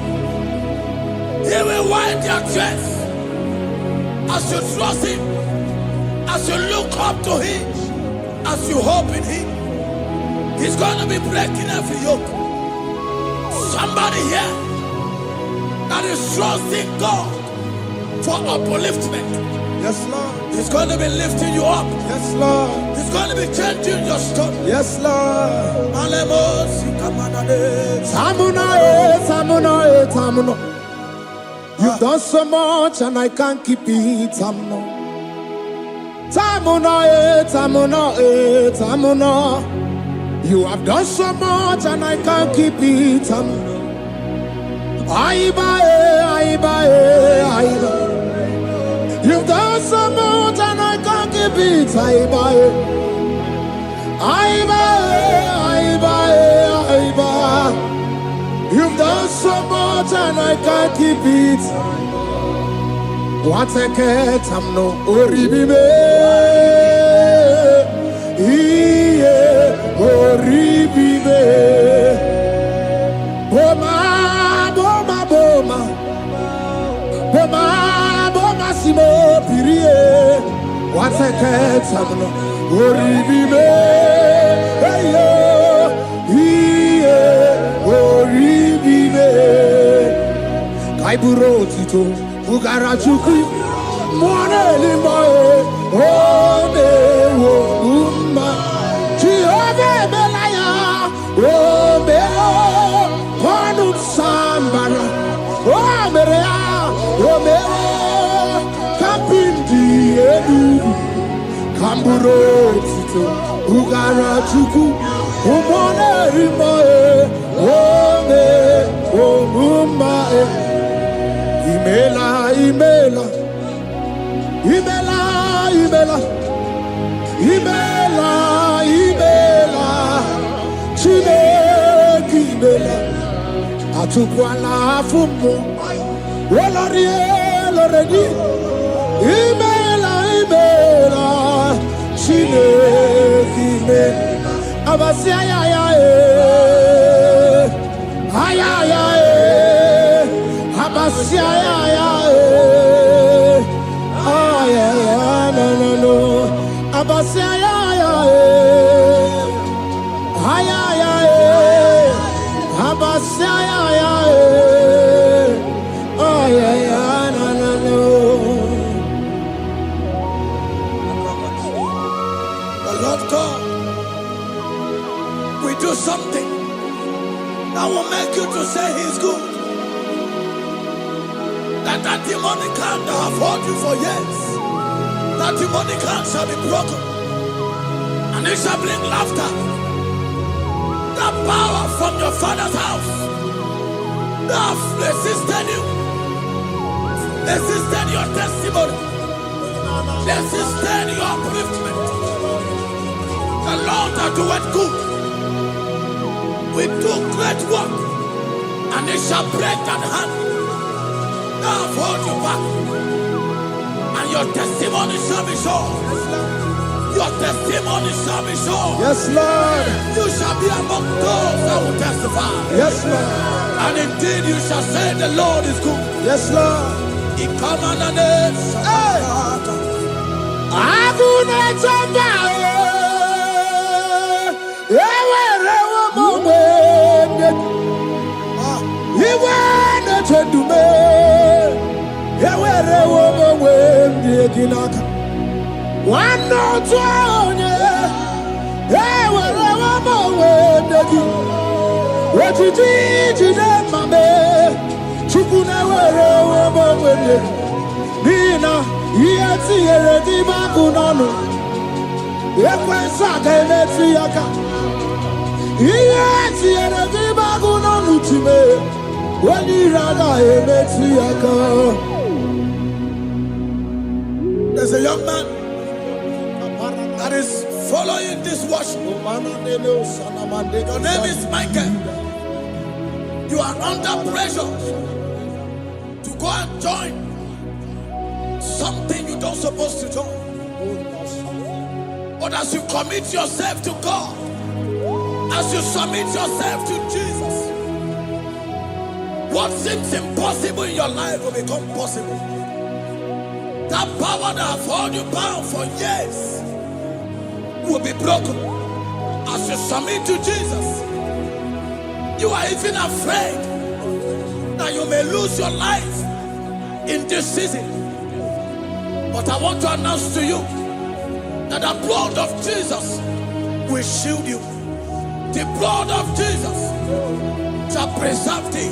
he will wipe their tears. As you trust him, as you look up to him, as you hope in him, he's going to be breaking every yoke. Somebody here that is trusting God for upliftment. Yes, Lord. He's going to be lifting you up. Yes, Lord. He's going to be changing your story. Yes, Lord. Tamuna, Tamuna, Tamuna. You've done so much and I can't keep it, Tamuna. Tamuna, Tamuna, Tamuna. You have done so much and I can't keep it, Tamuna. Aiba, Aiba. You've done so much and I can't keep it, Aiba. You've done so much and I can't keep it. What a cat, I'm no oribibe. Oribibe. Boma, boma, boma. Boma, boma, simo, pirie. What a cat, I'm no oribibe. Hey, oribibe. Kaiburo tito, Ugarachuku, Mone limbae, Ome Woma, Chiove Belaya, Ome Panu Sambara, Omerea, Ome Kapindi Edu, Kamburo tito, Ugarachuku, Mone limbae, Ome Woma. Imela, Imela, Imela, Imela, Imela, Imela, Chimeki, Imela, Atukwala Fumo, Wolorie, Loredi, Imela, Imela, Chimeki, Imela, Abasia, Ayaya, Abasia, no, Abasia, Abasia, no. The Lord God will do something that will make you to say He's good. That demonic hand that have held you for years, that demonic hand shall be broken, and it shall bring laughter. That power from your father's house that have resisted you, resisted your testimony, Let's sustain your upliftment. The Lord that doeth good will do great work, and it shall break that hand. Now hold you back, and your testimony shall be sure. Your testimony shall be sure. Yes, Lord. You shall be among those that will testify. Yes, Lord. And indeed you shall say the Lord is good. Yes, Lord. He come on the name. One no twenty, what you did, my man, Chukuna, Nina, yet see a Dimagunano, Yakwasaka, let's see Yaka, yet see a Dimagunano to me, when you rather, let's see Yaka. There's a young man that is following this worship. Your name is Michael. You are under pressure to go and join something you don't supposed to join. But as you commit yourself to God, as you submit yourself to Jesus, what seems impossible in your life will become possible. That power that has held you bound for years will be broken as you submit to Jesus. You are even afraid that you may lose your life in this season. But I want to announce to you that the blood of Jesus will shield you. The blood of Jesus shall preserve thee.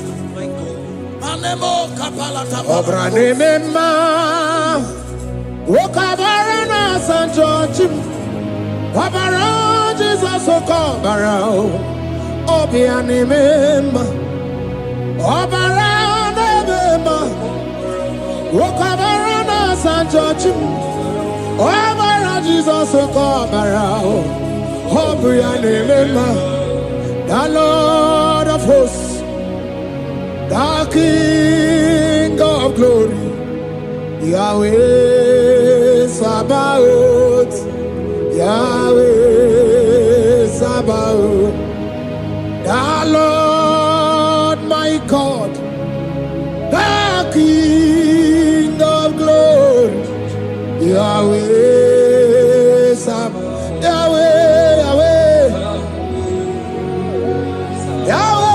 Manemo kapalata. Obranema, Wokabarana San George, Kabara Jesus Okabara, Obianimema, Obaranema, Wokabarana San George, Obara Jesus Okabara, Obianimema, the Lord of hosts, the King of glory, Yahweh Sabaoth, Yahweh Sabaoth, the Lord my God, the King of glory, Yahweh Sabaoth, Yahweh, Yahweh, Yahweh.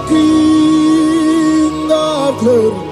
King of glory.